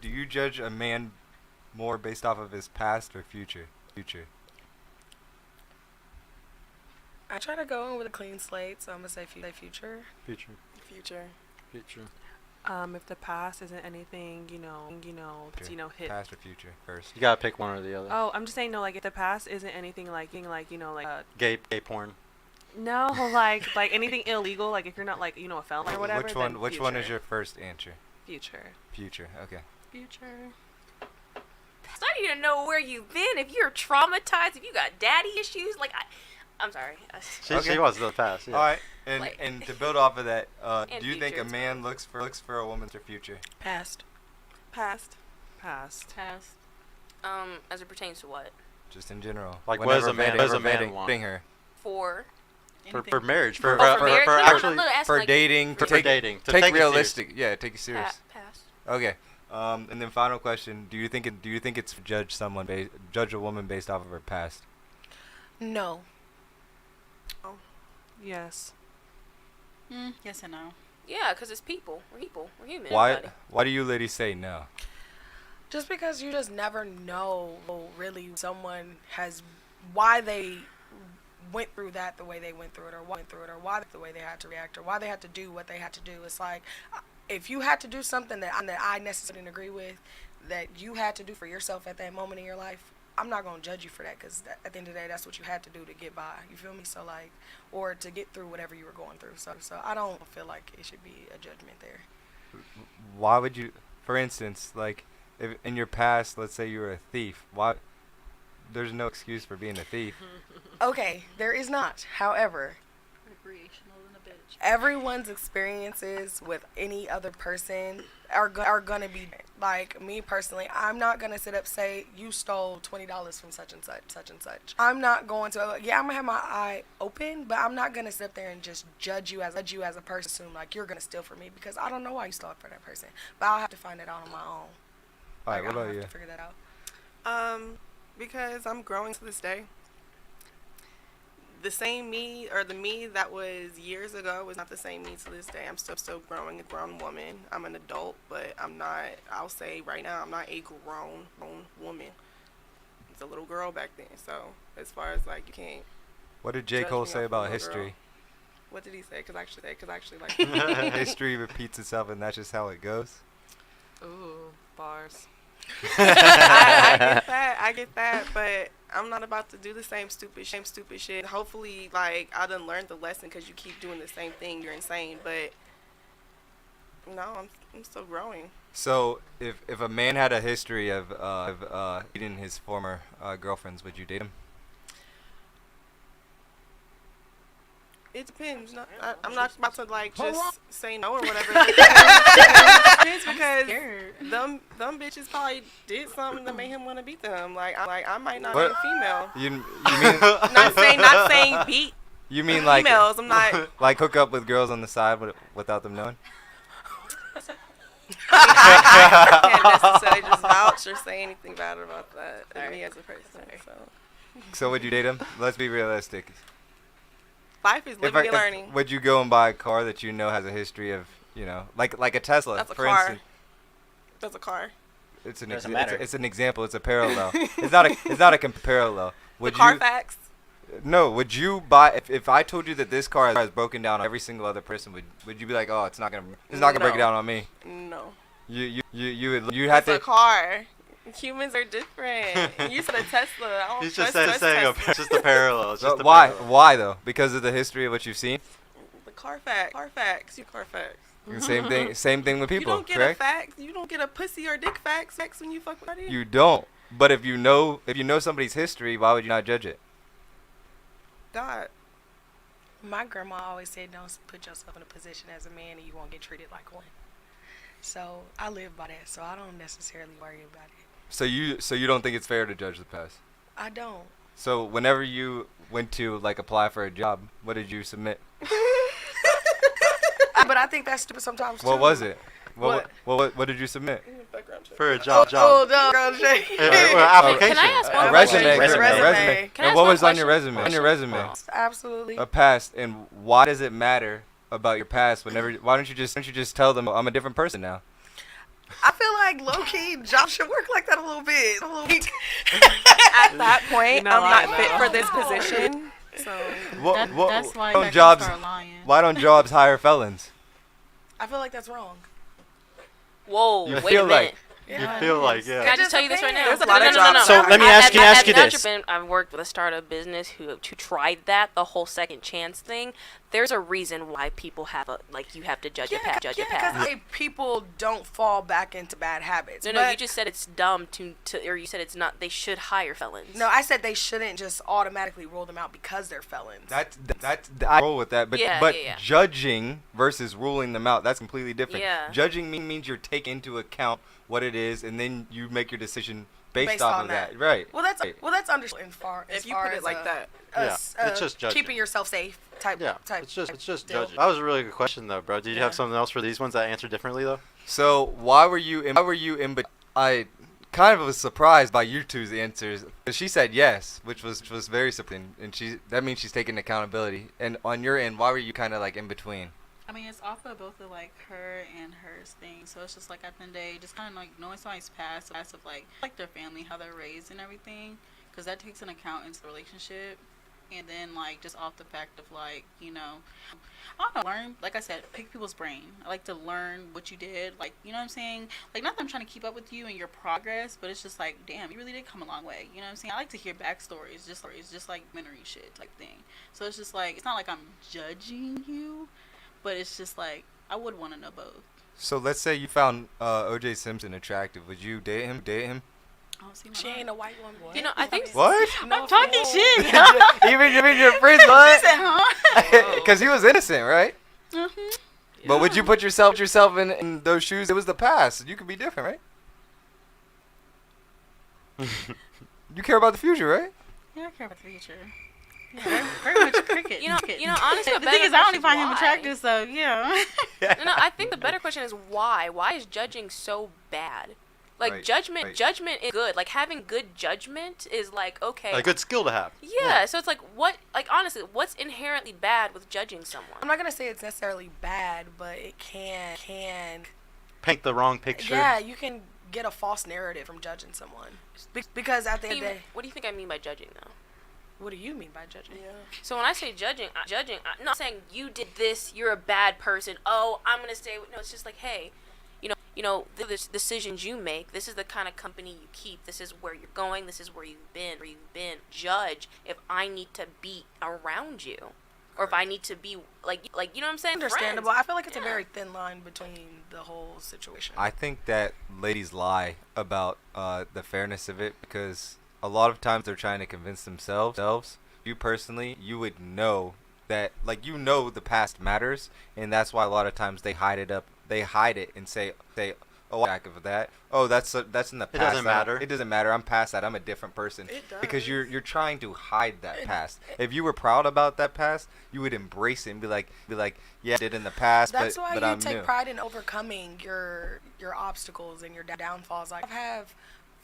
Do you judge a man more based off of his past or future? Future. I try to go in with a clean slate, so I'm gonna say future. Future. Future. Future. If the past isn't anything, hit. Past or future first. You gotta pick one or the other. Oh, I'm just saying, no, like if the past isn't anything like Gay porn. no, like anything illegal, like if you're not like a felon or whatever. Which one? then Which one is future. your first answer? Future? Future. Okay. Future. So I need to know where you've been. If you're traumatized, if you got daddy issues, like I'm sorry. She wants to the past. Yeah. All right. And Like- and to build off of that, And do you think future a as man looks for a woman's future? Past. Past. Past. Past. As it pertains to what? Just in general. Like, what does a man- what does a man vetting want? her For For marriage. For marriage? No, actually no, asking, for like, dating. for take dating. To take take it serious. realistic. Yeah, take it serious. Past. Okay. And then final question: Do you think it's judge a woman based off of her past? No. Yes. Yes and no. Yeah, because it's people. We're people. We're human. Why everybody. why do you ladies say no? Just because you just never know really someone has why they went through that the way they went through it, or why the way they had to react, or why they had to do what they had to do. It's like if you had to do something that I necessarily didn't agree with, that you had to do for yourself at that moment in your life, I'm not going to judge you for that, because at the end of the day, that's what you had to do to get by. You feel me? So like, or to get through whatever you were going through. So I don't feel like it should be a judgment there. Why would you, for instance, like if in your past, let's say you were a thief, why? There's no excuse for being a thief. Okay, there is not. However, Recreational than a bitch. everyone's experiences with any other person are gonna be like me personally. I'm not gonna sit up say you stole $20 from such and such. I'm not going to. I'm gonna have my eye open, but I'm not gonna sit up there and just judge you as a person. Assume like you're gonna steal from me, because I don't know why you stole from that person. But I'll have to find it out on my own. All right, Like, what I'll about have you? to figure that out. Because I'm growing to this day. The same me, or the me that was years ago, was not the same me to this day. I'm still growing, a grown woman. I'm an adult, but I'm not, I'll say right now, I'm not a grown woman. I was a little girl back then. So as far as like, you can't. What did J. judge Cole me say off about of a history? girl. What did he say? Because actually, like. History repeats itself, and that's just how it goes. Ooh, bars. I get that, but I'm not about to do the same stupid shit. Hopefully, like, I done learned the lesson, because you keep doing the same thing. You're insane, but no, I'm still growing. So, if a man had a history of dating his former girlfriends, would you date him? It depends. I'm not about to like just say no or whatever. It depends, because them bitches probably did something that made him want to beat them. Like I might not What? be a female. You mean Not saying beat you mean like females. I'm not. like hook up with girls on the side without them knowing? I can't necessarily just vouch or say anything bad about that. Me as a person. So So would you date him? Let's be realistic. life is living and learning. Would you go and buy a car that you know has a history of, like a Tesla, That's a for car. instance? That's a car. It's an Doesn't matter. it's an example. It's a parallel. It's not a parallel. Would The car you? facts. No. Would you buy if I told you that this car has broken down on every single other person? Would you be like, oh, it's not gonna break No. down on me? No. You have It's a to. car. Humans are different. You said a Tesla. I don't He's just trust saying Tesla. it's just a parallel. It's just a Why? parallel. Why though? Because of the history of what you've seen. The car facts. Car facts. You car facts. Same thing. Same thing with You people. don't get Correct? a fact. You don't get a pussy or dick facts when you fuck with somebody. You don't. But if you know somebody's history, why would you not judge it? God. My grandma always said, don't put yourself in a position as a man and you won't get treated like one. So I live by that. So I don't necessarily worry about it. So you don't think it's fair to judge the past? I don't. So whenever you went to like apply for a job, what did you submit? But I think that's stupid sometimes too. What was it? What? What did you submit? Background check. For a job. Oh, no, girl, Jay. Application. Can I ask one A question? resume. Can I And ask what one was on your question? resume? On your resume. Absolutely. A past. And why does it matter about your past, why don't you just tell them I'm a different person now? I feel like low key jobs should work like that a little bit. At that point, You're not I'm not lying, fit though. for this position. So That's why don't I jobs start lying. why don't jobs hire felons? I feel like that's wrong. Whoa, You wait feel a minute. like You feel like, Can I yeah. just tell you this right now? There's a lot of jobs. So let me ask you this. I've worked with a startup business who tried that, the whole second chance thing. There's a reason why people have you have to judge a past. Because people don't fall back into bad habits. No, But- you just said it's dumb or you said it's not. They should hire felons. No, I said they shouldn't just automatically roll them out because they're felons. That's I roll with that, but Yeah. judging versus ruling them out, that's completely different. Yeah. Judging means you're taking into account what it is, and then you make your decision based Based off on of that. that. Right. Well, that's understandable as if you far put it as, like that. Yeah, it's just judging. keeping yourself safe type. Yeah, type. it's just deal. judging. That was a really good question, though, bro. Did you Yeah. have something else for these ones that answered differently, though? So why were you in? But I kind of was surprised by you two's answers. 'Cause she said yes, which was very surprising, and that means she's taking accountability. And on your end, why were you kind of like in between? I mean, it's off of both of like her and hers thing. So it's just like at the end of the day, just kind of like knowing somebody's past of like their family, how they're raised, and everything, because that takes an account into the relationship. And then like just off the fact of like, you know, I don't know, learn, like I said, pick people's brain. I like to learn what you did, like, you know what I'm saying? Like, not that I'm trying to keep up with you and your progress, but it's just like, damn, you really did come a long way. You know what I'm saying? I like to hear backstories, just like memory shit type thing. So it's just like, it's not like I'm judging you, but it's just like, I would want to know both. So let's say you found O.J. Simpson attractive. Would you date him? Oh, see, She ain't a white one. You know, I think What? I'm talking shit. even your friends, what? Huh? Because he was innocent, right? Mm-hmm. But would you put yourself in those shoes? It was the past. You could be different, right? You care about the future, right? Yeah, I care about the future. Yeah, very much cricket. You know, honestly, the thing is, I only find him attractive, so yeah. No, I think the better question is why. Why is judging so bad? Like Right, judgment is good. Like having good judgment is like okay. A good skill to have. Yeah, so it's like honestly, what's inherently bad with judging someone? I'm not gonna say it's necessarily bad, but it can Paint the wrong picture. Yeah, you can get a false narrative from judging someone. Because at the end of the day, What do you think I mean by judging though? what do you mean by judging? So when I say judging, I'm not saying you did this, you're a bad person. Oh, I'm gonna say no. It's just like, hey, you know, the decisions you make. This is the kind of company you keep. This is where you're going. This is where you've been. Judge if I need to be around you, or if I need to be like you know what I'm saying. Understandable. Friends. I feel like it's a very thin line between the whole situation. I think that ladies lie about the fairness of it because a lot of times they're trying to convince themselves. You personally, you would know that, like, you know the past matters, and that's why a lot of times they hide it up. They hide it and say, oh, back of that. Oh, that's in the past. It doesn't matter. It doesn't matter. I'm past that. I'm a different person. It does. Because you're trying to hide that past. If you were proud about that past, you would embrace it and be like, yeah, I did in the past, That's but why you I'm take new. pride in overcoming your obstacles and your downfalls. Like I have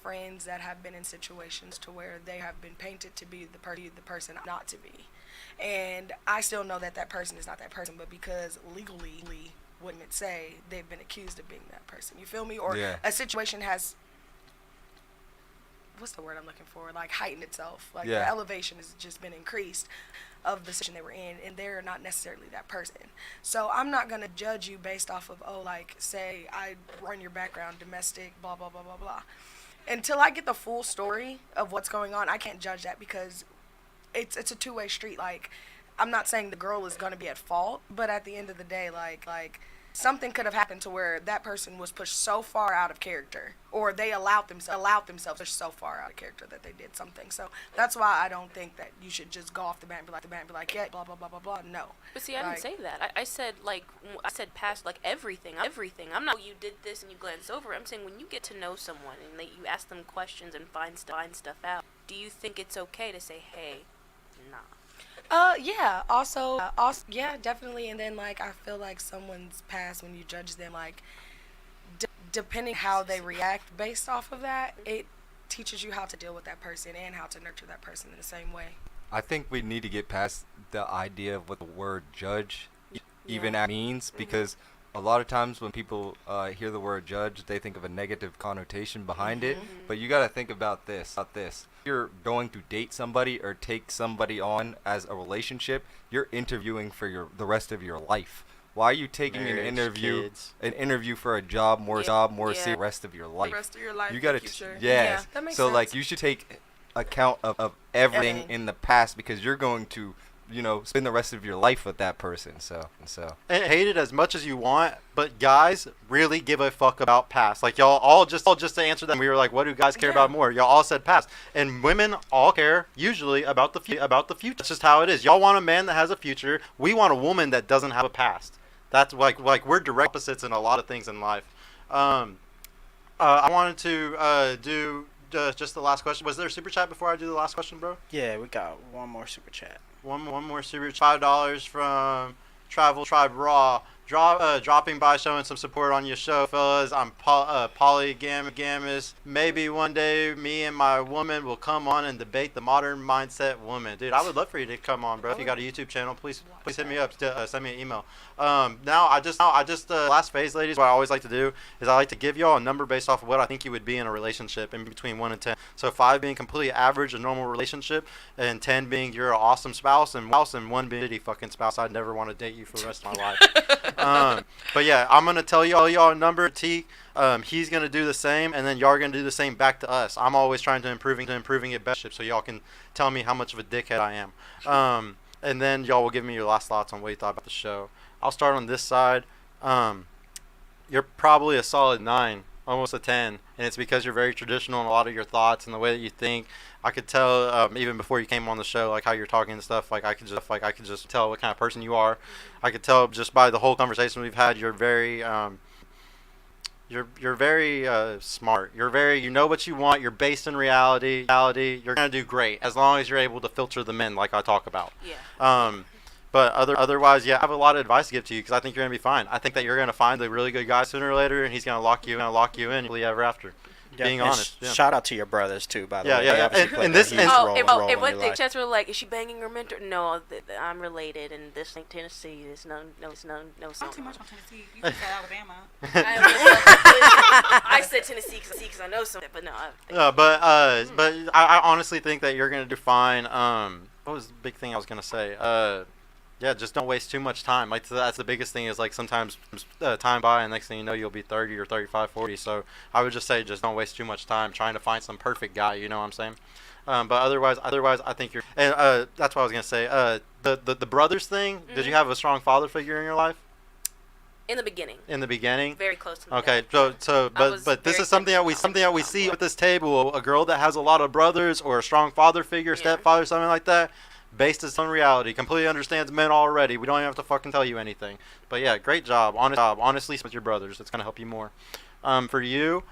friends that have been in situations to where they have been painted to be the person not to be, and I still know that person is not that person, but because legally wouldn't it say they've been accused of being that person? You feel me? Or Yeah. a situation has, what's the word I'm looking for? Like heightened itself. Like Yeah. the elevation has just been increased of the situation they were in, and they're not necessarily that person. So I'm not gonna judge you based off of say I run your background, domestic, blah blah blah blah blah. Until I get the full story of what's going on, I can't judge that because it's a two-way street. Like, I'm not saying the girl is gonna be at fault, but at the end of the day, like something could have happened to where that person was pushed so far out of character, or they allowed themselves push so far out of character that they did something. So that's why I don't think that you should just go off the bat and be like, yeah, blah blah blah blah blah. No. But see, I didn't say that. I said past everything. I'm not. You did this and you glanced over. I'm saying when you get to know someone and you ask them questions and find stuff out. Do you think it's okay to say, hey, nah? Yeah. Also, yeah, definitely. And then, like, I feel like someone's past, when you judge them, like, depending how they react based off of that, it teaches you how to deal with that person and how to nurture that person in the same way. I think we need to get past the idea of what the word judge even means, because a lot of times when people hear the word judge, they think of a negative connotation behind it. But you got to think about this. If you're going to date somebody or take somebody on as a relationship, you're interviewing for the rest of your life. Why are you taking Marriage, an interview for a job more serious the rest of your life? The rest of your life. You gotta future. yes. that makes So sense. like you should take account of everything in the past, because you're going to spend the rest of your life with that person. So And hate it as much as you want, but guys really give a fuck about past. Like y'all all just to answer them, we were like, what do guys care about more? Y'all all said past, and women all care usually about the future. That's just how it is. Y'all want a man that has a future. We want a woman that doesn't have a past. That's like we're direct opposites in a lot of things in life. I wanted to do just the last question. Was there a super chat before I do the last question, bro? Yeah, we got one more super chat. One more super $5 from Travel Tribe Raw. Dropping by, showing some support on your show, fellas. I'm polygamous. Maybe one day me and my woman will come on and debate the modern mindset woman. Dude, I would love for you to come on, bro. If you got a YouTube channel, please hit me up. Send me an email. Last phase, ladies, what I always like to do is I like to give y'all a number based off of what I think you would be in a relationship in between 1 and 10. So 5 being completely average, a normal relationship, and 10 being you're an awesome spouse, and 1 being a shitty fucking spouse. I'd never want to date you for the rest of my life. But yeah, I'm gonna tell y'all a number. Tik, he's gonna do the same, and then y'all are gonna do the same back to us. I'm always trying to improving it best, so y'all can tell me how much of a dickhead I am. And then y'all will give me your last thoughts on what you thought about the show. I'll start on this side. You're probably a solid 9, almost a 10, and it's because you're very traditional in a lot of your thoughts and the way that you think. I could tell even before you came on the show, like how you're talking and stuff. Like I could just tell what kind of person you are. I could tell just by the whole conversation we've had. You're very you're very smart. You know what you want. You're based in reality. You're gonna do great as long as you're able to filter the men, like I talk about. Yeah. But otherwise, yeah, I have a lot of advice to give to you because I think you're gonna be fine. I think that you're gonna find a really good guy sooner or later, and he's gonna lock you in happily ever after. Being and honest. Yeah. Shout out to your brothers too, by the way. Yeah. They obviously played And a this- huge and- role in and your what the life. chats were like, is she banging her mentor? No, I'm related, and this like Tennessee is no. Not too much on Tennessee. You said Alabama. I said Tennessee because I know something, but no. But I honestly think that you're gonna do fine. What was the big thing I was gonna say? Yeah, just don't waste too much time. Like that's the biggest thing is like sometimes time by and next thing you know you'll be 30 or 35, 40. So I would just say just don't waste too much time trying to find some perfect guy. You know what I'm saying? But otherwise I think you're. And that's what I was gonna say. The brothers thing. Did you have a strong father figure in your life? In the beginning. In the beginning. Very close to. Okay, that. but this is something that we see at this table. A girl that has a lot of brothers or a strong father figure, stepfather, something like that. Based its own reality, completely understands men already. We don't even have to fucking tell you anything. But yeah, great job. Honestly, with your brothers, it's gonna help you more. For you,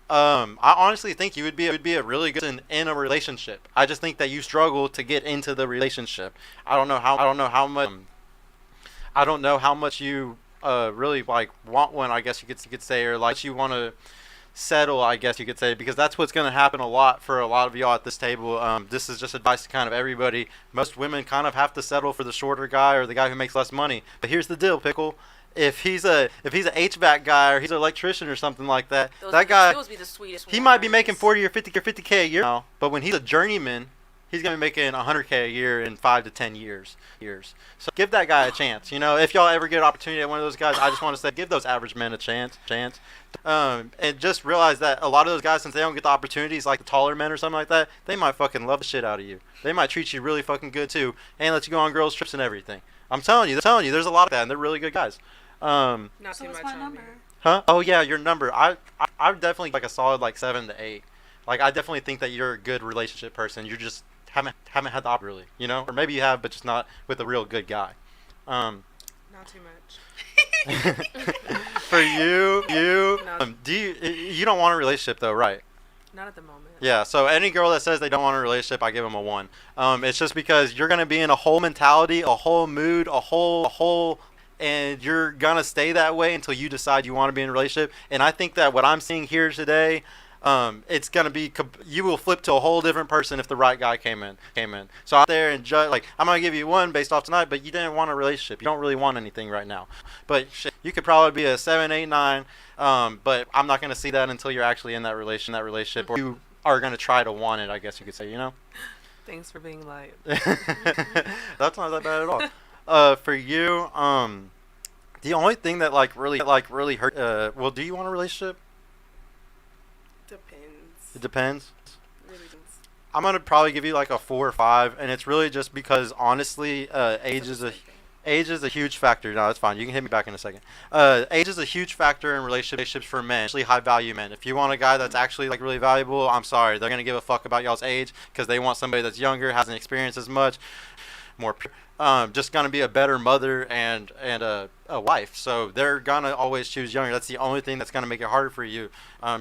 I honestly think you would be a really good in a relationship. I just think that you struggle to get into the relationship. I don't know how much you really like want one. I guess you could say, or like you want to settle, I guess you could say, because that's what's going to happen a lot for a lot of y'all at this table. This is just advice to kind of everybody. Most women kind of have to settle for the shorter guy or the guy who makes less money. But here's the deal, Pickle. If he's a HVAC guy or he's an electrician or something like that, that guy, be the sweetest he might be making 40 or 50K a year now. But when he's a journeyman, he's gonna be making 100K a year in 5 to 10 years. So give that guy a chance. You know, if y'all ever get an opportunity at one of those guys, I just want to say, give those average men a chance. And just realize that a lot of those guys, since they don't get the opportunities like the taller men or something like that, they might fucking love the shit out of you. They might treat you really fucking good too, and let you go on girls trips and everything. I'm telling you, there's a lot of that, and they're really good guys. Not So too what's much my on number? me. Huh? Oh yeah, your number. I definitely like a solid like 7 to 8. Like I definitely think that you're a good relationship person. You just haven't had the opportunity, really, you know, or maybe you have, but just not with a real good guy. Not too much. For you, you don't want a relationship though, right? Not at the moment. Yeah, so any girl that says they don't want a relationship, I give them a 1. It's just because you're going to be in a whole mentality, a whole mood, a whole, and you're going to stay that way until you decide you want to be in a relationship. And I think that what I'm seeing here today, it's gonna be you will flip to a whole different person if the right guy came in. So out there and judge, like, I'm gonna give you one based off tonight, but you didn't want a relationship. You don't really want anything right now. But shit, you could probably be a 7, 8, 9. But I'm not gonna see that until you're actually in that relationship, or you are gonna try to want it. I guess you could say, Thanks for being light. That's not that bad at all. For you, the only thing that really hurt. Well, do you want a relationship? Depends. It depends. Really depends. I'm gonna probably give you like a 4 or 5, and it's really just because honestly, age is a huge factor. No, that's fine. You can hit me back in a second. Age is a huge factor in relationships for men, especially high value men. If you want a guy that's actually like really valuable, I'm sorry, they're gonna give a fuck about y'all's age because they want somebody that's younger, hasn't experienced as much, more pure. Just gonna be a better mother and a wife. So they're gonna always choose younger. That's the only thing that's gonna make it harder for you.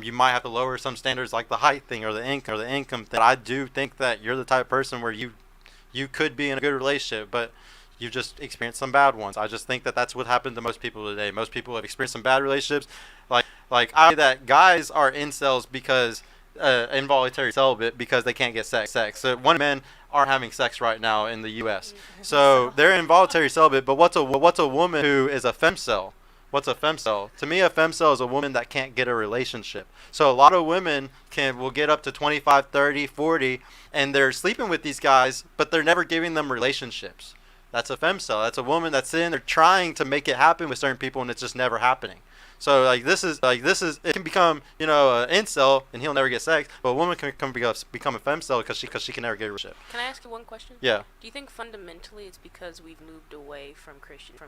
You might have to lower some standards like the height thing or the income thing. I do think that you're the type of person where you could be in a good relationship, but you've just experienced some bad ones. I just think that that's what happened to most people today. Most people have experienced some bad relationships. Like I say that guys are incels because involuntary celibate because they can't get sex. So one men are having sex right now in the U.S. So they're involuntary celibate. But what's a woman who is a femcel? What's a femcel? To me, a femcel is a woman that can't get a relationship. So a lot of women will get up to 25, 30, 40, and they're sleeping with these guys, but they're never giving them relationships. That's a femcel. That's a woman that's in there trying to make it happen with certain people, and it's just never happening. So this is it can become an incel and he'll never get sex, but a woman can become a femcel because she can never get a relationship. Can I ask you one question? Yeah. Do you think fundamentally it's because we've moved away from Christian? Do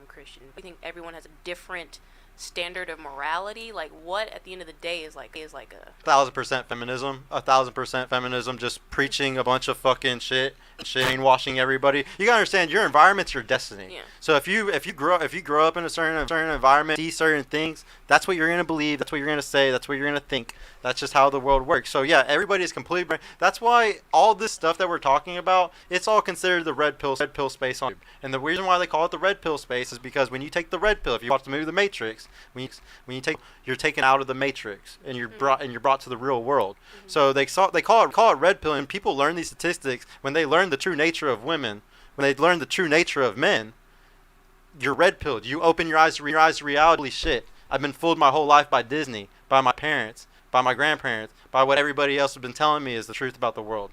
you think everyone has a different standard of morality? Like, what at the end of the day is like a 1,000% feminism. 1,000% feminism. Just preaching a bunch of fucking shit, brainwashing everybody. You gotta understand, your environment's your destiny. Yeah. So if you grow up in a certain environment, see certain things, that's what you're gonna believe. That's what you're gonna say. That's what you're gonna think. That's just how the world works. So yeah, everybody is completely. That's why all this stuff that we're talking about, it's all considered the red pill space on. And the reason why they call it the red pill space is because when you take the red pill, if you watch the movie The Matrix, you're taken out of the Matrix and you're brought to the real world. So they call it red pill, and people learn these statistics when they learn the true nature of women, when they learn the true nature of men. You're red pilled. You open your eyes to reality. Holy shit! I've been fooled my whole life by Disney, by my parents, by my grandparents, by what everybody else has been telling me is the truth about the world.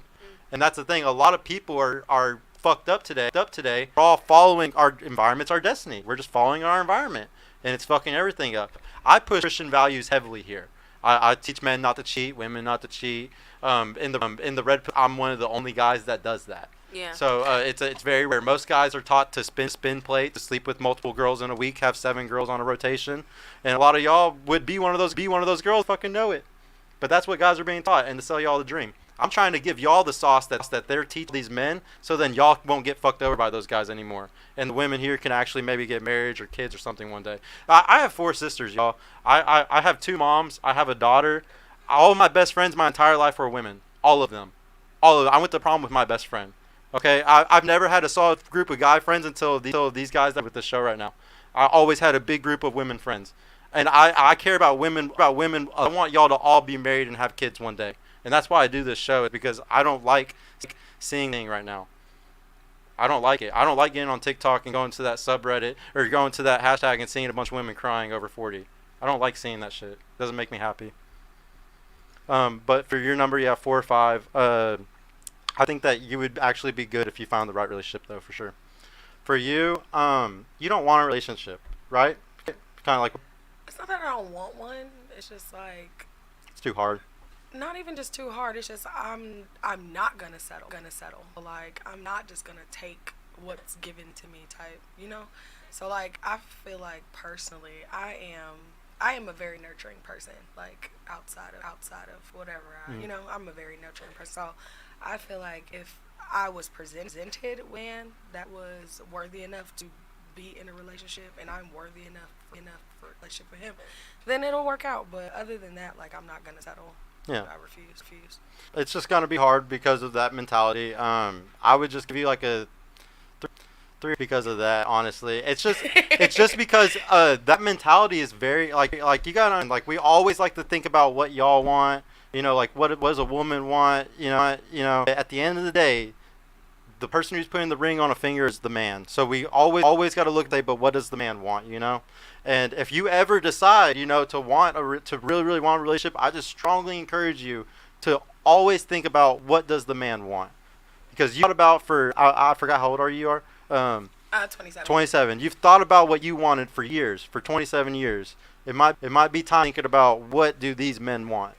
And that's the thing. A lot of people are fucked up today. We're all following our environment's our destiny. We're just following our environment, and it's fucking everything up. I push Christian values heavily here. I teach men not to cheat, women not to cheat. In the red pill, I'm one of the only guys that does that. Yeah. So it's very rare. Most guys are taught to spin plate, to sleep with multiple girls in a week, have 7 girls on a rotation, and a lot of y'all would be one of those girls. Fucking know it. But that's what guys are being taught, and to sell y'all the dream. I'm trying to give y'all the sauce that they're teaching these men, so then y'all won't get fucked over by those guys anymore. And the women here can actually maybe get married or kids or something one day. I have 4 sisters, y'all. I have 2 moms. I have a daughter. All of my best friends my entire life were women. All of them. I went to prom with my best friend. Okay, I've never had a solid group of guy friends until these guys that are with the show right now. I always had a big group of women friends. And I care about women. I want y'all to all be married and have kids one day. And that's why I do this show, because I don't like seeing things right now. I don't like it. I don't like getting on TikTok and going to that subreddit or going to that hashtag and seeing a bunch of women crying over 40. I don't like seeing that shit. It doesn't make me happy. But for your number, yeah, 4 or 5. I think that you would actually be good if you found the right relationship, though, for sure. For you, you don't want a relationship, right? Kind of like. It's not that I don't want one. It's just like. It's too hard. Not even just too hard. It's just I'm not gonna settle. Like, I'm not just gonna take what's given to me type. So like, I feel like personally, I am a very nurturing person. Like outside of whatever. I'm a very nurturing person. So I feel like if I was presented with a man that was worthy enough to be in a relationship, and I'm worthy enough for a relationship with him, then it'll work out. But other than that, like, I'm not gonna settle. Yeah. I refuse. It's just gonna be hard because of that mentality. I would just give you like a 3 because of that. Honestly, it's just because that mentality is very like you gotta, like, we always like to think about what y'all want like what does a woman want? At the end of the day, the person who's putting the ring on a finger is the man. So we always got to look at, but what does the man want? And if you ever decide, to really, really want a relationship, I just strongly encourage you to always think about what does the man want, because you thought about I forgot how old you are. 27. 27. You've thought about what you wanted for years, for 27 years. It might be time thinking about what do these men want.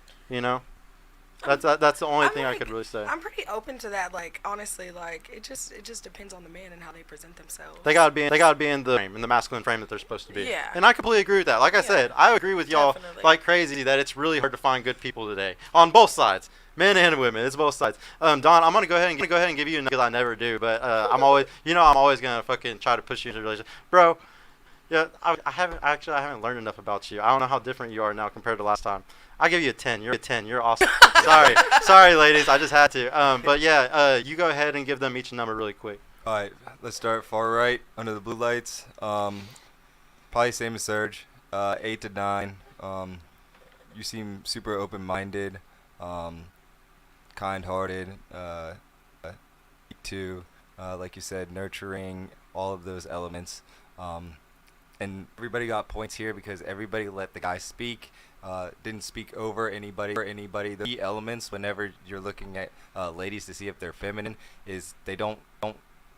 That's the only thing I could really say. I'm pretty open to that. Like, honestly, like it just depends on the man and how they present themselves. They gotta be in the masculine frame that they're supposed to be. Yeah. And I completely agree with that. Like I said, I agree with y'all Definitely. like crazy that it's really hard to find good people today on both sides, men and women. It's both sides. Don, I'm gonna go ahead and give you a because I never do, but I'm always gonna fucking try to push you into a relationship, bro. Yeah, I haven't learned enough about you. I don't know how different you are now compared to last time. I'll give you a 10. You're a 10. You're awesome. Sorry, ladies. I just had to. But yeah, you go ahead and give them each a number really quick. All right, let's start far right under the blue lights. Probably same as Serge. 8 to 9. You seem super open-minded, kind-hearted. 2, like you said, nurturing, all of those elements. And everybody got points here because everybody let the guy speak. Didn't speak over anybody. The key elements whenever you're looking at ladies to see if they're feminine is they don't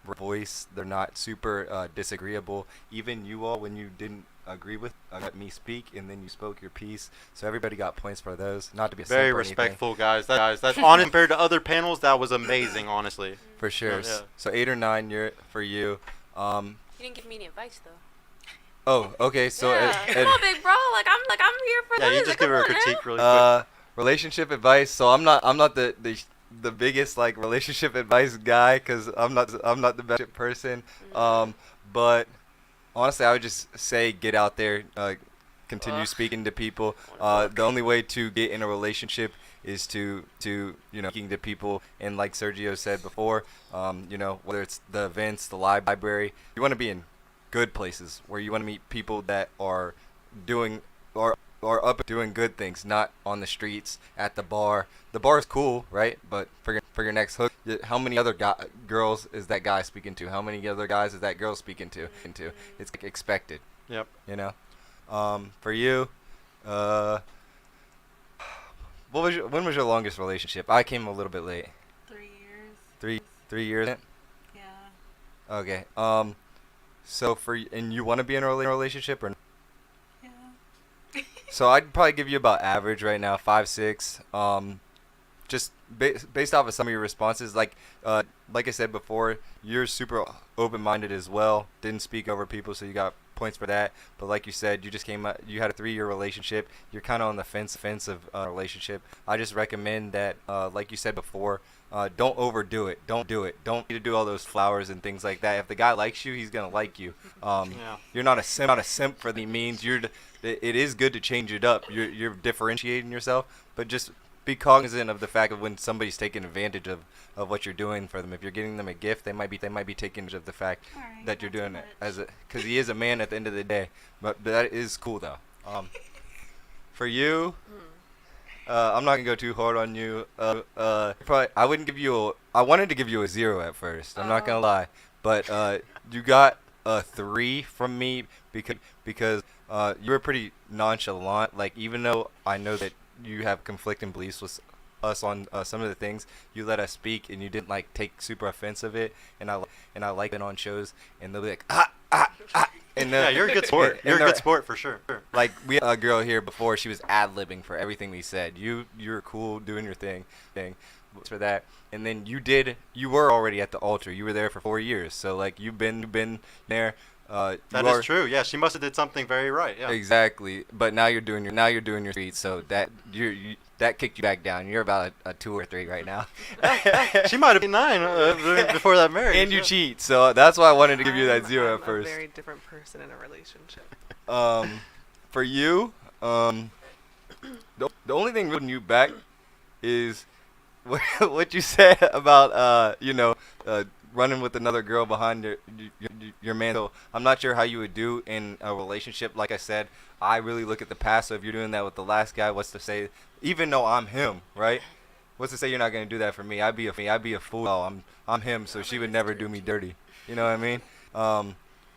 voice. They're not super disagreeable. Even you all, when you didn't agree with let me speak and then you spoke your piece. So everybody got points for those. Not to be very respectful, guys. That's honest compared to other panels. That was amazing, honestly. For sure. Yeah. So 8 or 9 for you. You didn't give me any advice though. Oh, okay. So Come on, big bro. Like I'm here for yeah, this. you just give her a critique really quick. Relationship advice. So I'm not the biggest like relationship advice guy because I'm not the best person. But honestly, I would just say get out there, continue speaking to people. The only way to get in a relationship is to speaking to people, and like Sergio said before, whether it's the events, the library, you want to be in good places where you want to meet people that are doing doing good things, not on the streets, at the bar. The bar is cool, right? But for your next hook, how many other girls is that guy speaking to? How many other guys is that girl speaking to? It's expected. Yep. For you, when was your longest relationship? I came a little bit late. 3 years. 3 years? Yeah. Okay. So and you want to be in a relationship or? Yeah. So I'd probably give you about average right now, 5, 6. Just based off of some of your responses, like I said before, you're super open-minded as well. Didn't speak over people, so you got points for that. But like you said, you just you had a 3-year relationship. You're kind of on the fence of relationship. I just recommend that, like you said before, don't overdo it. Don't do it. Don't need to do all those flowers and things like that. If the guy likes you, he's gonna like you. You're not a simp for the means. It is good to change it up. You're differentiating yourself, but just be cognizant of the fact of when somebody's taking advantage of what you're doing for them. If you're getting them a gift, they might be taking advantage of the fact that you're doing it because he is a man at the end of the day. But that is cool though. For you, I'm not gonna go too hard on you. Probably I wanted to give you a 0 at first. I'm not gonna lie, but you got a 3 from me because you were pretty nonchalant. Like even though I know that you have conflicting beliefs with us on some of the things, you let us speak and you didn't like take super offensive it, and I like it on shows and they'll be like and yeah, you're a good sport. You're a good sport for sure. Like we had a girl here before, she was ad-libbing for everything we said. You're cool doing your thing for that, and then you were already at the altar. You were there for 4 years, so like you've been there. That is true. Yeah, she must have did something very right. Yeah. Exactly. But now you're doing your street, so that that kicked you back down. You're about a 2 or 3 right now. She might have been 9 before that marriage. And you cheat, so that's why I wanted to give you that 0 at first. I'm a very different person in a relationship. For you, the only thing holding you back is what you said about running with another girl behind your man. So I'm not sure how you would do in a relationship. Like I said, I really look at the past. So if you're doing that with the last guy, what's to say? Even though I'm him, right? What's to say you're not gonna do that for me? I'd be a fool. Oh, I'm him, so she would never do me dirty. You know what I mean?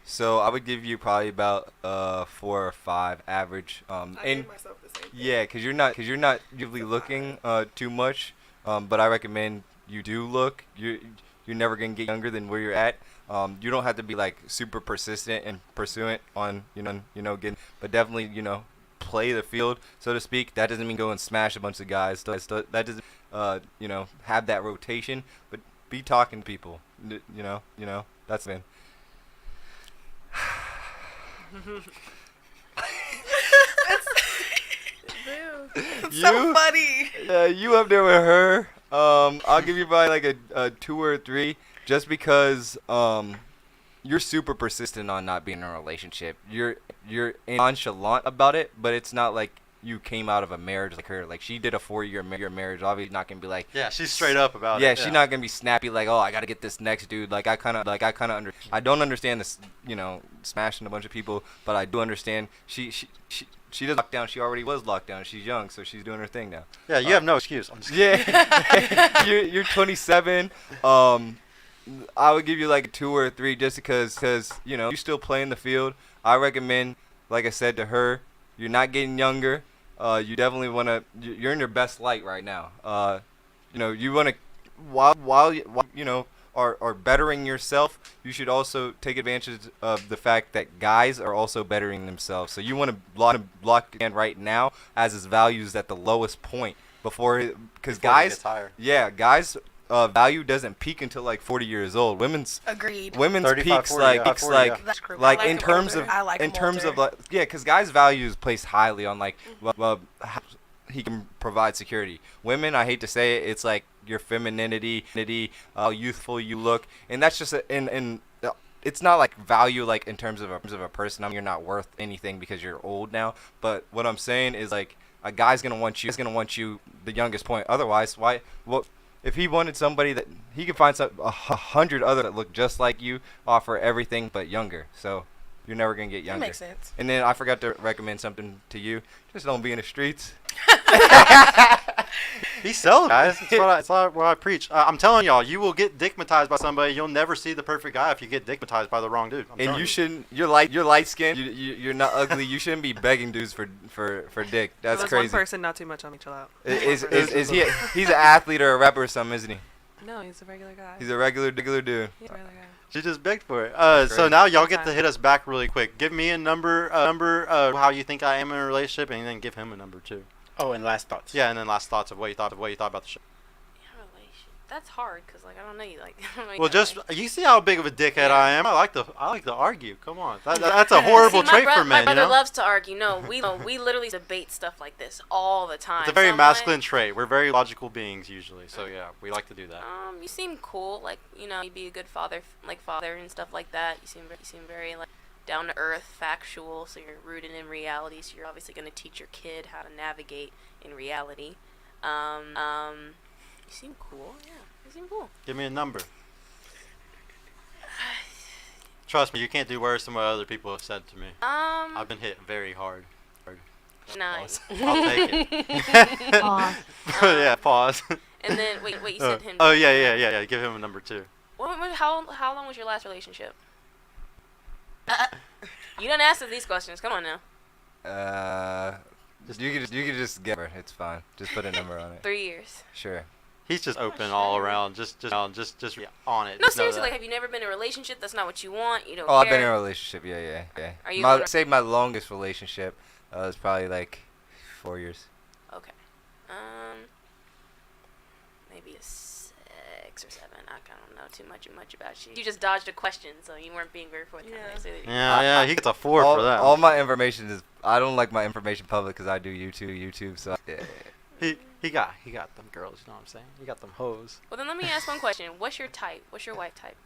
So I would give you probably about 4 or 5 average. I gave myself the same thing. Yeah, cause you're not usually looking too much. But I recommend you do look. You're never gonna get younger than where you're at. You don't have to be like super persistent and pursuant on getting, but definitely play the field, so to speak. That doesn't mean go and smash a bunch of guys. That doesn't have that rotation. But be talking to people. That's been. So funny. You up there with her. I'll give you probably like a 2 or 3, just because you're super persistent on not being in a relationship. You're nonchalant about it, but it's not like you came out of a marriage like her. Like, she did a 4-year marriage. Obviously not gonna be like, yeah, she's straight up about it. Yeah, she's not gonna be snappy like, oh, I gotta get this next dude. Like, I don't understand this, smashing a bunch of people, but I do understand she does lock down. She already was locked down. She's young, so she's doing her thing now. Yeah, you have no excuse. Yeah, you're 27. I would give you like a 2 or 3, just because you still play in the field. I recommend, like I said to her, you're not getting younger. You definitely you're in your best light right now. You want to, while you are bettering yourself, you should also take advantage of the fact that guys are also bettering themselves. So you want to block in right now as his values at the lowest point because guys, guys. Value doesn't peak until like 40 years old. Women's Agreed. Women's 35, peaks 40, like yeah. like I like in them terms older. of I like in them terms of older. because guys' values placed highly on like how he can provide security. Women, I hate to say it, it's like your femininity, how youthful you look, and that's just it's not like value like in terms of a person. I mean, you're not worth anything because you're old now. But what I'm saying is like a guy's gonna want you the youngest point. Otherwise, why? What? If he wanted somebody that he could find 100 other that look just like you, offer everything but younger. So you're never gonna get younger. That makes sense. And then I forgot to recommend something to you. Just don't be in the streets. He sells, guys. That's what I preach. I'm telling y'all, you will get dickmatized by somebody. You'll never see the perfect guy if you get dickmatized by the wrong dude. And you shouldn't. You're light skinned. You're not ugly. You shouldn't be begging dudes for dick. That's There's crazy. one person, not too much on me. Chill out. Is he? He's an athlete or a rapper or something, isn't he? No, he's a regular guy. He's a regular dude. He's a regular guy. She just begged for it. So now y'all get to hit us back really quick. Give me a number how you think I am in a relationship, and then give him a number too. Oh, and last thoughts. Yeah, and then last thoughts of what you thought about the show. That's hard because I don't know you like. Well, just you see how big of a dickhead I am. I like to argue. Come on, that's a horrible trait for men. My brother loves to argue. No, we literally debate stuff like this all the time. It's a very masculine trait. We're very logical beings usually, so yeah, we like to do that. You seem cool, like you'd be a good father and stuff like that. You seem very like down to earth, factual. So you're rooted in reality. So you're obviously going to teach your kid how to navigate in reality. You seem cool. Yeah, you seem cool. Give me a number. Trust me, you can't do worse than what other people have said to me. I've been hit very hard. 9. I'll take it. Pause. Yeah, pause. And then wait, you said him. Oh yeah. Give him a number 2. How long was your last relationship? You don't answer these questions. Come on now. You can just get her. It's fine. Just put a number on it. 3 years. Sure. He's just open all around. Just on it. No, seriously. Like, have you never been in a relationship? That's not what you want. You don't. Oh, care? I've been in a relationship. Yeah. Are you? My longest relationship was probably like 4 years. Okay. Maybe a 6 or 7. I don't know too much about you. You just dodged a question, so you weren't being very forthcoming. Yeah. He gets a 4 for that. All my information is. I don't like my information public because I do YouTube. So yeah. He got them girls. You know what I'm saying? He got them hoes. Well, then let me ask one question. What's your type? What's your wife type?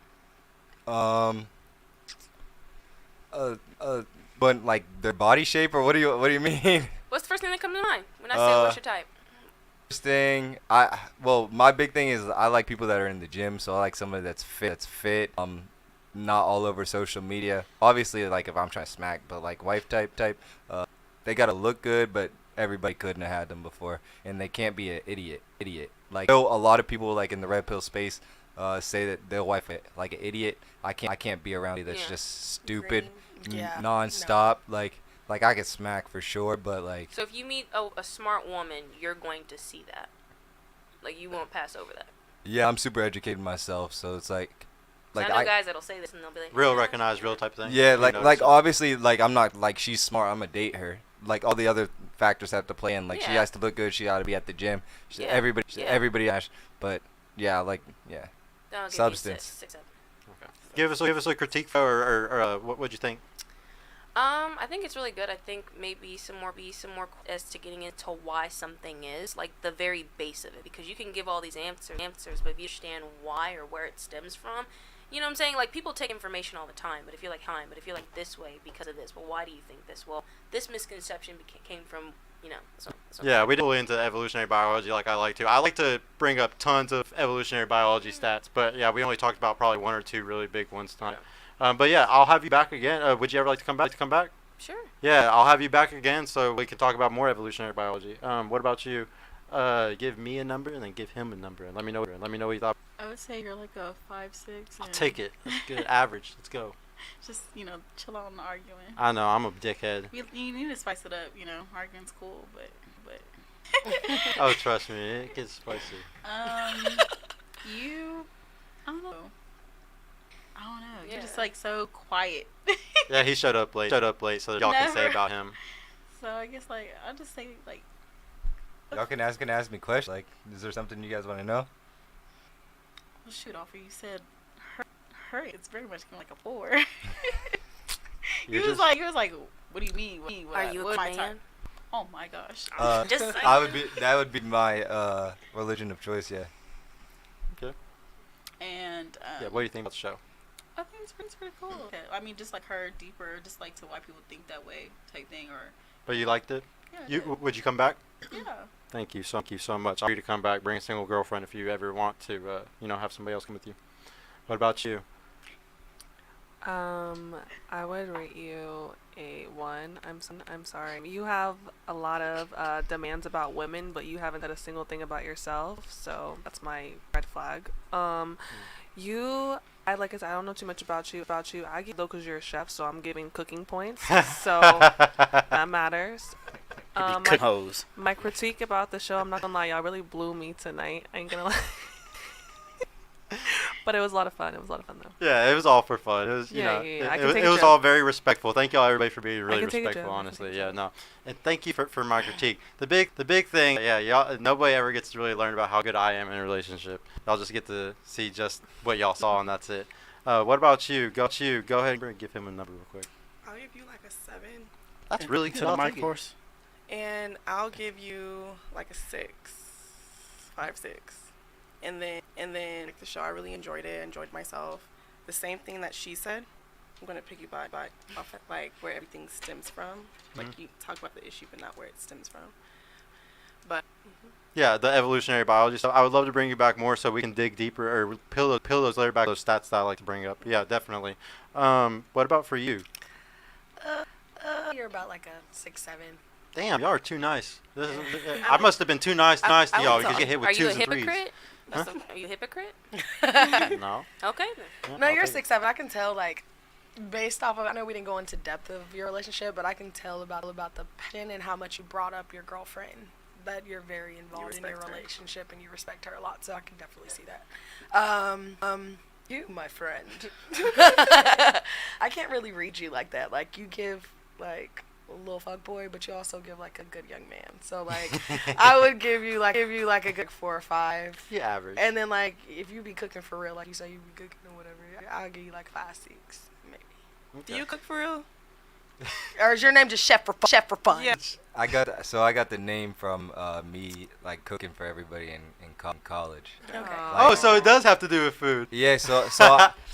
But like their body shape, or what do you mean? What's the first thing that comes to mind when I say what's your type? First thing, my big thing is I like people that are in the gym, so I like somebody that's fit. Not all over social media. Obviously, like if I'm trying to smack, but like wife type, they gotta look good, but everybody couldn't have had them before, and they can't be an idiot. Like, I know a lot of people like in the red pill space say that their wife like an idiot. I can't be around anybody that's just stupid, Yeah, non-stop. Like I could smack for sure, but like. So if you meet a smart woman, you're going to see that. Like, you won't pass over that. Yeah, I'm super educated myself, so it's like. I know guys that'll say this and they'll be like, Real recognize real type of thing. Yeah, You like notice like it? obviously like I'm not like she's smart. I'm gonna date her. Like all the other factors have to play in. Like she Yeah. has to look good. She ought to be at the gym. Yeah. Everybody. But yeah, like yeah. That'll give you Substance. six, 7. Give us a critique or what would you think? I think it's really good. I think maybe some more as to getting into why something is, like the very base of it, because you can give all these answers, but if you understand why or where it stems from, you know what I'm saying? Like, people take information all the time, but if you're like this way because of this, well, why do you think this? Well, this misconception came from, so Yeah, we did into evolutionary biology like I like to. I like to bring up tons of evolutionary biology stats, but yeah, we only talked about probably one or two really big ones tonight. But yeah, I'll have you back again. Would you ever like to come back? Sure. Yeah, I'll have you back again so we can talk about more evolutionary biology. What about you? Give me a number and then give him a number and let me know what you thought. I would say you're like a 5'6". I'll take it. That's good. Average. Let's go. Just chill out on the arguing. I know I'm a dickhead. You need to spice it up. Arguing's cool, but. Oh, trust me, it gets spicy. I don't know. Yeah. You're just like so quiet. Yeah, he showed up late so that y'all can say Never. about him. So I guess I'll just say like. Y'all can ask me questions. Like, is there something you guys want to know? Well, shoot, Offer, you said her. It's very much like a 4. He was like, what do you mean? Are you a man? type? Oh my gosh. Just like, That would be my religion of choice. Yeah. And Yeah, what do you think about the show? I think it's pretty cool. Okay. I mean, just like her deeper, just like to why people think that way type thing, or But you liked it? yeah. Would you come back? Yeah. Thank you so much. I'll be to come back. Bring a single girlfriend if you ever want to. Have somebody else come with you. What about you? I would rate you a 1. I'm sorry. You have a lot of demands about women, but you haven't said a single thing about yourself. So that's my red flag. Like I said, I don't know too much about you. I give though because you're a chef, so I'm giving cooking points. So that matters. Hose. My critique about the show, I'm not gonna lie, y'all really blew me tonight. I ain't gonna lie. But it was a lot of fun. Though. Yeah, it was all for fun. It was, Yeah. I can take it a was joke. all very respectful. Thank y'all everybody for being really can take a respectful. joke. Honestly, yeah, no, and thank you for my critique. The big thing, yeah, y'all. Nobody ever gets to really learn about how good I am in a relationship. Y'all just get to see just what y'all saw, and that's it. What about you? Go ahead and give him a number real quick. I'll give you like a 7, That's really good. To the I'll mic, take of it. course. and I'll give you like a 6, 5, 6. And then like the show, I really enjoyed it. Enjoyed myself. The same thing that she said. I'm gonna piggyback off of, like where everything stems from. Like you talk about the issue, but not where it stems from. But Yeah, the evolutionary biology stuff. I would love to bring you back more so we can dig deeper or peel those later back those stats that I like to bring up. Yeah, definitely. What about for you? You're about like a 6, 7. Damn, y'all are too nice. I must have been too nice to y'all because you get hit with are you a 2s and 3s. hypocrite? Huh? Are you a hypocrite? No. Okay then. Yeah, No, I'll you're take it. 6, 7. I can tell, like, based off of, I know we didn't go into depth of your relationship, but I can tell about the passion and how much you brought up your girlfriend. That you're very involved in your respect her. relationship and you respect her a lot. So I can definitely see that. You, my friend. I can't really read you like that. Like, you give, like, a little fuckboy, but you also give, like, a good young man. So, like, I would give you like a good 4 or 5. You average. And then, like, if you be cooking for real, like you say you be cooking or whatever, I'll give you like 5, 6, maybe. Okay. do you cook for real? Or is your name just Chef for Fun? Yeah. I got the name from me like cooking for everybody in college. Okay. Oh, so it does have to do with food. Yeah, so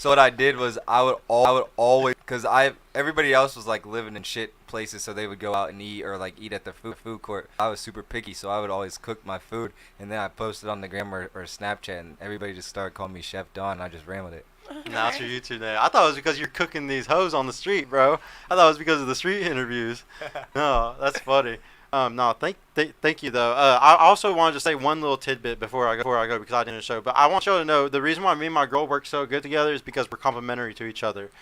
what I did was I would always Cause everybody else was like living in shit places, so they would go out and eat or like eat at the food court. I was super picky, so I would always cook my food, and then I posted on the gram or Snapchat, and everybody just started calling me Chef Don. And I just ran with it. Now it's your YouTube name. I thought it was because you're cooking these hoes on the street, bro. I thought it was because of the street interviews. No, that's funny. No, thank you though. I also wanted to say one little tidbit before I go because I didn't show. But I want y'all to know the reason why me and my girl work so good together is because we're complementary to each other.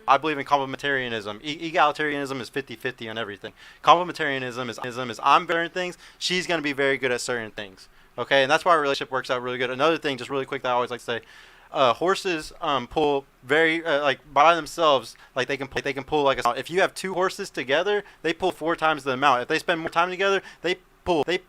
I believe in complementarianism. Egalitarianism is 50-50 on everything. Complementarianism is I'm better at things. She's gonna be very good at certain things. Okay, and that's why our relationship works out really good. Another thing, just really quick, that I always like to say. Horses pull very like by themselves, like they can pull like if you have 2 horses together, they pull 4 times the amount. If they spend more time together, they pull the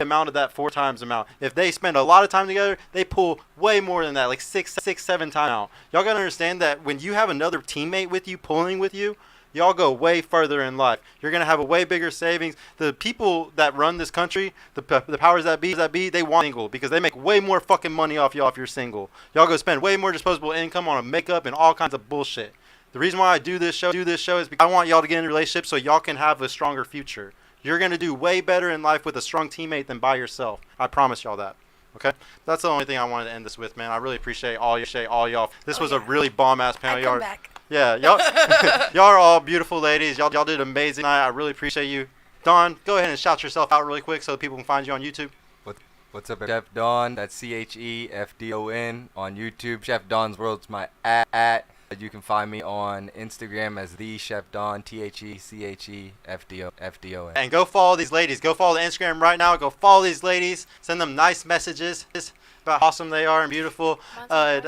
amount of that 4 times the amount. If they spend a lot of time together, they pull way more than that, like 6-7 times out. Y'all gotta understand that when you have another teammate with you pulling with you, y'all go way further in life. You're going to have a way bigger savings. The people that run this country, the powers that be, they want single because they make way more fucking money off y'all if you're single. Y'all go spend way more disposable income on a makeup and all kinds of bullshit. The reason why I do this show is because I want y'all to get in a relationship so y'all can have a stronger future. You're going to do way better in life with a strong teammate than by yourself. I promise y'all that. Okay? That's the only thing I wanted to end this with, man. I really appreciate all y'all. This was a really bomb-ass panel. I come back. Yeah, y'all are all beautiful ladies. Y'all did amazing tonight. I really appreciate you. Don, go ahead and shout yourself out really quick so people can find you on YouTube. What's up, Chef Don? That's CHEFDON on YouTube. Chef Don's World's my at. You can find me on Instagram as the Chef Don, THECHEFDON. And go follow these ladies. Go follow the Instagram right now. Go follow these ladies. Send them nice messages about how awesome they are and beautiful. But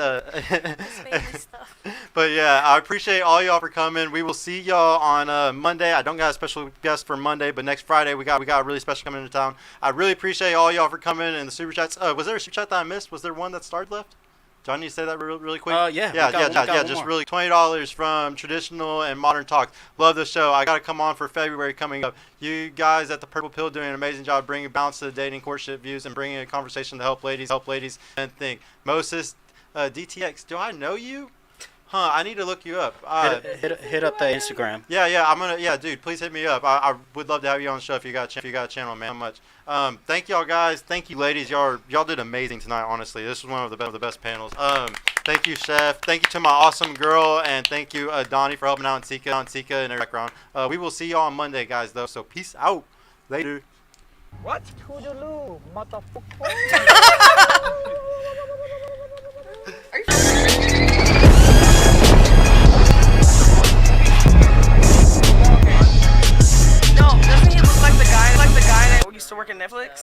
yeah, I appreciate all y'all for coming. We will see y'all on Monday. I don't got a special guest for Monday, but next Friday we got a really special coming into town. I really appreciate all y'all for coming and the super chats. Was there a super chat that I missed? Was there one that started left? John, you say that really quick? Yeah. Just really $20 from Traditional and Modern Talks. Love the show. I got to come on for February coming up. You guys at the Purple Pill doing an amazing job bringing balance to the dating courtship views and bringing a conversation to help ladies and think. Moses, DTX, do I know you? I need to look you up. Hit up the Instagram. Yeah, dude, please hit me up. I would love to have you on the show if you got a channel, man. So much. Thank y'all guys. Thank you ladies. Y'all did amazing tonight. Honestly, this was one of the best panels. Thank you, Chef. Thank you to my awesome girl, and thank you, Donnie, for helping out on Tika in the background. We will see y'all on Monday, guys. Though, so peace out. Later. What? Toodaloo, motherfucker. No, doesn't he look like the guy that used to work at Netflix?